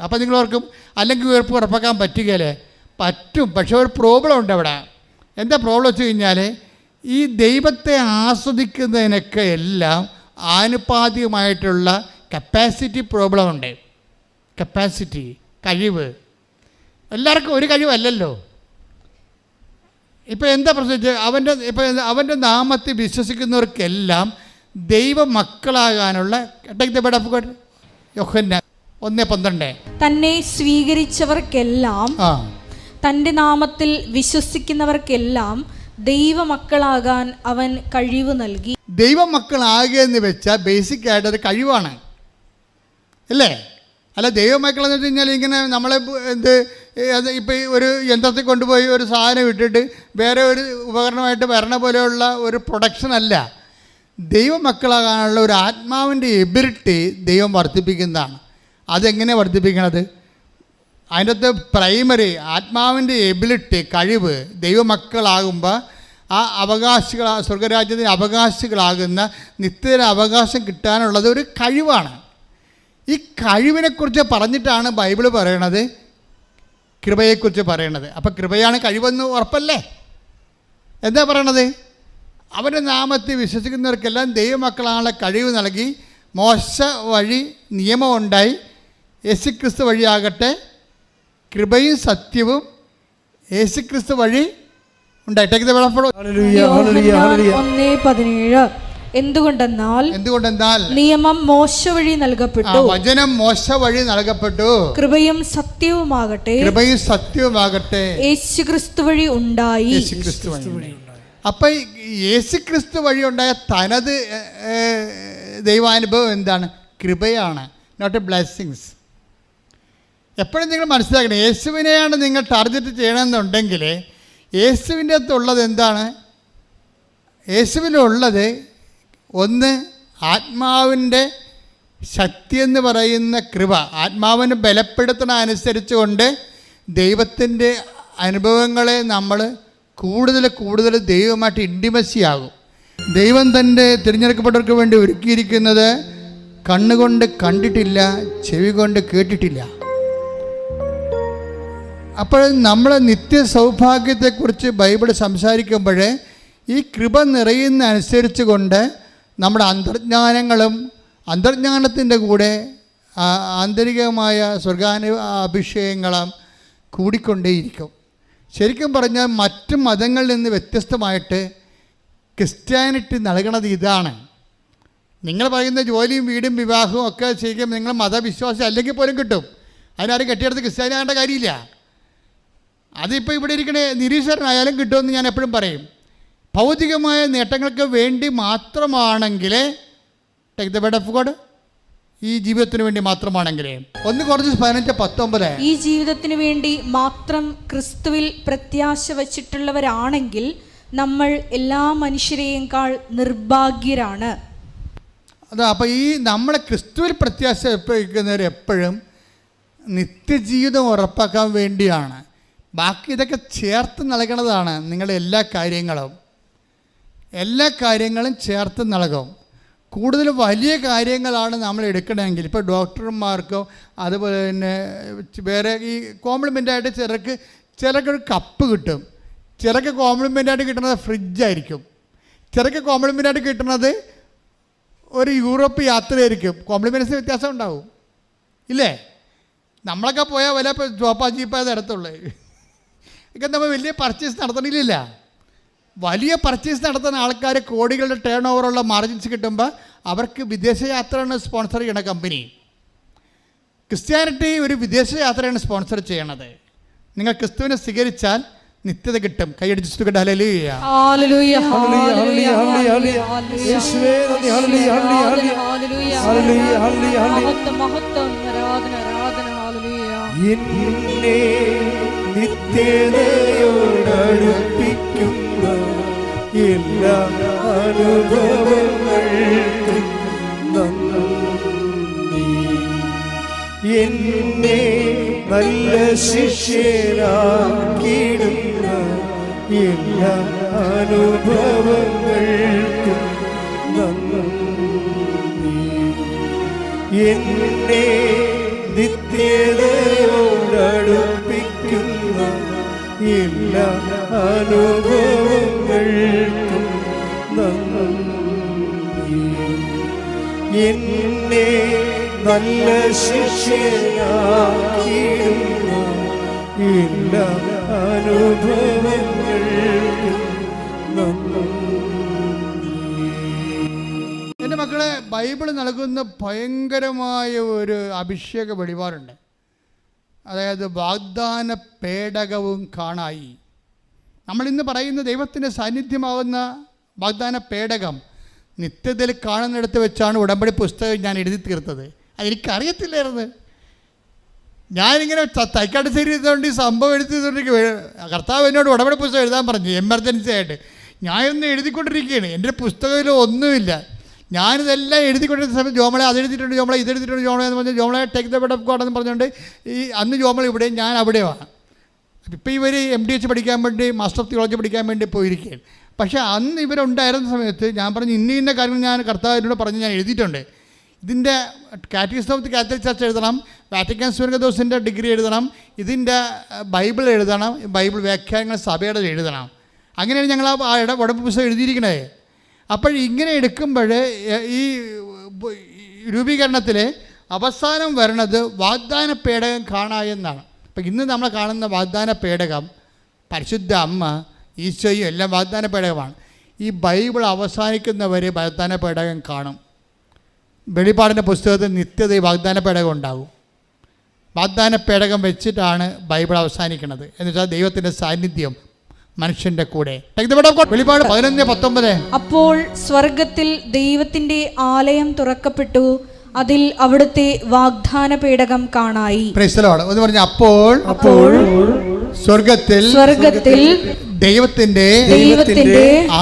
അപ്പോൾ നിങ്ങൾ ഓർക്കും അല്ലെങ്കിൽ ഉയർപ്പ് ഉറപ്പാക്കാൻ പറ്റുകയല്ലേ? പറ്റും. പക്ഷേ ഒരു പ്രോബ്ലം ഉണ്ട് അവിടെ. എന്താ പ്രോബ്ലം വെച്ച് കഴിഞ്ഞാൽ ഈ ദൈവത്തെ ആസ്വദിക്കുന്നതിനൊക്കെ എല്ലാം ആനുപാതികമായിട്ടുള്ള കപ്പാസിറ്റി പ്രോബ്ലം ഉണ്ട്. കഴിവ് എല്ലാവർക്കും ഒരു കഴിവല്ലല്ലോ. ഇപ്പം എന്താ പ്രശ്നം? അവൻ്റെ നാമത്തിൽ വിശ്വസിക്കുന്നവർക്കെല്ലാം ദൈവമക്കളാകാനുള്ള യോഹന്നാൻ 1:12 തന്നെ സ്വീകരിച്ചവർക്കെല്ലാം തൻ്റെ നാമത്തിൽ വിശ്വസിക്കുന്നവർക്കെല്ലാം ദൈവമക്കളാകാൻ അവൻ കഴിവ് നൽകി. ദൈവമക്കളാകുക എന്ന് വെച്ചാൽ ബേസിക് ആയിട്ടൊരു കഴിവാണ്, അല്ലേ? അല്ല, ദൈവമക്കളെന്ന് വെച്ച് കഴിഞ്ഞാൽ ഇങ്ങനെ നമ്മളെ ഇപ്പം ഒരു യന്ത്രത്തിൽ കൊണ്ടുപോയി ഒരു സാധനം ഇട്ടിട്ട് വേറെ ഒരു ഉപകരണമായിട്ട് വരണ പോലെയുള്ള ഒരു പ്രൊഡക്ഷൻ അല്ല. ദൈവമക്കളാകാനുള്ള ഒരു ആത്മാവിൻ്റെ എബിലിറ്റി ദൈവം വർദ്ധിപ്പിക്കുന്നതാണ്. അതെങ്ങനെ വർദ്ധിപ്പിക്കണത്? അതിൻ്റെ അകത്ത് പ്രൈമറി ആത്മാവിൻ്റെ എബിലിറ്റി, കഴിവ്, ദൈവമക്കളാകുമ്പോൾ ആ സ്വർഗരാജ്യത്തിന് അവകാശികളാകുന്ന നിത്യത അവകാശം കിട്ടാനുള്ളത് ഒരു കഴിവാണ്. ഈ കഴിവിനെക്കുറിച്ച് പറഞ്ഞിട്ടാണ് ബൈബിൾ പറയണത്, കൃപയെക്കുറിച്ച് പറയണത്. അപ്പം കൃപയാണ് കഴിവെന്ന് ഉറപ്പല്ലേ? എന്താ പറയണത്? അവൻ്റെ നാമത്തിൽ വിശ്വസിക്കുന്നവർക്കെല്ലാം ദൈവമക്കളാണുള്ള കഴിവ് നൽകി. മോശ വഴി നിയമം ഉണ്ടായി, യേശുക്രിസ്തു വഴിയാകട്ടെ കൃപയും സത്യവും യേശുക്രിസ്തു വഴി ഉണ്ടായി. എന്തുകൊണ്ടെന്നാൽ നിയമം മോശ വഴി നൽകപ്പെട്ടു, വചനം മോശ വഴി നൽകപ്പെട്ടു, കൃപയും സത്യവുമാകട്ടെ യേശുക്രിസ്തു വഴി ഉണ്ടായി. അപ്പൊ യേശുക്രിസ്തു വഴി ഉണ്ടായ തനത് ദൈവാനുഭവം എന്താണ്? കൃപയാണ്, നോട്ട് എ ബ്ലെസ്സിങ്സ്. എപ്പോഴും നിങ്ങൾ മനസ്സിലാക്കണം, യേശുവിനെയാണ് നിങ്ങൾ ടാർഗറ്റ് ചെയ്യണമെന്നുണ്ടെങ്കിൽ യേശുവിൻ്റെ അകത്തുള്ളത് എന്താണ്? യേശുവിനുള്ളത് ഒന്ന് ആത്മാവിൻ്റെ ശക്തി എന്ന് പറയുന്ന കൃപ. ആത്മാവിനെ ബലപ്പെടുത്തണ അനുസരിച്ച് കൊണ്ട് ദൈവത്തിൻ്റെ അനുഭവങ്ങളെ നമ്മൾ കൂടുതൽ ദൈവമായിട്ട് ഇൻറ്റിമസി ആകും. ദൈവം തൻ്റെ തിരഞ്ഞെടുക്കപ്പെട്ടവർക്ക് വേണ്ടി ഒരുക്കിയിരിക്കുന്നത് കണ്ണുകൊണ്ട് കണ്ടിട്ടില്ല, ചെവി കൊണ്ട് കേട്ടിട്ടില്ല. അപ്പോൾ നമ്മൾ നിത്യ സൗഭാഗ്യത്തെക്കുറിച്ച് ബൈബിൾ സംസാരിക്കുമ്പോൾ ഈ കൃപ നിറയുന്ന അനുസരിച്ച് കൊണ്ട് നമ്മുടെ അന്തർജ്ഞാനത്തിൻ്റെ കൂടെ ആന്തരികമായ അഭിഷേകങ്ങളും കൂടിക്കൊണ്ടേയിരിക്കും. ശരിക്കും പറഞ്ഞാൽ മറ്റു മതങ്ങളിൽ നിന്ന് വ്യത്യസ്തമായിട്ട് ക്രിസ്ത്യാനിറ്റി നൽകണത് ഇതാണ്. നിങ്ങൾ പറയുന്ന ജോലിയും വീടും വിവാഹവും ഒക്കെ ശരിക്കും നിങ്ങൾ മതവിശ്വാസം അല്ലെങ്കിൽ പോലും കിട്ടും. അതിനാരും കെട്ടിയെടുത്ത് ക്രിസ്ത്യാനിയാകേണ്ട കാര്യമില്ല. അതിപ്പോൾ ഇവിടെ ഇരിക്കണേ നിരീശ്വരനായാലും കിട്ടുമെന്ന് ഞാൻ എപ്പോഴും പറയും. ഭൗതികമായ നേട്ടങ്ങൾക്ക് വേണ്ടി മാത്രമാണെങ്കിൽ take the word of God, ഈ ജീവിതത്തിന് വേണ്ടി മാത്രമാണെങ്കിൽ 1:15-19 ഈ ജീവിതത്തിന് വേണ്ടി മാത്രം ക്രിസ്തുവിൽ പ്രത്യാശ വച്ചിട്ടുള്ളവരാണെങ്കിൽ നമ്മൾ എല്ലാ മനുഷ്യരെയേക്കാൾ നിർഭാഗ്യരാണ്. അതാ, അപ്പോൾ ഈ നമ്മളെ ക്രിസ്തുവിൽ പ്രത്യാശ വയ്ക്കുന്നവർ എപ്പോഴും നിത്യജീവിതം ഉറപ്പാക്കാൻ വേണ്ടിയാണ്. ബാക്കി ഇതൊക്കെ ചേർത്ത് നൽകണതാണ്. നിങ്ങളുടെ എല്ലാ കാര്യങ്ങളും ചേർത്ത് നൽകും. കൂടുതൽ വലിയ കാര്യങ്ങളാണ് നമ്മൾ എടുക്കണമെങ്കിൽ, ഇപ്പോൾ ഡോക്ടർമാർക്കോ അതുപോലെ തന്നെ വേറെ ഈ കോംപ്ലിമെൻ്റായിട്ട് ചിലർക്ക് ഒരു കപ്പ് കിട്ടും, ചിലർക്ക് കോംപ്ലിമെൻ്റായിട്ട് കിട്ടുന്നത് ഫ്രിഡ്ജായിരിക്കും, ചിലർക്ക് കോംപ്ലിമെൻ്റായിട്ട് കിട്ടുന്നത് ഒരു യൂറോപ്പ് യാത്രയായിരിക്കും. കോംപ്ലിമെൻറ്റ്സിന് വ്യത്യാസം ഉണ്ടാവും, ഇല്ലേ? നമ്മളൊക്കെ പോയാൽ വല്ല ഇപ്പോൾ ജോപ്പാ ജീപ്പായത് ഇടത്തുള്ളൂ. ഒക്കെ നമ്മൾ വലിയ പർച്ചേസ് നടത്തണില്ല. വലിയ പർച്ചേസ് നടത്തുന്ന ആൾക്കാർ കോടികളുടെ ടേൺ ഓവറുള്ള മാർജിൻസ് കിട്ടുമ്പോൾ അവർക്ക് വിദേശയാത്രയാണ് സ്പോൺസർ ചെയ്യണ കമ്പനി. ക്രിസ്ത്യാനിറ്റി ഒരു വിദേശയാത്രയാണ് സ്പോൺസർ ചെയ്യണത്. നിങ്ങൾ ക്രിസ്തുവിനെ സ്വീകരിച്ചാൽ നിത്യത കിട്ടും. കൈയടിച്ച് സ്തുതിക്കട്ടെ. ഹല്ലേലൂയ, ഹല്ലേലൂയ, ഹല്ലേലൂയ, ഹല്ലേലൂയ, യേശുവേ നന്ദി, ഹല്ലേലൂയ, ഹല്ലേലൂയ, ഹല്ലേലൂയ, ഹല്ലേലൂയ, മഹത്വം, ആരാധന, ആരാധന, ഹല്ലേലൂയ. എന്നെ നിത്യതയോടടുപ്പിക്കുന്ന എല്ലാ അനുഭവങ്ങൾക്കും നന്ദി. എന്നെ നല്ല ശിഷ്യനാക്കിയിടുന്ന എല്ലാ അനുഭവങ്ങൾക്കും നന്ദി. എന്നെ നിത്യതയോടടുപ്പിക്കുന്ന എല്ലാ അനുഭവങ്ങൾക്കും നന്ദി. എന്നെ നല്ല ശിഷ്യനാക്കിയിടുന്ന എല്ലാ അനുഭവങ്ങൾക്കും നന്ദി. എൻ്റെ മക്കളെ, ബൈബിൾ നൽകുന്ന ഭയങ്കരമായ ഒരു അഭിഷേക വെളിപാടുണ്ട്. അതായത് വാഗ്ദാന പേടകവും കാണായി. നമ്മളിന്ന് പറയുന്ന ദൈവത്തിൻ്റെ സാന്നിധ്യമാകുന്ന വാഗ്ദാന പേടകം നിത്യതയിൽ കാണുന്നിടത്ത് വെച്ചാണ് ഉടമ്പടി പുസ്തകം ഞാൻ എഴുതി തീർത്തത്. അതെനിക്കറിയത്തില്ലായിരുന്നു. ഞാനിങ്ങനെ തൈക്കാട്ട് ശരീരത്തോണ്ട് ഈ സംഭവം എഴുതിയതുകൊണ്ട് കർത്താവ് എന്നോട് ഉടമ്പടി പുസ്തകം എഴുതാൻ പറഞ്ഞു, എമർജൻസി ആയിട്ട്. ഞാനൊന്ന് എഴുതിക്കൊണ്ടിരിക്കുകയാണ്, എൻ്റെ പുസ്തകത്തിൽ ഒന്നുമില്ല. ഞാനിതെല്ലാം എഴുതിക്കൊണ്ടിരുന്ന സമയത്ത് ജോമളെ അതെഴുതിയിട്ടുണ്ട്, ജോമളെ ഇതെഴുതിയിട്ടുണ്ട്, ജോമളെ എന്ന് പറഞ്ഞാൽ ജോമളെ take the word of God എന്ന് പറഞ്ഞുകൊണ്ട് ഈ അന്ന് ജോമള ഇവിടെ, ഞാൻ അവിടെയാണ്. ഇപ്പോൾ ഇവർ MDH പഠിക്കാൻ വേണ്ടി, മാസ്റ്റർ ഓഫ് തിയോളജി പഠിക്കാൻ വേണ്ടി പോയിരിക്കുകയാണ്. പക്ഷേ അന്ന് ഇവരുണ്ടായിരുന്ന സമയത്ത് ഞാൻ പറഞ്ഞു, ഇന്ന കാര്യങ്ങൾ ഞാൻ കർത്താവിനോട് പറഞ്ഞ് ഞാൻ എഴുതിയിട്ടുണ്ട്. ഇതിൻ്റെ catechism of the Catholic church എഴുതണം, വാറ്റിക്കൻ സ്വർഗദോസിൻ്റെ ഡിഗ്രി എഴുതണം, ഇതിൻ്റെ ബൈബിൾ എഴുതണം, ബൈബിൾ വ്യാഖ്യാനങ്ങൾ സഭയുടെ എഴുതണം. അങ്ങനെയാണ് ഞങ്ങൾ ആ ഉടമ്പടി പുസ്തകം എഴുതിയിരിക്കണത്. അപ്പോൾ ഇങ്ങനെ എടുക്കുമ്പോൾ ഈ രൂപീകരണത്തിൽ അവസാനം വരണത് വാഗ്ദാന പേടകം കാണായെന്നാണ്. അപ്പം ഇന്ന് നമ്മൾ കാണുന്ന വാഗ്ദാന പേടകം പരിശുദ്ധ അമ്മ, ഈശോയും എല്ലാം വാഗ്ദാന പേടകമാണ്. ഈ ബൈബിൾ അവസാനിക്കുന്നവരെ വാഗ്ദാന പേടകം കാണും. വെളിപ്പാടിൻ്റെ പുസ്തകത്തിൽ നിത്യത ഈ വാഗ്ദാന പേടകം ഉണ്ടാകും. വാഗ്ദാന പേടകം വെച്ചിട്ടാണ് ബൈബിൾ അവസാനിക്കുന്നത്. എന്ന് വെച്ചാൽ ദൈവത്തിൻ്റെ സാന്നിധ്യം മനുഷ്യൻ്റെ കൂടെ. വെളിപ്പാട് 11:19. അപ്പോൾ സ്വർഗത്തിൽ ദൈവത്തിന്റെ ആലയം തുറക്കപ്പെട്ടു, അതിൽ അവിടുത്തെ വാഗ്ദാന പേടകം കാണായി. ഒന്ന് പറഞ്ഞ അപ്പോൾ സ്വർഗത്തിൽ ദൈവത്തിന്റെ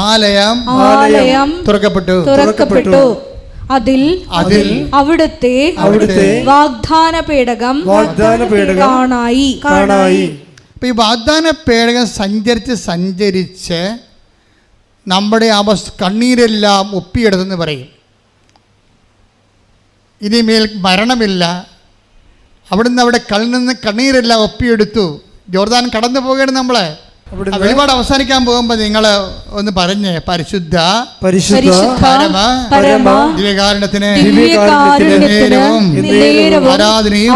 ആലയം തുറക്കപ്പെട്ടു, അതിൽ അവിടുത്തെ വാഗ്ദാന പേടകം കാണായി. അപ്പോൾ ഈ വാഗ്ദാന പേടകം സഞ്ചരിച്ച് നമ്മുടെ കണ്ണീരെല്ലാം ഒപ്പിയെടുത്തെന്ന് പറയും. ഇനിമേൽ മരണമില്ല. അവിടുന്ന് അവിടെ കണ്ണീരെല്ലാം ഒപ്പിയെടുത്തു. ജോർദാൻ കടന്നു പോവുകയാണ് നമ്മളെ. വെളിപാട് അവസാനിക്കാൻ പോകുമ്പോൾ നിങ്ങൾ ഒന്ന് പറഞ്ഞ് പരിശുദ്ധ ദിവ്യകാരുണ്യത്തിന് ആരാധനയും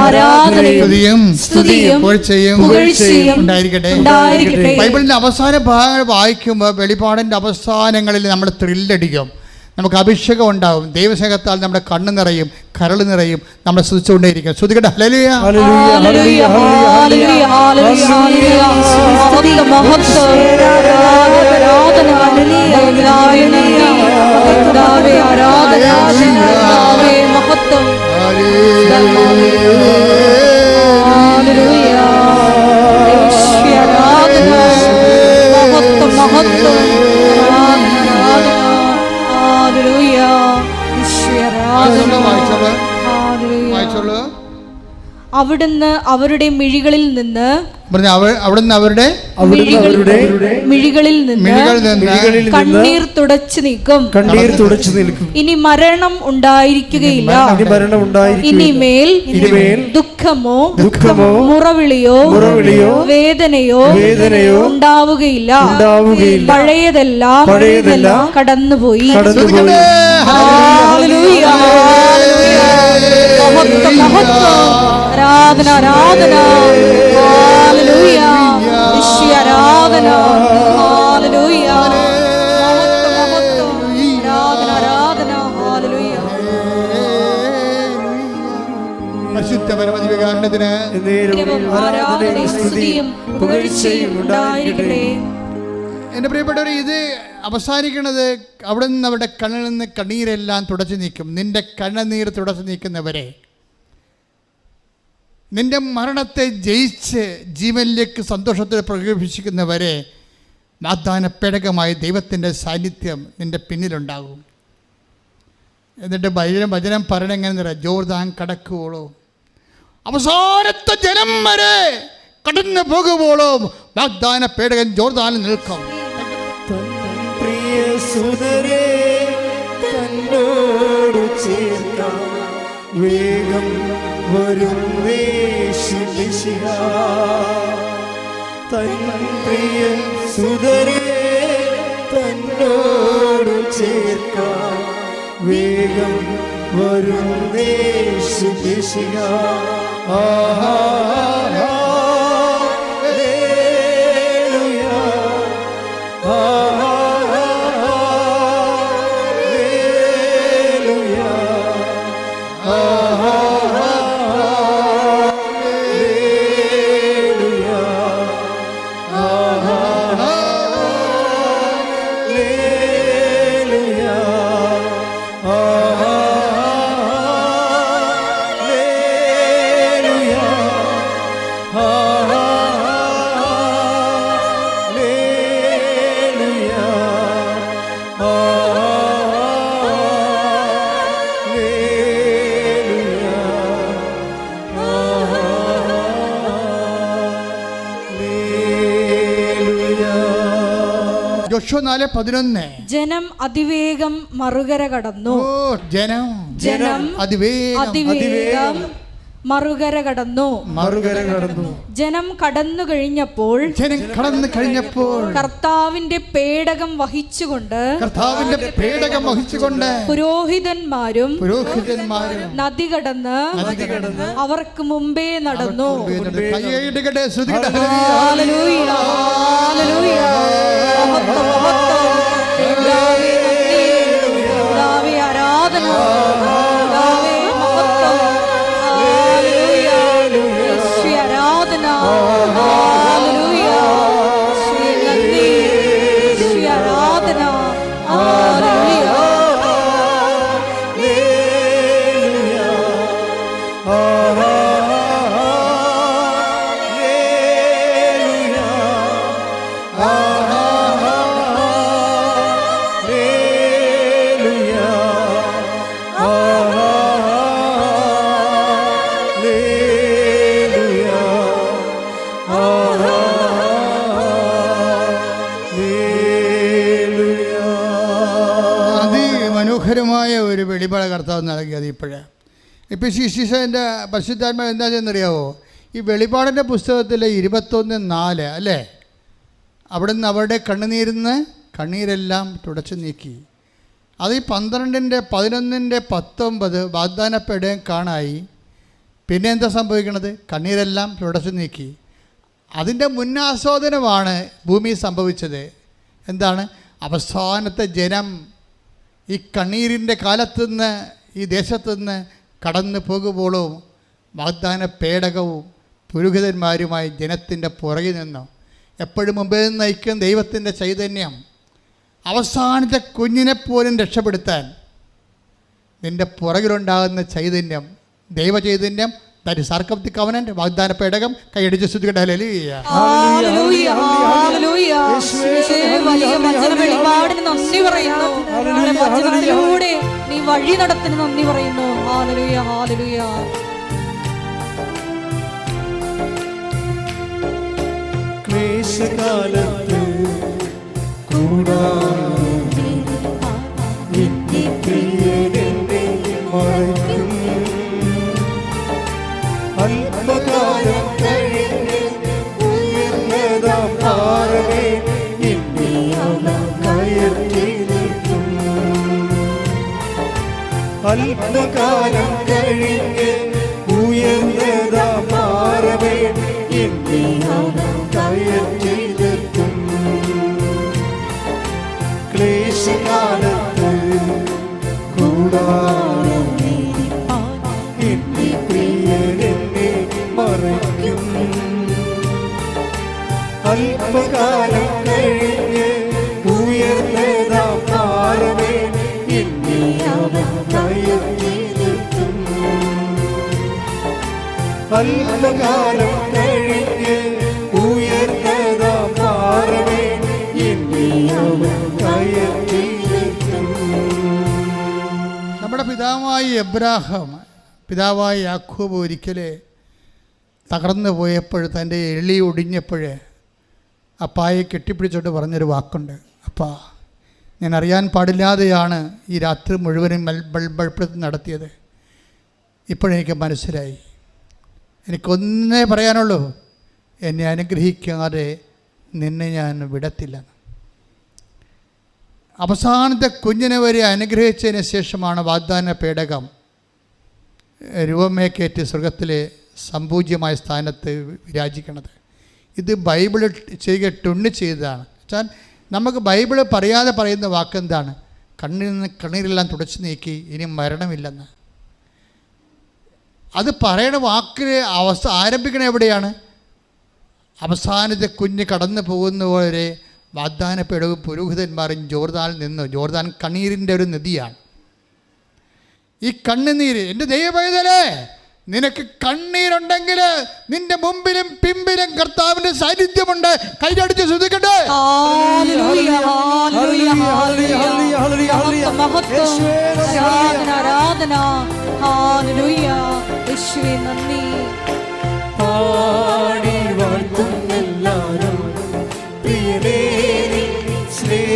സ്തുതിയും പുകഴ്ചയും ഉണ്ടായിരിക്കട്ടെ. ബൈബിളിന്റെ അവസാന ഭാഗങ്ങൾ വായിക്കുമ്പോൾ വെളിപാടിന്റെ അവസാനങ്ങളിൽ നമ്മൾ ത്രില്ലടിക്കും. നമുക്ക് അഭിഷേകം ഉണ്ടാവും. ദൈവസ്നേഹത്താൽ നമ്മുടെ കണ്ണ് നിറയും, കരൾ നിറയും. നമ്മളെ സ്തുതിച്ചുകൊണ്ടേയിരിക്കും. ശ്രുതികട്ടെ. ഹല്ലേലൂയ, ഹല്ലേലൂയ, ഹല്ലേലൂയ, ഹല്ലേലൂയ. അവിടുന്ന് അവരുടെ മിഴികളിൽ നിന്ന് കണ്ണീർ തുടച്ചു നീക്കും. ഇനി മരണം ഉണ്ടായിരിക്കുകയില്ല. ഇനിമേൽ ദുഃഖമോ മുറവിളിയോ വേദനയോ ഉണ്ടാവുകയില്ല. പഴയതെല്ലാം കടന്നുപോയി. ആരാധന, ആരാധന, ഹല്ലേലൂയ, ഈശോയെ ആരാധന, ഹല്ലേലൂയ, ആരാധന, ആരാധന, ഹല്ലേലൂയ. പരിശുദ്ധ പരമദിവ്യകാരുണ്യത്തിന് ആരാധനയും സ്തുതിയും പുകഴ്ചയും ഉണ്ടായിരിക്കട്ടെ. എൻ്റെ പ്രിയപ്പെട്ടവർ, ഇത് അവസാനിക്കുന്നത് അവിടെ നിന്ന് അവരുടെ കണ്ണിൽ നിന്ന് കണ്ണീരെല്ലാം തുടച്ചു നീക്കും. നിന്റെ കണ്ണുനീർ തുടച്ചു നീക്കുന്നവരെ, നിന്റെ മരണത്തെ ജയിച്ച് ജീവനിലേക്ക് സന്തോഷത്തോടെ പ്രകടിപ്പിക്കുന്നവരെ വാഗ്ദാന പേടകമായി ദൈവത്തിൻ്റെ സാന്നിധ്യം നിന്റെ പിന്നിലുണ്ടാകും. എന്നിട്ട് വചനം പറയണ എങ്ങനെ പറയാം? ജോർദാൻ കടക്കുവോളോ, അവസാനത്തെ ജനം വരെ കടന്നു പോകുവോളോ വാഗ്ദാന പേടകൻ ജോർദാനിൽ നിൽക്കും. വേഗം വരും തൻ പ്രിയ സുതരേ തന്നോടു ചേർക്കാം. വേഗം വരും യോശുവ 4:11. ജനം അതിവേഗം മറുകര കടന്നു. ജനം അതിവേഗം മറുകര കടന്നു. ജനം കടന്നു കഴിഞ്ഞപ്പോൾ കർത്താവിന്റെ പേടകം വഹിച്ചുകൊണ്ട് പുരോഹിതന്മാരും നദി കടന്ന് അവർക്ക് മുമ്പേ നടന്നു. ഹല്ലേലൂയ, ഹല്ലേലൂയ. മഹത്വം, മഹത്വം. കർത്താവേ, നന്ദി. കർത്താവേ, ആരാധന. കർത്താവേ, മഹത്വം. ഹല്ലേലൂയ. യേശുവേ, ആരാധന. ഹല്ലേലൂയ. യേശുവേ, നന്ദി. യേശുവേ, ആരാധന. ഹല്ലേലൂയ. അതിമനോഹരമായ ഒരു വെളിപാട് കർത്താവ് നൽകിയത്. ഇപ്പോൾ ശിശിഷൻ്റെ പരിശുദ്ധാത്മാവ് എന്താ ചെയ്യുന്നറിയാവോ? ഈ വെളിപാടിൻ്റെ പുസ്തകത്തിലെ 21:4 അല്ലേ, അവിടെ നിന്ന് അവരുടെ കണ്ണീരെല്ലാം തുടച്ചു നീക്കി. അത് ഈ 12:11-19 വാഗ്ദാനപ്പെടുകയും കാണായി. പിന്നെ എന്താ സംഭവിക്കണത്? കണ്ണീരെല്ലാം തുടച്ചു നീക്കി. അതിൻ്റെ മുന്നാസ്വാദനമാണ് ഭൂമി സംഭവിച്ചത്. എന്താണ്? അവസാനത്തെ ജനം ഈ കണ്ണീരിൻ്റെ കാലത്തുനിന്ന് ഈ ദേശത്തുനിന്ന് കടന്നു പോകുമ്പോഴും വാഗ്ദാന പേടകവും പുരോഹിതന്മാരുമായി ജനത്തിൻ്റെ പുറകിൽ നിന്നു എപ്പോഴും മുമ്പേ നയിക്കുന്ന ദൈവത്തിൻ്റെ ചൈതന്യം അവസാനത്തെ കുഞ്ഞിനെപ്പോലും രക്ഷപ്പെടുത്താൻ നിൻ്റെ പുറകിലുണ്ടാകുന്ന ചൈതന്യം, ദൈവ ചൈതന്യം, that is ark of the covenant, വാഗ്ദാന പേടകം. കൈയടിച്ച് സ്തുതിക്കട്ടെ. ഹല്ലേലൂയ, ഹല്ലേലൂയ, ഹല്ലേലൂയ. വലിയ വചന വെളിപാടിന് നന്ദി പറയുന്നു. വചനത്തിലൂടെ നീ വഴി നടത്തിന് നന്ദി പറയുന്നു. Hallelujah, hallelujah. ക്ലേശകാലത്ത് അല്പകാലം കഴിഞ്ഞ് ഉയർന്നതാം പാറമേ എന്നെ കയറ്റി നിർത്തും. അല്പകാലം കഴിഞ്ഞ് ഉയർന്നതാം പാറമേ എന്നെ കയറ്റി നിർത്തും. ക്ലേശകാലത്ത് കൂടാരം എന്നെ പ്രിയനെന്നെ മറയ്ക്കും. അല്പകാലം കഴിഞ്ഞ് ഉയർന്നതാം പാറമേ എന്നെ അവൻ കയറ്റി നിർത്തും. അല്പകാലം കഴിഞ്ഞ് ഉയർന്നതാം പാറമേ എന്നെ അവൻ കയറ്റി നിർത്തും. നമ്മുടെ പിതാവായ എബ്രാഹാം, പിതാവായ യാക്കോബ് ഒരിക്കലേ തകർന്നു പോയപ്പോൾ, തൻ്റെ എളി ഒടിഞ്ഞപ്പോൾ അപ്പായെ കെട്ടിപ്പിടിച്ചോട്ട് പറഞ്ഞൊരു വാക്കുണ്ട്. അപ്പാ, ഞാൻ അറിയാൻ പാടില്ലാതെയാണ് ഈ രാത്രി മുഴുവനും ബൾബൾപ്പെടുത്തി നടത്തിയത്. ഇപ്പോഴെനിക്ക് മനസ്സിലായി. എനിക്കൊന്നേ പറയാനുള്ളൂ, എന്നെ അനുഗ്രഹിക്കാതെ നിന്നെ ഞാൻ വിടത്തില്ല. അവസാനത്തെ കുഞ്ഞിനെ വരെ അനുഗ്രഹിച്ചതിന് ശേഷമാണ് വാഗ്ദാന പേടകം രൂപമേക്കേറ്റ് സ്വർഗത്തിലെ സംപൂജ്യമായ സ്ഥാനത്ത് വിരാജിക്കണത്. ഇത് ബൈബിൾ ടൊണ്ണി ചെയ്തതാണ്. വെച്ചാൽ നമുക്ക് ബൈബിൾ പറയാതെ പറയുന്ന വാക്കെന്താണ്? കണ്ണീരെല്ലാം തുടച്ചു നീക്കി, ഇനി മരണമില്ലെന്ന്. അത് പറയണ വാക്കിന് ആരംഭിക്കണ എവിടെയാണ്? അവസാനത്തെ കുഞ്ഞ് കടന്നു പോകുന്നവരെ വാഗ്ദാന പേടകവും പുരോഹിതന്മാരും ജോർദാനിൽ നിന്ന്, ജോർദാൻ കണ്ണീരിൻ്റെ ഒരു നദിയാണ്. ഈ കണ്ണുനീര്, എൻ്റെ ദൈവപൈതലേ, നിനക്ക് കണ്ണീരുണ്ടെങ്കിൽ നിന്റെ മുമ്പിലും പിമ്പിലും കർത്താവിന്റെ സാന്നിധ്യമുണ്ട്. കൈയടിച്ച് സ്തുതിക്കട്ടെ. പാടി വാഴ്ത്തും എല്ലാവരും പ്രിയനേ, സ്നേഹ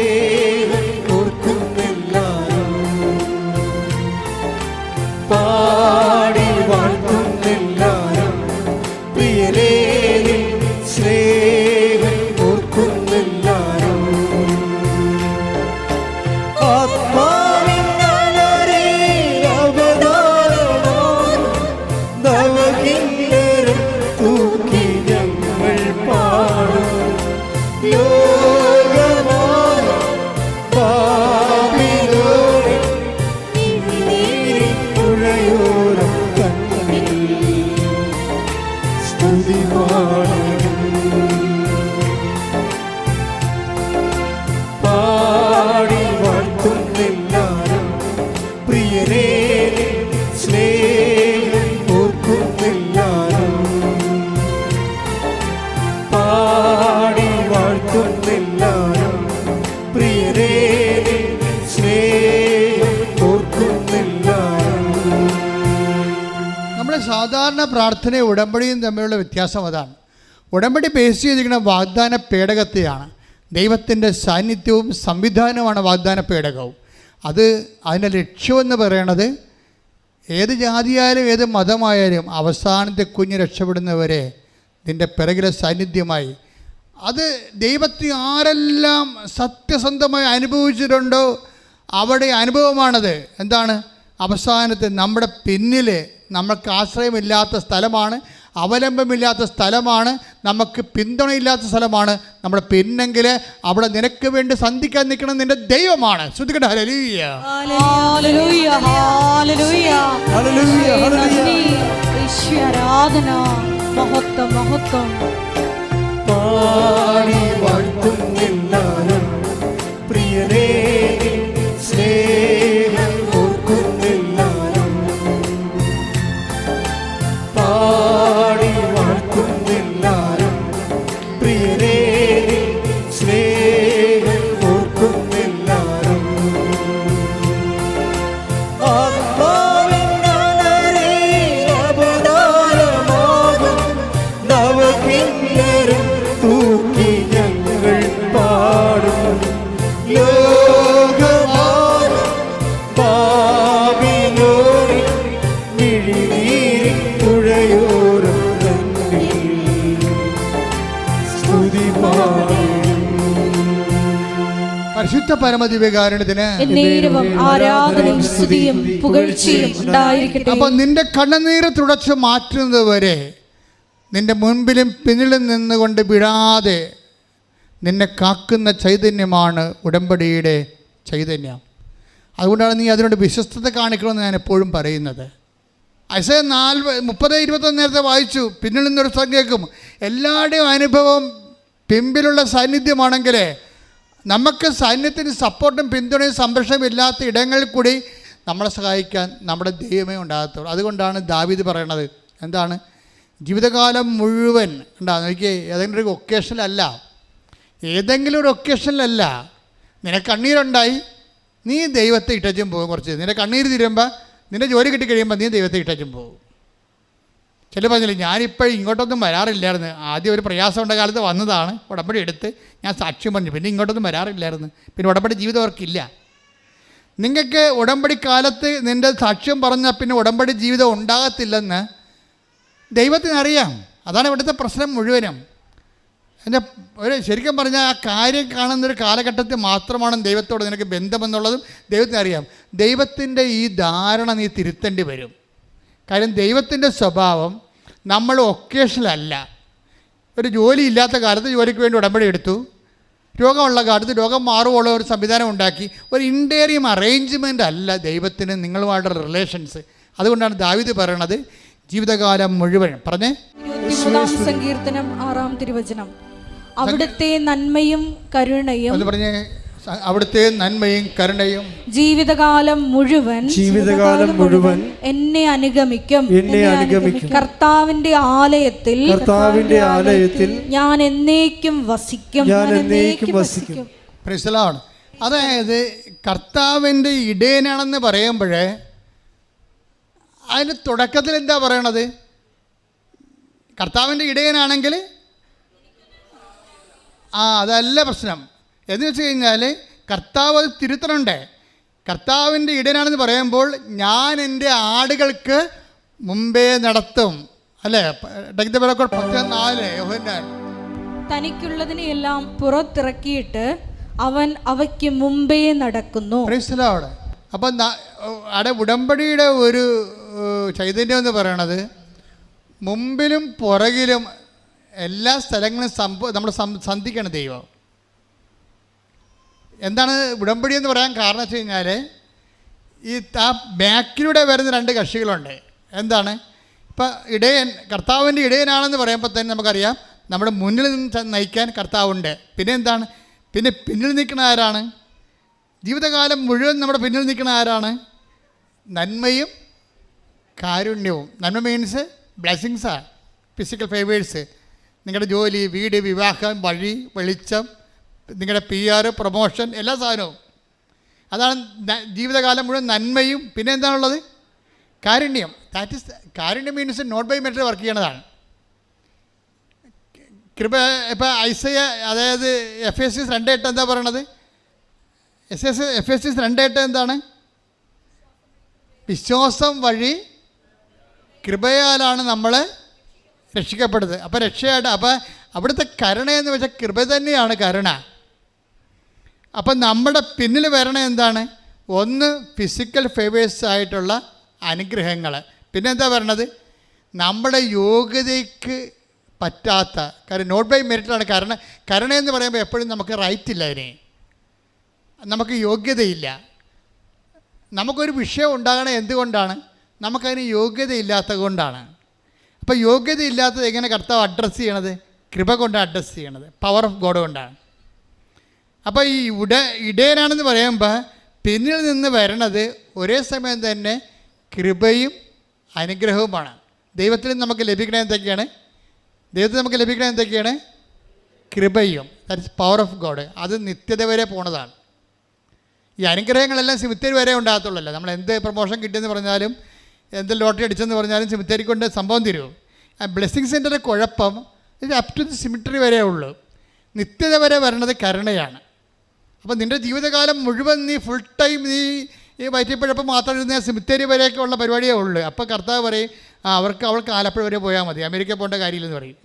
നമ്മുടെ സാധാരണ പ്രാർത്ഥനയും ഉടമ്പടിയും തമ്മിലുള്ള വ്യത്യാസം അതാണ്. ഉടമ്പടി ബേസ് ചെയ്തിരിക്കുന്ന വാഗ്ദാന പേടകത്തെയാണ്. ദൈവത്തിൻ്റെ സാന്നിധ്യവും സംവിധാനവുമാണ് വാഗ്ദാന പേടകവും. അതിൻ്റെ ലക്ഷ്യമെന്ന് പറയണത് ഏത് ജാതിയായാലും ഏത് മതമായാലും അവസാനത്തെ കുഞ്ഞ് രക്ഷപ്പെടുന്നവരെ നിൻ്റെ പിറകിലെ സാന്നിധ്യമായി. അത് ദൈവത്തെ ആരെല്ലാം സത്യസന്ധമായി അനുഭവിച്ചിട്ടുണ്ടോ അവിടെ അനുഭവമാണത്. എന്താണ്? അവസാനത്തെ നമ്മുടെ പിന്നിൽ നമുക്ക് ആശ്രയമില്ലാത്ത സ്ഥലമാണ്, അവലംബമില്ലാത്ത സ്ഥലമാണ്, നമുക്ക് പിന്തുണയില്ലാത്ത സ്ഥലമാണ്. നമ്മുടെ പിന്നെങ്കിൽ അവിടെ നിനക്ക് വേണ്ടി സന്ധിക്കാൻ നിൽക്കണം നിന്റെ ദൈവമാണ്. ശ്രദ്ധിക്കട്ടെ. ഹല്ലേലൂയ, ഹല്ലേലൂയ, ഹല്ലേലൂയ, ഹല്ലേലൂയ, ഹല്ലേലൂയ. യേശുവേ ആരാധന, മഹത്വം, മഹത്വം. പാടി വാഴ്ത്തുന്നെല്ലാരും പ്രിയനേ, സ്നേഹം ഓർക്കുന്നെല്ലാരും. പാടി വാഴ്ത്തുന്നെല്ലാരും പ്രിയനേ, സ്നേഹം ഓർക്കുന്നെല്ലാരും. ആത്മാവിനാനരേ അപദാനമാകും നവകിന്നരും തൂക്കി ഞങ്ങൾ പാടും. ലോകമാകും പാപിലോരിൽ മിഴിനീരിൻ പുഴയോരം തന്നിൽ സ്തുതി പാടും. പരിശുദ്ധ പരമദിവ്യകാരുണ്യത്തിന് എന്നേരവും ആരാധനയും സ്തുതിയും പുകഴ്ചയും ഉണ്ടായിരിക്കട്ടെ. അപ്പോൾ നിന്റെ കണ്ണുനീര് തുടച്ച് മാറ്റുന്നത് വരെ നിന്റെ മുൻപിലും പിന്നിലും നിന്നുകൊണ്ട് വിടാതെ നിന്നെ കാക്കുന്ന ചൈതന്യമാണ് ഉടമ്പടിയുടെ ചൈതന്യം. അതുകൊണ്ടാണ് നീ അതിനോട് വിശ്വസ്തത കാണിക്കണമെന്ന് ഞാൻ എപ്പോഴും പറയുന്നത്. ഐസയ 30:21 നേരത്തെ വായിച്ചു. പിന്നിൽ നിന്നൊരു സ്ഥലം കേൾക്കും. എല്ലാവരുടെയും അനുഭവം പിമ്പിലുള്ള സാന്നിധ്യമാണെങ്കിൽ നമുക്ക് സൈന്യത്തിന് സപ്പോർട്ടും പിന്തുണയും സംരക്ഷണവും ഇല്ലാത്ത ഇടങ്ങളിൽ കൂടി നമ്മളെ സഹായിക്കാൻ നമ്മുടെ ദൈവമേ ഉണ്ടാകത്തുള്ളൂ. അതുകൊണ്ടാണ് ദാവീദ് പറയണത് എന്താണ്? ജീവിതകാലം മുഴുവൻ ഉണ്ടാകും. എനിക്ക് ഏതെങ്കിലും ഒരു ഒക്കേഷനിലല്ല, ഏതെങ്കിലും ഒരു ഒക്കേഷനിലല്ല നിനക്ക് കണ്ണീരുണ്ടായി, നീ ദൈവത്തെ ഇട്ടച്ചും പോകും. കുറച്ച് നിന്റെ കണ്ണീര് തീരുമ്പോൾ, നിൻ്റെ ജോലി കിട്ടിക്കഴിയുമ്പോൾ നീ ദൈവത്തെ ഇട്ടച്ചും പോകും. ചില പറഞ്ഞില്ല, ഞാനിപ്പോൾ ഇങ്ങോട്ടൊന്നും വരാറില്ലായിരുന്നു. ആദ്യം ഒരു പ്രയാസമുണ്ട കാലത്ത് വന്നതാണ്, ഉടമ്പടി എടുത്ത് ഞാൻ സാക്ഷ്യം പറഞ്ഞു, പിന്നെ ഇങ്ങോട്ടൊന്നും വരാറില്ലായിരുന്നു. പിന്നെ ഉടമ്പടി ജീവിതം അവർക്കില്ല. നിങ്ങൾക്ക് ഉടമ്പടി കാലത്ത് നിൻ്റെ സാക്ഷ്യം പറഞ്ഞാൽ പിന്നെ ഉടമ്പടി ജീവിതം ഉണ്ടാകത്തില്ലെന്ന് ദൈവത്തിനറിയാം. അതാണ് ഇവിടുത്തെ പ്രശ്നം മുഴുവനും. എൻ്റെ ശരിക്കും പറഞ്ഞാൽ ആ കാര്യം കാണുന്നൊരു കാലഘട്ടത്തിൽ മാത്രമാണ് ദൈവത്തോട് നിനക്ക് ബന്ധമെന്നുള്ളതും ദൈവത്തിനറിയാം. ദൈവത്തിൻ്റെ ഈ ധാരണ നീ തിരുത്തേണ്ടി വരും. കാര്യം ദൈവത്തിൻ്റെ സ്വഭാവം നമ്മൾ ഒക്കേഷനല്ല. ഒരു ജോലി ഇല്ലാത്ത കാലത്ത് ജോലിക്ക് വേണ്ടി ഉടമ്പടി എടുത്തു, രോഗമുള്ള കാലത്ത് രോഗം മാറുമുള്ള ഒരു സംവിധാനം ഉണ്ടാക്കി. ഒരു ഇൻറ്റേറിയം അറേഞ്ച്മെൻ്റ് അല്ല ദൈവത്തിന് നിങ്ങളുമായിട്ടുള്ള റിലേഷൻസ്. അതുകൊണ്ടാണ് ദാവീദ് പറയണത് ജീവിതകാലം മുഴുവൻ. പറഞ്ഞേ, 23-ാം സങ്കീർത്തനം 6-ാം തിരുവചനം. അവിടുത്തെ നന്മയും കരുണയും, എന്ന് പറഞ്ഞേ, അവിടുത്തെ നന്മയും കരുണയും ജീവിതകാലം മുഴുവൻ എന്നെ അനുഗമിക്കും. കർത്താവിന്റെ ആലയത്തിൽ ഞാൻ എന്നേക്കും വസിക്കും. Praise the Lord. അതായത് കർത്താവിൻ്റെ ഇടയനാണെന്ന് പറയുമ്പോഴേ അതിന് തുടക്കത്തിൽ എന്താ പറയണത്? കർത്താവിൻ്റെ ഇടയനാണെങ്കിൽ അതല്ല പ്രശ്നം. എന്ന് വെച്ച് കഴിഞ്ഞാൽ കർത്താവ് അത് തിരുത്തണുണ്ട്. കർത്താവിൻ്റെ ഇടയനാണെന്ന് പറയുമ്പോൾ ഞാൻ എൻ്റെ ആടുകൾക്ക് മുമ്പേ നടത്തും. അല്ലേ? 10:4 യോഹന്നാൻ. തനിക്കുള്ളതിനെയെല്ലാം പുറത്തിറക്കിയിട്ട് അവൻ അവയ്ക്ക് മുമ്പേ നടക്കുന്നു. Praise the Lord. അപ്പം അവിടെ ഉടമ്പടിയുടെ ഒരു ചൈതന്യം എന്ന് പറയണത് മുമ്പിലും പുറകിലും എല്ലാ സ്ഥലങ്ങളും നമ്മൾ സന്ധിക്കണം ദൈവം. എന്താണ് ഉടമ്പടി എന്ന് പറയാൻ കാരണം വെച്ച് കഴിഞ്ഞാൽ ഈ ബാക്കിലൂടെ വരുന്ന 2 കക്ഷികളുണ്ട്. എന്താണ്? ഇപ്പം ഇടയൻ, കർത്താവിൻ്റെ ഇടയനാണെന്ന് പറയുമ്പോൾ തന്നെ നമുക്കറിയാം നമ്മുടെ മുന്നിൽ നിന്ന് നയിക്കാൻ കർത്താവുണ്ട്. പിന്നെ എന്താണ്? പിന്നെ പിന്നിൽ നിൽക്കുന്ന ആരാണ്? ജീവിതകാലം മുഴുവൻ നമ്മുടെ പിന്നിൽ നിൽക്കുന്ന ആരാണ്? നന്മയും കാരുണ്യവും. നന്മ മീൻസ് ബ്ലെസ്സിങ്സാണ്, ഫിസിക്കൽ ഫേവേഴ്സ്. നിങ്ങളുടെ ജോലി, വീട്, വിവാഹം, വഴി, വെളിച്ചം, നിങ്ങളുടെ PR, പ്രൊമോഷൻ, എല്ലാ സാധനവും. അതാണ് ജീവിതകാലം മുഴുവൻ നന്മയും. പിന്നെ എന്താണുള്ളത്? കാരുണ്യം. ദാറ്റ് ഇസ് കാരുണ്യം means not by merit work ചെയ്യണതാണ്. കൃപ ഇപ്പം ഐസയ, അതായത് എഫേസ്യസ് 2:8 എന്താ പറയണത്? എഫേസ്യസ് 2:8 എന്താണ്? വിശ്വാസം വഴി കൃപയാലാണ് നമ്മൾ രക്ഷിക്കപ്പെടുന്നത്. അപ്പോൾ രക്ഷയായിട്ട്, അപ്പോൾ അവിടുത്തെ കരുണ എന്ന് വെച്ചാൽ കൃപ തന്നെയാണ് കരുണ. അപ്പം നമ്മുടെ പിന്നിൽ വരണ എന്താണ്? ഒന്ന് ഫിസിക്കൽ ഫേവേഴ്സ് ആയിട്ടുള്ള അനുഗ്രഹങ്ങൾ, പിന്നെ എന്താ പറയണത്? നമ്മുടെ യോഗ്യതയ്ക്ക് പറ്റാത്ത കാര്യം, നോട്ട് ബൈ മെറിറ്റിലാണ് കരുണ എന്ന് പറയുമ്പോൾ എപ്പോഴും നമുക്ക് റൈറ്റ് ഇല്ല, അതിന് നമുക്ക് യോഗ്യതയില്ല. നമുക്കൊരു വിഷയം ഉണ്ടാകണത് എന്തുകൊണ്ടാണ്? നമുക്കതിന് യോഗ്യതയില്ലാത്തത് കൊണ്ടാണ്. അപ്പോൾ യോഗ്യതയില്ലാത്തത് എങ്ങനെ കർത്താവ് അഡ്രസ്സ് ചെയ്യണത്? കൃപ കൊണ്ട് അഡ്രസ്സ് ചെയ്യണത്, പവർ ഓഫ് ഗോഡ് കൊണ്ടാണ്. അപ്പോൾ ഈ ഇടയനാണെന്ന് പറയുമ്പോൾ പിന്നിൽ നിന്ന് വരണത് ഒരേ സമയം തന്നെ കൃപയും അനുഗ്രഹവുമാണ്. ദൈവത്തിൽ നമുക്ക് ലഭിക്കണത് എന്തൊക്കെയാണ്? ദൈവത്തിൽ നമുക്ക് ലഭിക്കണത് എന്തൊക്കെയാണ്? കൃപയും, that is power of God. അത് നിത്യത വരെ പോണതാണ്. ഈ അനുഗ്രഹങ്ങളെല്ലാം സിമിത്തേരി വരെ ഉണ്ടാകത്തുള്ളല്ലോ. നമ്മൾ എന്ത് പ്രൊമോഷൻ കിട്ടിയെന്ന് പറഞ്ഞാലും, എന്ത് ലോട്ടറി അടിച്ചെന്ന് പറഞ്ഞാലും സിമിത്തേരി കൊണ്ട് സംഭവം തരും. ആ ബ്ലെസ്സിങ്സിൻ്റെ ഒരു കുഴപ്പം ഇത് അപ് ടു ദി സിമിറ്ററി വരെ ഉള്ളൂ. നിത്യത വരെ വരണത് കരുണയാണ്. അപ്പോൾ നിൻ്റെ ജീവിതകാലം മുഴുവൻ നീ ഫുൾ ടൈം നീ ഈ വയറ്റിപ്പഴപ്പം മാത്രം ഇരുന്ന സിമിത്തേരി വരെയൊക്കെ ഉള്ള പരിപാടിയേ ഉള്ളൂ. അപ്പോൾ കർത്താവ് പറയും, അവൾക്ക് ആലപ്പുഴ വരെ പോയാൽ മതി, അമേരിക്ക പോകേണ്ട കാര്യമില്ലെന്ന് പറയും.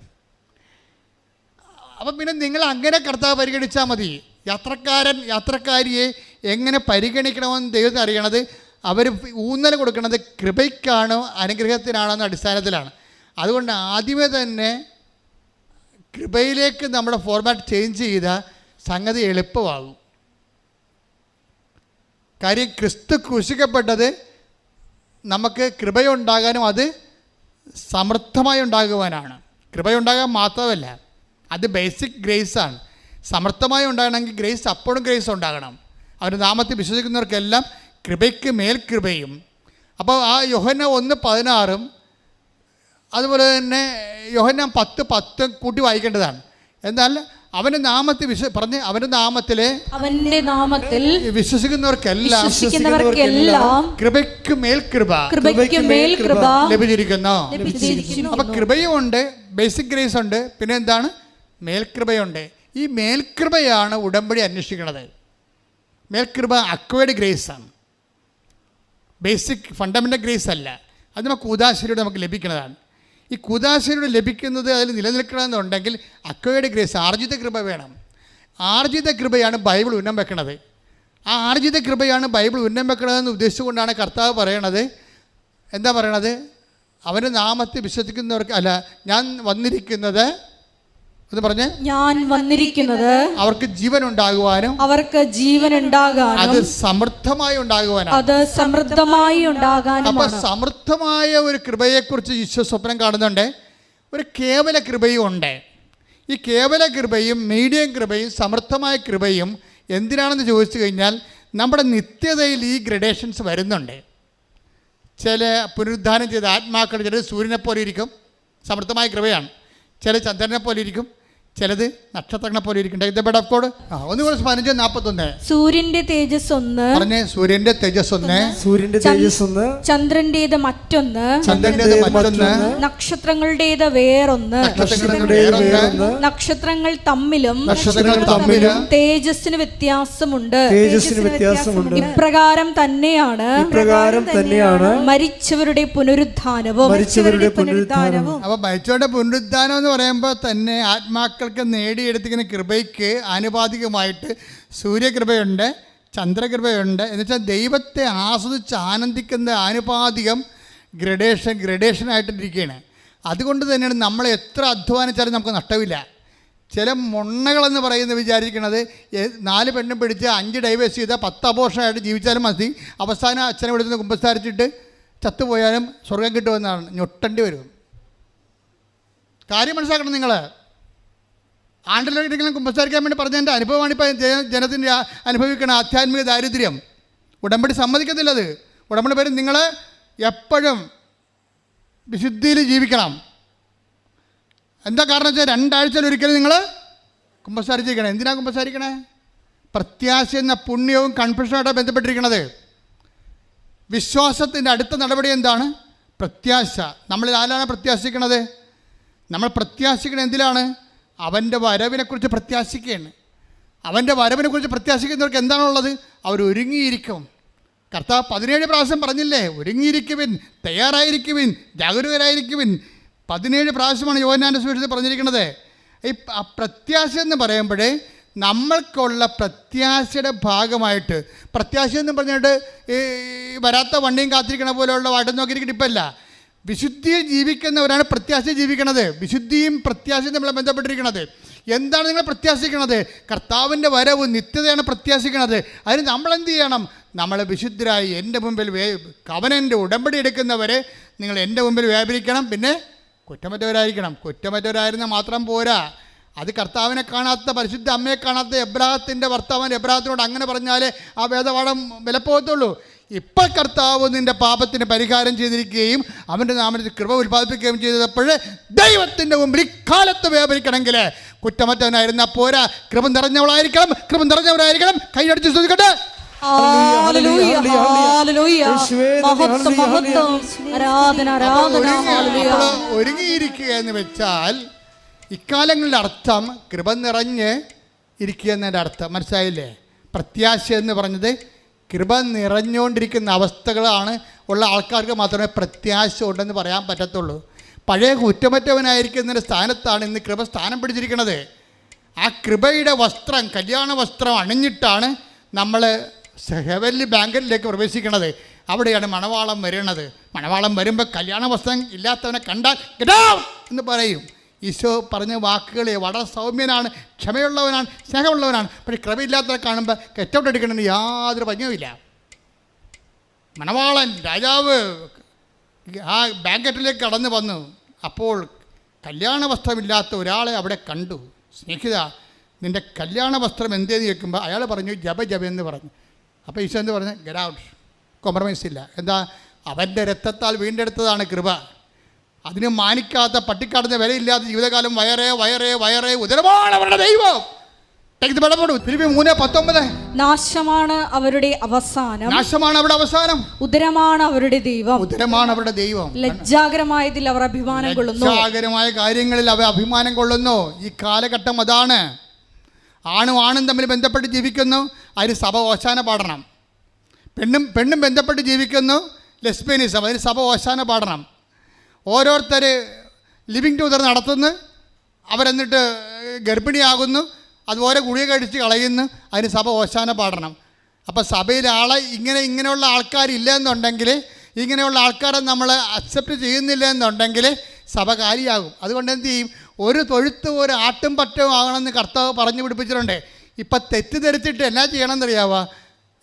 അപ്പം പിന്നെ നിങ്ങൾ അങ്ങനെ കർത്താവ് പരിഗണിച്ചാൽ മതി. യാത്രക്കാരിയെ എങ്ങനെ പരിഗണിക്കണമെന്ന് ദൈവത്തിന് അറിയണത്. അവർ ഊന്നൽ കൊടുക്കുന്നത് കൃപയ്ക്കാണോ അനുഗ്രഹത്തിനാണോ എന്ന അടിസ്ഥാനത്തിലാണ്. അതുകൊണ്ട് ആദ്യമേ തന്നെ കൃപയിലേക്ക് നമ്മുടെ ഫോർമാറ്റ് ചേഞ്ച് ചെയ്ത സംഗതി എളുപ്പമാകും. കാര്യം ക്രിസ്തു ക്രൂശിക്കപ്പെട്ടത് നമുക്ക് കൃപയുണ്ടാകാനും അത് സമൃദ്ധമായി ഉണ്ടാകുവാനാണ്. കൃപയുണ്ടാകാൻ മാത്രമല്ല, അത് ബേസിക് ഗ്രേസാണ്. സമർത്ഥമായി ഉണ്ടാകണമെങ്കിൽ ഗ്രേസ്, അപ്പോഴും ഗ്രേസ് ഉണ്ടാകണം. അവൻ്റെ നാമത്തിൽ വിശ്വസിക്കുന്നവർക്കെല്ലാം കൃപയ്ക്ക് മേൽ കൃപയും. അപ്പോൾ ആ യോഹന്നാൻ 1:16 അതുപോലെ തന്നെ യോഹന്നാൻ 10:10 കൂട്ടി വായിക്കേണ്ടതാണ്. എന്നാൽ അവൻ്റെ നാമത്തിൽ അവൻ്റെ നാമത്തിൽ വിശ്വസിക്കുന്നവർക്കെല്ലാം കൃപയ്ക്ക് മേൽ കൃപ ലഭിച്ചിരിക്കുന്നു. അപ്പം കൃപയുമുണ്ട്, ബേസിക് ഗ്രേസ് ഉണ്ട്, പിന്നെ എന്താണ്? മേൽകൃപയുണ്ട്. ഈ മേൽകൃപയാണ് ഉടമ്പടി അന്വേഷിക്കുന്നത്. മേൽകൃപ അക്വയർഡ് ഗ്രേസാണ്, ബേസിക് ഫണ്ടമെൻ്റൽ ഗ്രേസ് അല്ല. അത് നമുക്ക് കൂദാശയിലൂടെ നമുക്ക് ലഭിക്കുന്നതാണ്. ഈ കൂദാശയിലൂടെ ലഭിക്കുന്നത് അതിൽ നിലനിൽക്കണമെന്നുണ്ടെങ്കിൽ അക്വയർഡ് ഗ്രേസ്, ആർജിത കൃപ വേണം. ആർജിത കൃപയാണ് ബൈബിൾ ഉന്നം വെക്കണത്. ആ ആർജിത കൃപയാണ് ബൈബിൾ ഉന്നം വെക്കണതെന്ന് ഉദ്ദേശിച്ചുകൊണ്ടാണ് കർത്താവ് പറയണത്. എന്താ പറയണത്? അവൻ്റെ നാമത്തിൽ വിശ്വസിക്കുന്നവർക്ക് അല്ല, ഞാൻ വന്നിരിക്കുന്നത് എന്ന് പറഞ്ഞ്, ഞാൻ വന്നിരിക്കുന്നത് അവർക്ക് ജീവൻ ഉണ്ടാകുവാനും അത് സമൃദ്ധമായി ഉണ്ടാകുവാനും. അപ്പൊ സമൃദ്ധമായ ഒരു കൃപയെക്കുറിച്ച് ഈശോ സ്വപ്നം കാണുന്നുണ്ട്. ഒരു കേവല കൃപയും ഉണ്ട്. ഈ കേവല കൃപയും മീഡിയം കൃപയും സമൃദ്ധമായ കൃപയും എന്തിനാണെന്ന് ചോദിച്ചു കഴിഞ്ഞാൽ, നമ്മുടെ നിത്യതയിൽ ഈ ഗ്രഡേഷൻസ് വരുന്നുണ്ട്. ചില പുനരുദ്ധാനം ചെയ്ത ആത്മാക്കൾ, ചിലർ സൂര്യനെ പോലെ ഇരിക്കും, സമൃദ്ധമായ കൃപയാണ്. ചില ചന്ദ്രനെ പോലെ ഇരിക്കും, ചിലത് നക്ഷത്രങ്ങളെ പോലെ ഇരിക്കട്ടെ. സൂര്യന്റെ തേജസ് ഒന്ന്, സൂര്യന്റെ തേജസ് ഒന്ന്, ചന്ദ്രന്റേത് മറ്റൊന്ന്, നക്ഷത്രങ്ങളുടേത് വേറൊന്ന്, നക്ഷത്രങ്ങൾ തമ്മിലും തേജസ്സിന് വ്യത്യാസമുണ്ട്. ഇപ്രകാരം തന്നെയാണ് മരിച്ചവരുടെ പുനരുദ്ധാനവും. അപ്പൊ മരിച്ചവരുടെ പുനരുദ്ധാനം എന്ന് പറയുമ്പോൾ തന്നെ ആത്മാക്കൾ നേടിയെടുത്തിരിക്കുന്ന കൃപയ്ക്ക് ആനുപാതികമായിട്ട് സൂര്യകൃപയുണ്ട്, ചന്ദ്രകൃപയുണ്ട്. എന്നുവെച്ചാൽ ദൈവത്തെ ആസ്വദിച്ച് ആനന്ദിക്കുന്ന ആനുപാതികം ഗ്രഡേഷനായിട്ടിരിക്കുകയാണ്. അതുകൊണ്ട് തന്നെയാണ് നമ്മൾ എത്ര അധ്വാനിച്ചാലും നമുക്ക് നഷ്ടമില്ല. ചില മൊണ്ണകളെന്ന് പറയുന്നത് വിചാരിക്കുന്നത് 4 പെണ്ണും പിടിച്ച് 5 ഡൈവേഴ്സ് ചെയ്താൽ 10 അബോർഷനായിട്ട് ജീവിച്ചാലും മതി, അവസാനം അച്ഛനെ വിടുന്ന കുമ്പസാരിച്ചിട്ട് ചത്തുപോയാലും സ്വർഗം കിട്ടുമെന്നാണ്. ഞൊട്ടേണ്ടി വരും. കാര്യം മനസ്സിലാക്കണം. നിങ്ങൾ ആണ്ടിലൊരിക്കലും കുമ്പസാരിക്കാൻ വേണ്ടി പറഞ്ഞതിൻ്റെ അനുഭവമാണ് ഇപ്പോൾ ജനത്തിൻ്റെ അനുഭവിക്കുന്ന ആധ്യാത്മിക ദാരിദ്ര്യം. ഉടമ്പടി സമ്മതിക്കത്തില്ലത്. ഉടമ്പടി പേര് നിങ്ങൾ എപ്പോഴും വിശുദ്ധിയിൽ ജീവിക്കണം. എന്താ കാരണം വെച്ചാൽ 2 ആഴ്ചയിലൊരിക്കലും നിങ്ങൾ കുമ്പസാരിച്ചിരിക്കണം. എന്തിനാണ് കുമ്പസാരിക്കണേ? പ്രത്യാശ എന്ന പുണ്യവും കൺഫ്യൂഷനായിട്ട് ബന്ധപ്പെട്ടിരിക്കുന്നത്. വിശ്വാസത്തിൻ്റെ അടുത്ത നടപടി എന്താണ്? പ്രത്യാശ. നമ്മളിൽ ആരാണ് പ്രത്യാശിക്കണത്? നമ്മൾ പ്രത്യാശിക്കുന്നത് എന്തിലാണ്? അവൻ്റെ വരവിനെക്കുറിച്ച് പ്രത്യാശിക്കുകയാണ്. അവൻ്റെ വരവിനെക്കുറിച്ച് പ്രത്യാശിക്കുന്നവർക്ക് എന്താണുള്ളത്? അവർ ഒരുങ്ങിയിരിക്കും. കർത്താവ് 17 പ്രാവശ്യം പറഞ്ഞില്ലേ, ഒരുങ്ങിയിരിക്കുവിൻ, തയ്യാറായിരിക്കുവിൻ, ജാഗരൂകരായിരിക്കുവിൻ. 17 പ്രാവശ്യമാണ് യോഹന്നാന്റെ സുവിശേഷത്തിൽ പറഞ്ഞിരിക്കുന്നത്. ഈ പ്രത്യാശ എന്ന് പറയുമ്പോഴേ നമ്മൾക്കുള്ള പ്രത്യാശയുടെ ഭാഗമായിട്ട്, പ്രത്യാശ എന്ന് പറഞ്ഞിട്ട് ഈ വരാത്ത വണ്ടിയും കാത്തിരിക്കണ പോലെയുള്ള വാട്ടം നോക്കിയിരിക്കുന്ന ഇപ്പല്ല. വിശുദ്ധിയെ ജീവിക്കുന്നവരാണ് പ്രത്യാശ ജീവിക്കണത്. വിശുദ്ധിയും പ്രത്യാശയും നമ്മളെ ബന്ധപ്പെട്ടിരിക്കുന്നത്. എന്താണ് നിങ്ങൾ പ്രത്യാശിക്കണത്? കർത്താവിൻ്റെ വരവ്, നിത്യതയാണ് പ്രത്യാശിക്കണത്. അതിന് നമ്മളെന്ത് ചെയ്യണം? നമ്മൾ വിശുദ്ധരായി എൻ്റെ മുമ്പിൽ കവനൻ്റെ ഉടമ്പടി എടുക്കുന്നവരെ നിങ്ങൾ എൻ്റെ മുമ്പിൽ വ്യാപരിക്കണം. പിന്നെ കുറ്റമറ്റവരായിരിക്കണം. കുറ്റമറ്റവരായിരുന്നാൽ മാത്രം പോരാ. അത് കർത്താവിനെ കാണാത്ത, പരിശുദ്ധ അമ്മയെ കാണാത്ത എബ്രാഹത്തിൻ്റെ ഭർത്താവൻ എബ്രാഹത്തിനോട് അങ്ങനെ പറഞ്ഞാലേ ആ വേദപാഠം വിലപ്പോകത്തുള്ളൂ. ഇപ്പോൾ കർത്താവ് നിൻ്റെ പാപത്തിന് പരിഹാരം ചെയ്തിരിക്കുകയും അവൻ്റെ നാമത്തിൽ കൃപ ഉൽപ്പാദിപ്പിക്കുകയും ചെയ്തപ്പോൾ ദൈവത്തിൻ്റെ മുമ്പിൽ ഇക്കാലത്ത് വ്യാപരിക്കണമെങ്കിൽ കുറ്റമറ്റവനായിരുന്നാൽ പോരാ, കൃപ നിറഞ്ഞവളായിരിക്കണം, കൃപ നിറഞ്ഞവരായിരിക്കണം. കൈയടിച്ച് ശ്രദ്ധിക്കട്ടെ. ഒരുങ്ങിയിരിക്കുക എന്ന് വെച്ചാൽ ഇക്കാലങ്ങളുടെ അർത്ഥം കൃപ നിറഞ്ഞ് ഇരിക്കുക എന്നതിൻ്റെ അർത്ഥം മനസ്സിലായില്ലേ? പ്രത്യാശ എന്ന് പറഞ്ഞത് കൃപ നിറഞ്ഞുകൊണ്ടിരിക്കുന്ന അവസ്ഥകളാണ് ഉള്ള ആൾക്കാർക്ക് മാത്രമേ പ്രത്യാശ ഉണ്ടെന്ന് പറയാൻ പറ്റത്തുള്ളൂ. പഴയ കുറ്റമറ്റവനായിരിക്കുന്നതിൻ്റെ സ്ഥാനത്താണ് ഇന്ന് കൃപ സ്ഥാനം പിടിച്ചിരിക്കുന്നത്. ആ കൃപയുടെ വസ്ത്രം, കല്യാണ വസ്ത്രം അണിഞ്ഞിട്ടാണ് നമ്മൾ ഹെവൻലി ബാങ്കറ്റിലേക്ക് പ്രവേശിക്കുന്നത്. അവിടെയാണ് മണവാളം വരുന്നത്. മണവാളം വരുമ്പോൾ കല്യാണ വസ്ത്രം ഇല്ലാത്തവനെ കണ്ടാൽ ഗെറ്റ് ഔട്ട് എന്ന് പറയും. ഈശോ പറഞ്ഞ വാക്കുകളെ വളരെ സൗമ്യനാണ്, ക്ഷമയുള്ളവനാണ്, സ്നേഹമുള്ളവനാണ്. പക്ഷേ കൃപയില്ലാത്തവരെ കാണുമ്പോൾ ഗെറ്റ് ഔട്ട് എടുക്കണമെന്ന് യാതൊരു ഭംഗിയുമില്ല. മണവാളൻ രാജാവ് ആ ബാങ്കറ്റിലേക്ക് കടന്നു വന്നു. അപ്പോൾ കല്യാണ വസ്ത്രമില്ലാത്ത ഒരാളെ അവിടെ കണ്ടു. സ്നേഹിത, നിൻ്റെ കല്യാണ വസ്ത്രം എന്തേന്ന് ചോദിക്കുമ്പോൾ അയാൾ പറഞ്ഞു ജപ എന്ന് പറഞ്ഞു. അപ്പോൾ ഈശോ എന്ത് പറഞ്ഞു? ഗെറ്റ് ഔട്ട്, കോംപ്രമൈസ് ഇല്ല. എന്താ? അവൻ്റെ രക്തത്താൽ വീണ്ടെടുത്തതാണ് കൃപ. അതിന് മാനിക്കാത്ത, പട്ടിക്കാടുന്ന വിലയില്ലാത്ത ജീവിതകാലം വയറേ ഉദരമാണ് അവരുടെ ദൈവം. ഫിലിപ്പിയർ 3:19 നാശമാണ് അവരുടെ അവസാനം, നാശമാണ് അവരുടെ അവസാനം, ഉദരമാണ് അവരുടെ ദൈവം, ഉദരമാണ് അവരുടെ ദൈവം. ലജ്ജാകരമായതിൽ അവർ അഭിമാനം കൊള്ളുന്നു, ലജ്ജാകരമായ കാര്യങ്ങളിൽ അവർ അഭിമാനം കൊള്ളുന്നു. ഈ കാലഘട്ടം അതാണ്. ആണും തമ്മിൽ ബന്ധപ്പെട്ട് ജീവിക്കുന്നു, അതിന് സഭ ഓശാന പാടണം. പെണ്ണും ബന്ധപ്പെട്ട് ജീവിക്കുന്നു, ലെസ്ബിയനിസം, അതിന് സഭ ഓശാന പാടണം. ഓരോരുത്തർ ലിവിങ് ടുഗദർ നടത്തുന്നു, അവരെന്നിട്ട് ഗർഭിണിയാകുന്നു, അതുപോലെ ഗുളിക കഴിച്ച് കളയുന്നു, അതിന് സഭ ഓശാന പാടണം. അപ്പോൾ സഭയിൽ ഇങ്ങനെയുള്ള ആൾക്കാരില്ല എന്നുണ്ടെങ്കിൽ, ഇങ്ങനെയുള്ള ആൾക്കാരെ നമ്മൾ അക്സെപ്റ്റ് ചെയ്യുന്നില്ല എന്നുണ്ടെങ്കിൽ സഭ കാലിയാകും. അതുകൊണ്ട് എന്ത് ചെയ്യും? ഒരു തൊഴുത്ത് ഒരു ആട്ടും പറ്റവും ആകണമെന്ന് കർത്താവ് പറഞ്ഞു പിടിപ്പിച്ചിട്ടുണ്ട്. ഇപ്പം തെറ്റിദ്ധരിച്ചിട്ട് എന്നാ ചെയ്യണമെന്നറിയാവുക?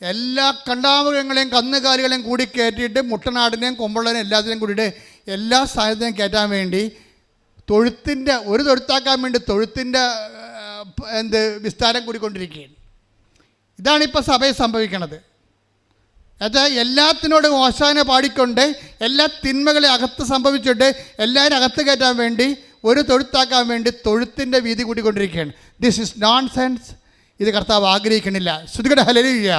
എല്ലാ കണ്ടാമൃഗങ്ങളെയും കന്നുകാലികളെയും കൂടി കയറ്റിയിട്ട് മുട്ടനാടിനെയും കൊമ്പുള്ളതിനെയും എല്ലാത്തിനെയും കൂടിയിട്ട് എല്ലാ സാധനത്തെയും കയറ്റാൻ വേണ്ടി തൊഴുത്തിൻ്റെ ഒരു തൊഴുത്താക്കാൻ വേണ്ടി തൊഴുത്തിൻ്റെ വിസ്താരം കൂടിക്കൊണ്ടിരിക്കുകയാണ്. ഇതാണിപ്പോൾ സഭയിൽ സംഭവിക്കുന്നത്. അതായത് എല്ലാത്തിനോടും ഓശാന പാടിക്കൊണ്ട് എല്ലാ തിന്മകളെ അകത്ത് സംഭവിച്ചിട്ട് എല്ലാവരും അകത്ത് കയറ്റാൻ വേണ്ടി ഒരു തൊഴുത്താക്കാൻ വേണ്ടി തൊഴുത്തിൻ്റെ വീതി കൂടിക്കൊണ്ടിരിക്കുകയാണ്. This is nonsense. ഇത് കർത്താവ് ആഗ്രഹിക്കണില്ല. ശ്രുതികട ഹല്ലേലൂയ.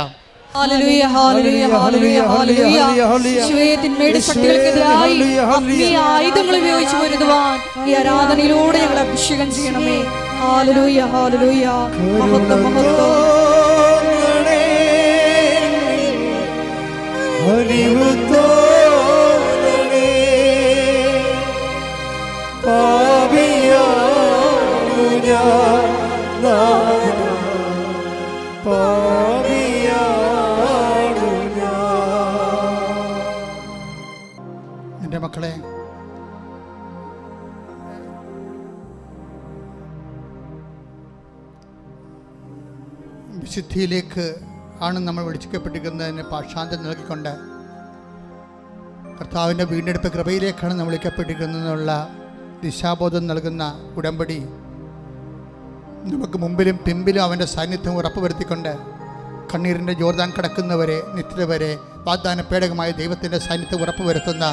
ഹല്ലേലൂയ, ഹല്ലേലൂയ, ഹല്ലേലൂയ, ഹല്ലേലൂയ. ശിവത്തിന്മേടെ ശക്തികൾക്കെതിരായി ആത്മീയ ആയുധങ്ങൾ ഉപയോഗിച്ച് പൊരുതുവാൻ ഈ ആരാധനയിലൂടെ ഞങ്ങൾ അഭിഷേകം ചെയ്യണമേ. ഹല്ലേലൂയ, ഹല്ലേലൂയ. മഹത്വം, മഹത്വം. എൻ്റെ മക്കളെ, വിശുദ്ധിയിലേക്ക് ആണ് നമ്മൾ വിളിക്കപ്പെട്ടിരിക്കുന്നതിന് പാഷാന്തം നൽകിക്കൊണ്ട് കർത്താവിൻ്റെ വീണ്ടെടുപ്പ് കൃപയിലേക്കാണ് നമ്മൾ വിളിക്കപ്പെട്ടിരിക്കുന്നതെന്നുള്ള ദിശാബോധം നൽകുന്ന ഉടമ്പടി നമുക്ക് മുമ്പിലും പിമ്പിലും അവൻ്റെ സാന്നിധ്യം ഉറപ്പുവരുത്തിക്കൊണ്ട് കണ്ണീരിൻ്റെ ജോർദാൻ കടക്കുന്നവരെ നിത്യത വരെ വാഗ്ദാന പേടകമായ ദൈവത്തിൻ്റെ സാന്നിധ്യം ഉറപ്പുവരുത്തുന്ന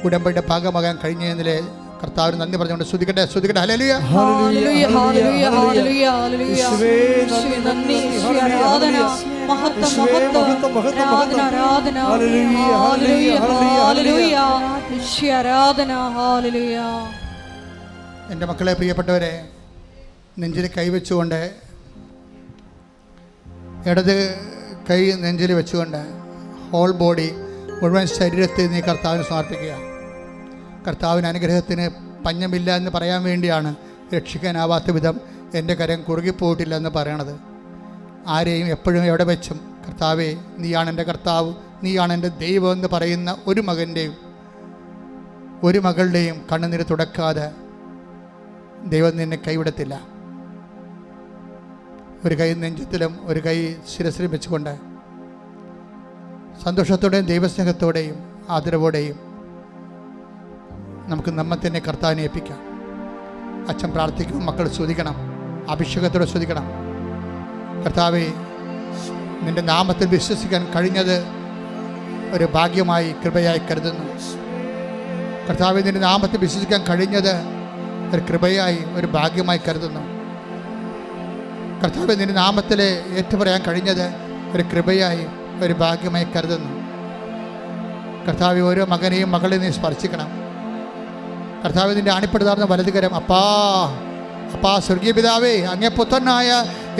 ഉടമ്പടിയുടെ ഭാഗമാകാൻ കഴിഞ്ഞതിലെ കർത്താവിന് നന്ദി പറഞ്ഞുകൊണ്ട് സ്തുതിക്കട്ടെ. ഹല്ലേലൂയ, ഹല്ലേലൂയ, ഹല്ലേലൂയ, ഹല്ലേലൂയ, ഹല്ലേലൂയ. നന്ദി, ആരാധന, മഹത്വം യേശുവേ, മഹത്വം, മഹത്വം, ആരാധന മഹത്വം. ആരാധന ഹല്ലേലൂയ, ഹല്ലേലൂയ ഹല്ലേലൂയ, ഹല്ലേലൂയ യേശുവേ ആരാധന ഹല്ലേലൂയ. എൻ്റെ മക്കളെ, പ്രിയപ്പെട്ടവരെ, നെഞ്ചിൽ കൈവച്ചുകൊണ്ട്, ഇടത് കൈ നെഞ്ചിൽ വെച്ചുകൊണ്ട് ഹോൾ ബോഡി, മുഴുവൻ ശരീരത്തെ നീ കർത്താവിന് സമർപ്പിക്കുക. കർത്താവിന് അനുഗ്രഹത്തിന് പഞ്ഞമില്ല എന്ന് പറയാൻ വേണ്ടിയാണ് രക്ഷിക്കാനാവാത്ത വിധം എൻ്റെ കരം കുറുകിപ്പോയിട്ടില്ല എന്ന് പറയണത്. ആരെയും എപ്പോഴും എവിടെ വെച്ചും കർത്താവേ, നീയാണ് എൻ്റെ കർത്താവ്, നീയാണ് എൻ്റെ ദൈവം എന്ന് പറയുന്ന ഒരു മകൻ്റെയും ഒരു മകളുടെയും കണ്ണുനീര് തുടക്കാതെ ദൈവം നിന്നെ കൈവിടത്തില്ല. ഒരു കൈ നെഞ്ചത്തിലും ഒരു കൈ ശിരസിലും വെച്ചുകൊണ്ട് സന്തോഷത്തോടെയും ദൈവസ്നേഹത്തോടെയും ആദരവോടെയും നമുക്ക് നമ്മെ തന്നെ കർത്താവിനെ ഏൽപ്പിക്കാം. അച്ഛൻ പ്രാർത്ഥിക്കും, മക്കൾ സ്തുതിക്കണം, അഭിഷേകത്തോടെ സ്തുതിക്കണം. കർത്താവേ, നിൻ്റെ നാമത്തിൽ വിശ്വസിക്കാൻ കഴിഞ്ഞത് ഒരു ഭാഗ്യമായി, കൃപയായി കരുതുന്നു. കർത്താവേ, നിൻ്റെ നാമത്തിൽ വിശ്വസിക്കാൻ കഴിഞ്ഞത് ഒരു കൃപയായി, ഒരു ഭാഗ്യമായി കരുതുന്നു. കർത്താവേ, നിൻ്റെ നാമത്തിൽ ഏറ്റുപറയാൻ കഴിഞ്ഞത് ഒരു കൃപയായി, ഒരു ഭാഗ്യമായി കരുതുന്നു. കർത്താവേ, ഓരോ മകനെയും മകളെയും നീ സ്പർശിക്കണം. കർത്താവേ, നിൻ്റെ ആണിപ്പെടുത്താർന്ന വലതുകരം, അപ്പാ അപ്പാ സ്വർഗീയ പിതാവേ, അങ്ങേ പുത്രനായ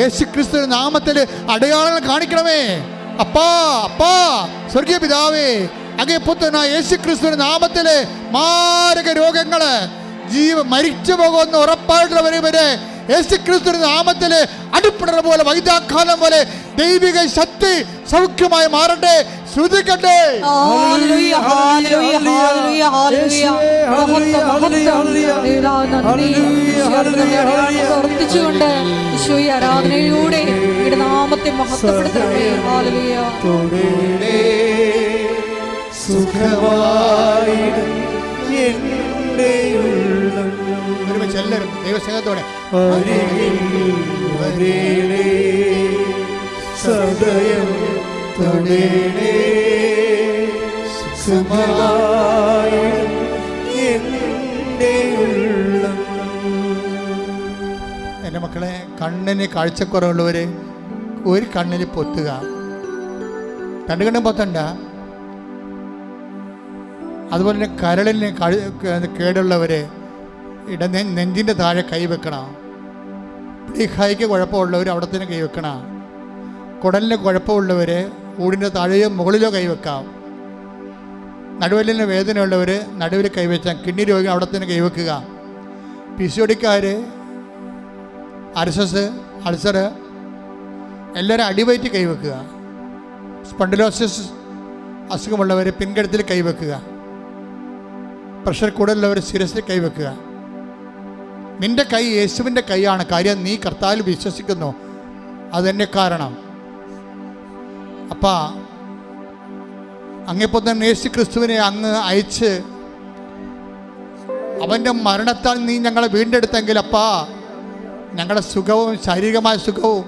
യേശു ക്രിസ്തുവിന്റെ നാമത്തിൽ അടയാളങ്ങൾ കാണിക്കണമേ. അപ്പാ അപ്പാ സ്വർഗീയ പിതാവേ, അങ്ങേ പുത്രനായ യേശു ക്രിസ്തുവിന്റെ നാമത്തിൽ മാരക രോഗങ്ങള് മരിച്ചു പോകുന്ന ഉറപ്പായിട്ടുള്ളവരെ വരെ യേശു ക്രിസ്തുവിന്റെ നാമത്തിൽ അടിപ്പിടുന്ന പോലെ, വൈദ്യാഘാതം പോലെ ദൈവിക ശക്തി സൗഖ്യമായി മാറട്ടെ. ശ്രുതിക്കട്ടെ. ഹല്ലേലൂയ ഹല്ലേലൂയ ഹല്ലേലൂയ ഹല്ലേലൂയ മഹത്വം മഹത്വം പ്രവർത്തിച്ചുകൊണ്ട് ഈശോയെ ആരാധനയിലൂടെ നിന്റെ നാമത്തെ മഹത്വപ്പെടുത്തണമേ. ഹല്ലേലൂയ. ഒരുമിച്ച് എല്ലാവരും ദൈവസ്നേഹത്തോടെ സദയം തൊടേണേ, സുഖമായി എൻ്റെ ഉള്ളം. എൻ്റെ മക്കളെ, കണ്ണിന് കാഴ്ചക്കുറവുള്ളവർ ഒരു കണ്ണിൽ പൊത്തുക, രണ്ട് കണ്ണും പൊത്തണ്ട. അതുപോലെ തന്നെ കരളിന് കേടുള്ളവർ നെഞ്ചിൻ്റെ താഴെ കൈവെക്കണം. പ്ലീഹായിക്ക് കുഴപ്പമുള്ളവർ അവിടെ തന്നെ കൈവെക്കണം. കുടലിന് കുഴപ്പമുള്ളവർ ഊടിൻ്റെ താഴെയോ മുകളിലോ കൈവെക്കാം. നടുവലിന് വേദനയുള്ളവർ നടുവിൽ കൈവച്ചാൽ, കിഡ്നി രോഗികൾ അവിടെ തന്നെ കൈവെക്കുക. PCODക്കാർ, അർസസ്, അൾസർ എല്ലാവരും അടിവയറ്റ് കൈവെക്കുക. സ്പണ്ടിലോസിസ് അസുഖമുള്ളവർ പിൻകഴുത്തിൽ കൈവെക്കുക. പ്രഷർ കൂടുതലുള്ളവർ ശിരസിൽ കൈവെക്കുക. നിന്റെ കൈ യേശുവിൻ്റെ കൈയാണ്. കാര്യം നീ കർത്താവിൽ വിശ്വസിക്കുന്നു, അതെന്നെ കാരണം. അപ്പാ, അങ്ങേപ്പോൾ തന്നെ യേശു ക്രിസ്തുവിനെ അങ്ങ് അയച്ച് അവൻ്റെ മരണത്താൽ നീ ഞങ്ങളെ വീണ്ടെടുത്തെങ്കിൽ അപ്പാ, ഞങ്ങളുടെ സുഖവും ശാരീരികമായ സുഖവും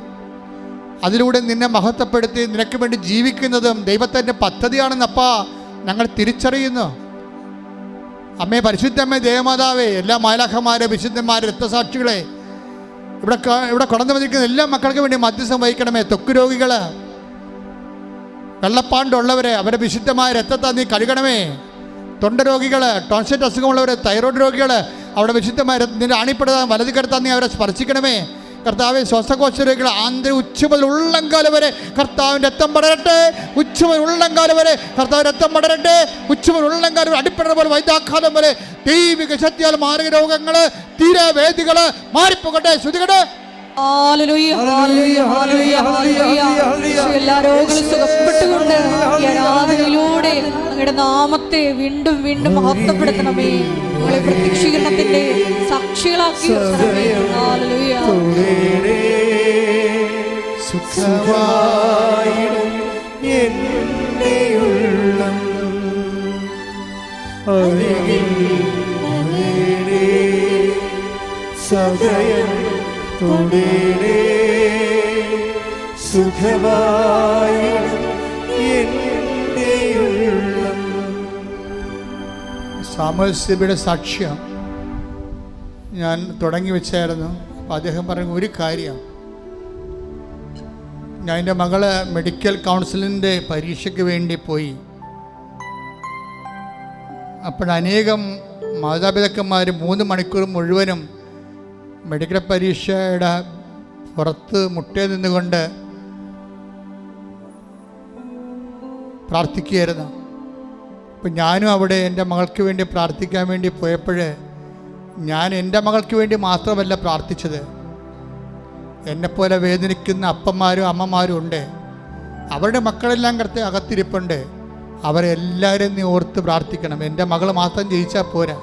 അതിലൂടെ നിന്നെ മഹത്വപ്പെടുത്തി നിനക്ക് വേണ്ടി ജീവിക്കുന്നതും ദൈവത്തിൻ്റെ പദ്ധതിയാണെന്നപ്പാ ഞങ്ങൾ തിരിച്ചറിയുന്നു. അമ്മേ, പരിശുദ്ധമ്മേ, ദേവമാതാവേ, എല്ലാ മാലാഖമാരെ, വിശുദ്ധന്മാരെ, രക്തസാക്ഷികളെ, ഇവിടെ കടന്നു വന്നിരിക്കുന്ന എല്ലാ മക്കൾക്ക് വേണ്ടി മധ്യസ്ഥം വഹിക്കണമേ. ത്വക്ക് രോഗികൾ, വെള്ളപ്പാണ്ടുള്ളവരെ അവരെ വിശുദ്ധമായ രക്തത്താൽ നീ കഴുകണമേ. തൊണ്ട രോഗികൾ, ടോൺസിലൈറ്റ് അസുഖമുള്ളവർ, തൈറോയ്ഡ് രോഗികൾ, അവിടെ വിശുദ്ധമായ നിന്റെ അണിപ്പെടുത്താൻ വലത് കരുത്താൻ നീ അവരെ സ്പർശിക്കണമേ. കർത്താവ്, ശ്വാസകോശ രോഗികൾ ആന്തരിക ഉച്ച മുതൽ ഉള്ളംകാലം വരെ കർത്താവിൻ്റെ രക്തം പടരട്ടെ. ഉച്ച മുതൽ ഉള്ളംകാലം വരെ കർത്താവ് രക്തം പടരട്ടെ. ഉച്ച മുതൽ ഉള്ളംകാലം അടിപ്പെടുന്ന പോലെ വൈദ്യാഘാതം പോലെ ദൈവിക ശക്തിയാൽ മാരക രോഗങ്ങൾ, തീരവേദികൾ മാറിപ്പോകട്ടെ. ശ്രുതികട്ടെ. ഹല്ലേലൂയ ഹല്ലേലൂയ ഹല്ലേലൂയ ഹല്ലേലൂയ. എല്ലാ രോഗങ്ങളും സുഖപ്പെട്ടുകൊണ്ട് ഈ ആരാധനയിലൂടെ അങ്ങയുടെ നാമത്തെ വീണ്ടും വീണ്ടും മഹത്വപ്പെടുത്തണമേ. ഞങ്ങളെ പ്രത്യക്ഷീകരണത്തിന്റെ സാക്ഷികളാക്കി നിർത്തണമേ. ഹല്ലേലൂയ. സുഖമായിടും എൻ്റെ ഉള്ളം, അരികിൽ സദയം തൊടേണേ, സുഖമായിടും എൻ്റെ ഉള്ളം. സാമൂഹ്യസഭയുടെ സാക്ഷ്യം ഞാൻ തുടങ്ങി വെച്ചായിരുന്നു. അപ്പോൾ അദ്ദേഹം പറഞ്ഞ ഒരു കാര്യം, ഞാൻ എൻ്റെ മകള് മെഡിക്കൽ കൗൺസിലിൻ്റെ പരീക്ഷയ്ക്ക് വേണ്ടി പോയി. അപ്പോഴനേകം മാതാപിതാക്കന്മാർ 3 മണിക്കൂർ മുഴുവനും മെഡിക്കൽ പരീക്ഷയുടെ പുറത്ത് മുട്ടേ നിന്നുകൊണ്ട് പ്രാർത്ഥിക്കുകയായിരുന്നു. അപ്പം ഞാനും അവിടെ എൻ്റെ മകൾക്ക് വേണ്ടി പ്രാർത്ഥിക്കാൻ വേണ്ടി പോയപ്പോൾ ഞാൻ എൻ്റെ മകൾക്ക് വേണ്ടി മാത്രമല്ല പ്രാർത്ഥിച്ചത്. എന്നെപ്പോലെ വേദനിക്കുന്ന അപ്പന്മാരും അമ്മമാരും ഉണ്ട്. അവരുടെ മക്കളെല്ലാം അകത്തിരിപ്പുണ്ട്. അവരെല്ലാവരും നീ ഓർത്ത് പ്രാർത്ഥിക്കണം. എൻ്റെ മകൾ മാത്രം ജയിച്ചാൽ പോരാ,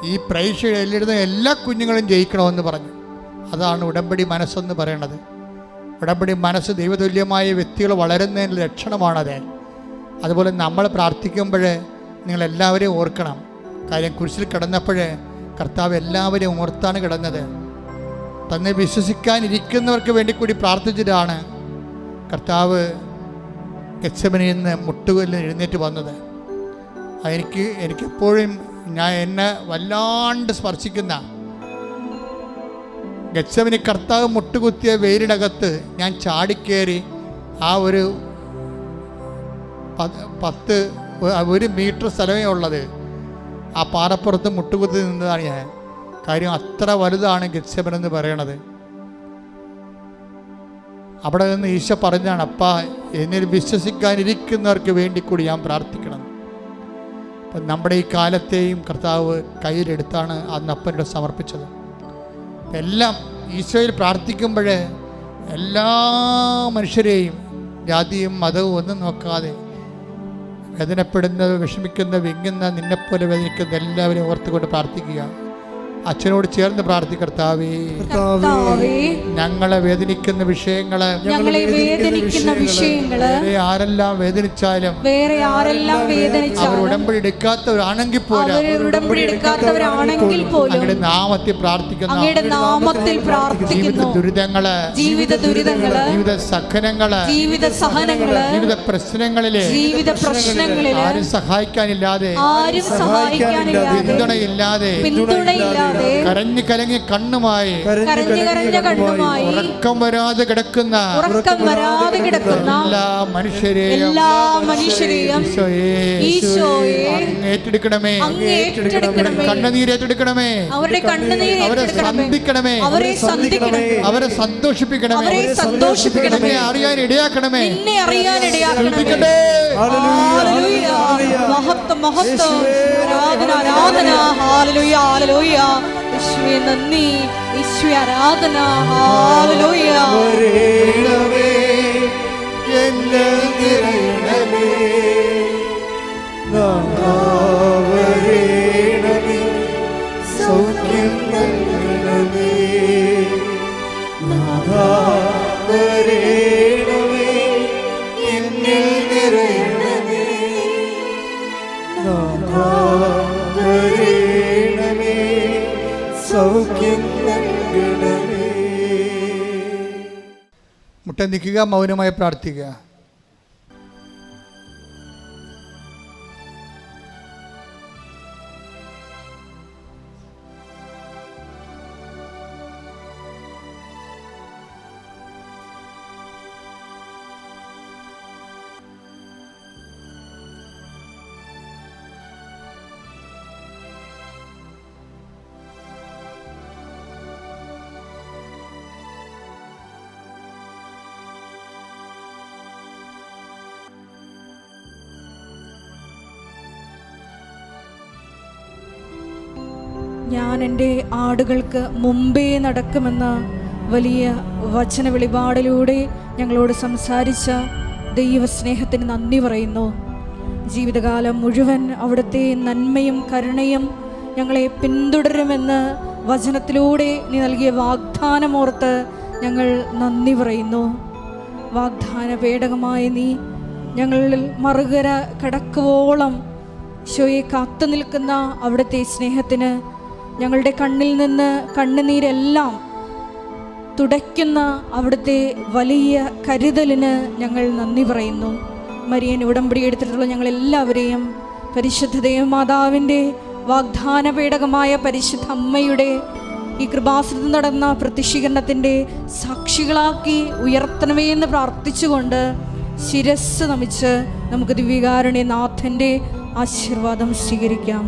ഈ പരീക്ഷ എഴുതുന്ന എല്ലാ കുഞ്ഞുങ്ങളും ജയിക്കണമെന്ന് പറഞ്ഞു. അതാണ് ഉടമ്പടി മനസ്സെന്ന് പറയണത്. ഉടമ്പടി മനസ്സ് ദൈവതുല്യമായ വ്യക്തികൾ വളരുന്നതിൻ്റെ ലക്ഷണമാണത്. അതുപോലെ നമ്മൾ പ്രാർത്ഥിക്കുമ്പോൾ നിങ്ങളെല്ലാവരെയും ഓർക്കണം. കാര്യം കുരിശിൽ കിടന്നപ്പോൾ കർത്താവ് എല്ലാവരെയും ഓർത്താണ് കിടന്നത്. തന്നെ വിശ്വസിക്കാനിരിക്കുന്നവർക്ക് വേണ്ടി കൂടി പ്രാർത്ഥിച്ചിട്ടാണ് കർത്താവ് ഗെത്സമനിയിൽ നിന്ന് മുട്ടുകല്ലിൽ എഴുന്നേറ്റ് വന്നത്. എനിക്കെപ്പോഴും എന്നെ വല്ലാണ്ട് സ്പർശിക്കുന്ന ഗെത്സമനി കർത്താവ് മുട്ടുകുത്തിയ വെയിലിനകത്ത് ഞാൻ ചാടിക്കേറി ആ ഒരു 1 മീറ്റർ സ്ഥലമേ ഉള്ളത്. ആ പാറപ്പുറത്ത് മുട്ടുകുത്തി നിന്നതാണ് ഞാൻ. കാര്യം അത്ര വലുതാണ് ഗെത്സമനി എന്ന് പറയണത്. അവിടെ നിന്ന് ഈശോ പറഞ്ഞാണ്, അപ്പാ എന്നിൽ വിശ്വസിക്കാനിരിക്കുന്നവർക്ക് വേണ്ടി കൂടി ഞാൻ പ്രാർത്ഥിക്കണം. അപ്പം നമ്മുടെ ഈ കാലത്തെയും കർത്താവ് കയ്യിലെടുത്താണ് അന്ന് അപ്പനോട് സമർപ്പിച്ചത്. എല്ലാം ഈശോയിൽ പ്രാർത്ഥിക്കുമ്പോൾ എല്ലാ മനുഷ്യരെയും ജാതിയും മതവും ഒന്നും നോക്കാതെ വേദനപ്പെടുന്നത്, വിഷമിക്കുന്ന, വിങ്ങുന്ന, നിന്നെപ്പോലെ വേദനിക്കുന്ന എല്ലാവരെയും ഓർത്തുകൊണ്ട് പ്രാർത്ഥിക്കുക. അച്ഛനോട് ചേർന്ന് പ്രാർത്ഥിക്കുക. കർത്താവേ, ഞങ്ങളെ വേദനിക്കുന്ന വിഷയങ്ങള്, വേറെ ആരെല്ലാം വേദനിച്ചാലും അവർ ഉടമ്പടി എടുക്കാത്തവരാണെങ്കിൽ പോലും അങ്ങയുടെ നാമത്തിൽ പ്രാർത്ഥിക്കുന്നു. ജീവിത ദുരിതങ്ങള്, ജീവിത സഹനങ്ങള്, ജീവിത പ്രശ്നങ്ങളിലെ ആരും സഹായിക്കാനില്ലാതെ, പിന്തുണയില്ലാതെ, കരഞ്ഞു കലങ്ങി കണ്ണുമായി ഉറക്കം വരാതെ കിടക്കുന്ന എല്ലാ മനുഷ്യരെയും ഏറ്റെടുക്കണമേ, കണ്ണുനീരേറ്റെടുക്കണമേ, അവരെ സന്ധിക്കണമേ, അവരെ സന്തോഷിപ്പിക്കണമേ, എന്നെ അറിയാൻ ഇടയാക്കണമേ. യേശുവേ നന്ദി, യേശുവേ ആരാധന. ഹല്ലേലൂയ. വരേണമേ എന്നെ നിറയണമേ, നാഥാ വരേണമേ, സൗഖ്യം നൽകണമേ, നാഥാ വരേണമേ, എന്നെ നിറയണമേ, നാഥാ വരേണമേ, സൗഖ്യം നൽകണമേ. മുട്ട നിൽക്കുക, മൗനമായി പ്രാർത്ഥിക്കുക. ഞാൻ എൻ്റെ ആടുകൾക്ക് മുമ്പേ നടക്കുമെന്ന വലിയ വചന വെളിപാടിലൂടെ ഞങ്ങളോട് സംസാരിച്ച ദൈവസ്നേഹത്തിന് നന്ദി പറയുന്നു. ജീവിതകാലം മുഴുവൻ അവിടുത്തെ നന്മയും കരുണയും ഞങ്ങളെ പിന്തുടരുമെന്ന് വചനത്തിലൂടെ നീ നൽകിയ വാഗ്ദാനമോർത്ത് ഞങ്ങൾ നന്ദി പറയുന്നു. വാഗ്ദാന പേടകമായ നീ ഞങ്ങളിൽ മറുകര കടക്കുവോളം ഈശോയെ കാത്തു നിൽക്കുന്ന അവിടുത്തെ സ്നേഹത്തിന്, ഞങ്ങളുടെ കണ്ണിൽ നിന്ന് കണ്ണുനീരെല്ലാം തുടയ്ക്കുന്ന അവിടുത്തെ വലിയ കരുതലിന് ഞങ്ങൾ നന്ദി പറയുന്നു. മരിയൻ ഉടമ്പടി എടുത്തിട്ടുള്ള ഞങ്ങളെല്ലാവരെയും പരിശുദ്ധ ദേവമാതാവിൻ്റെ വാഗ്ദാന പേടകമായ പരിശുദ്ധ അമ്മയുടെ ഈ കൃപാസനത്തിൽ നടന്ന പ്രത്യക്ഷീകരണത്തിൻ്റെ സാക്ഷികളാക്കി ഉയർത്തണമേ എന്ന് പ്രാർത്ഥിച്ചുകൊണ്ട് ശിരസ് നമിച്ച് നമുക്ക് ദിവ്യകാരുണ്യനാഥൻ്റെ ആശീർവാദം സ്വീകരിക്കാം.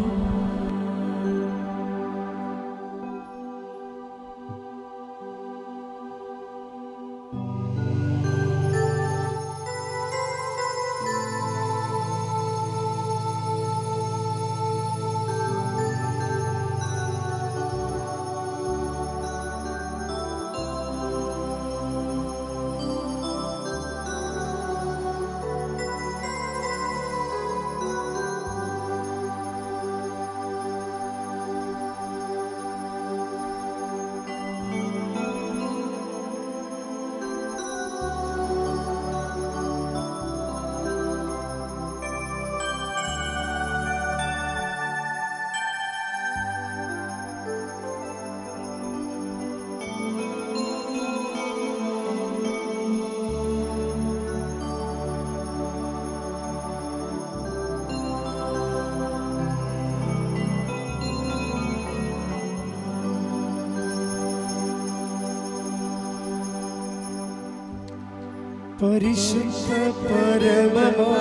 പരിശുദ്ധ പരമമാ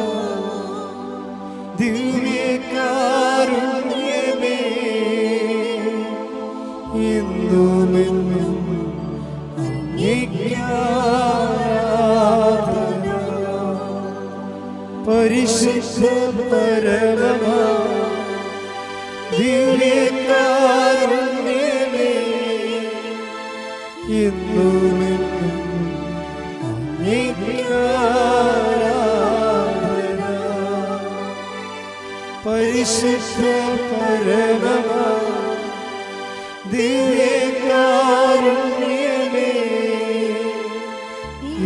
ദിവ്യകാരുണ്യമേ, എന്നുമെന്നും അങ്ങേക്ക് ആരാധന. പരിശുദ്ധ പരമമാ ദിവ്യകാരുണ്യമേ, എന്നുമെന്നും പരിശുദ്ധ പരമമാ ദിവ്യകാരുണ്യമേ,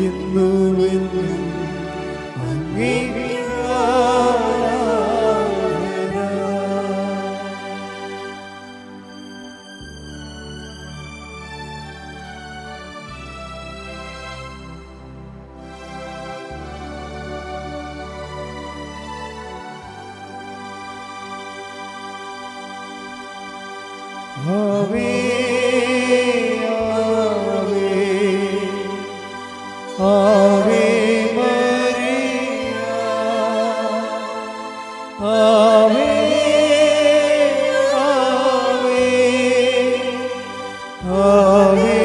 എന്നുമെന്നും അങ്ങേക്ക് ആരാധന. ആവേ ആവേ ആവേ മരിയ, ആവേ ആവേ ആവേ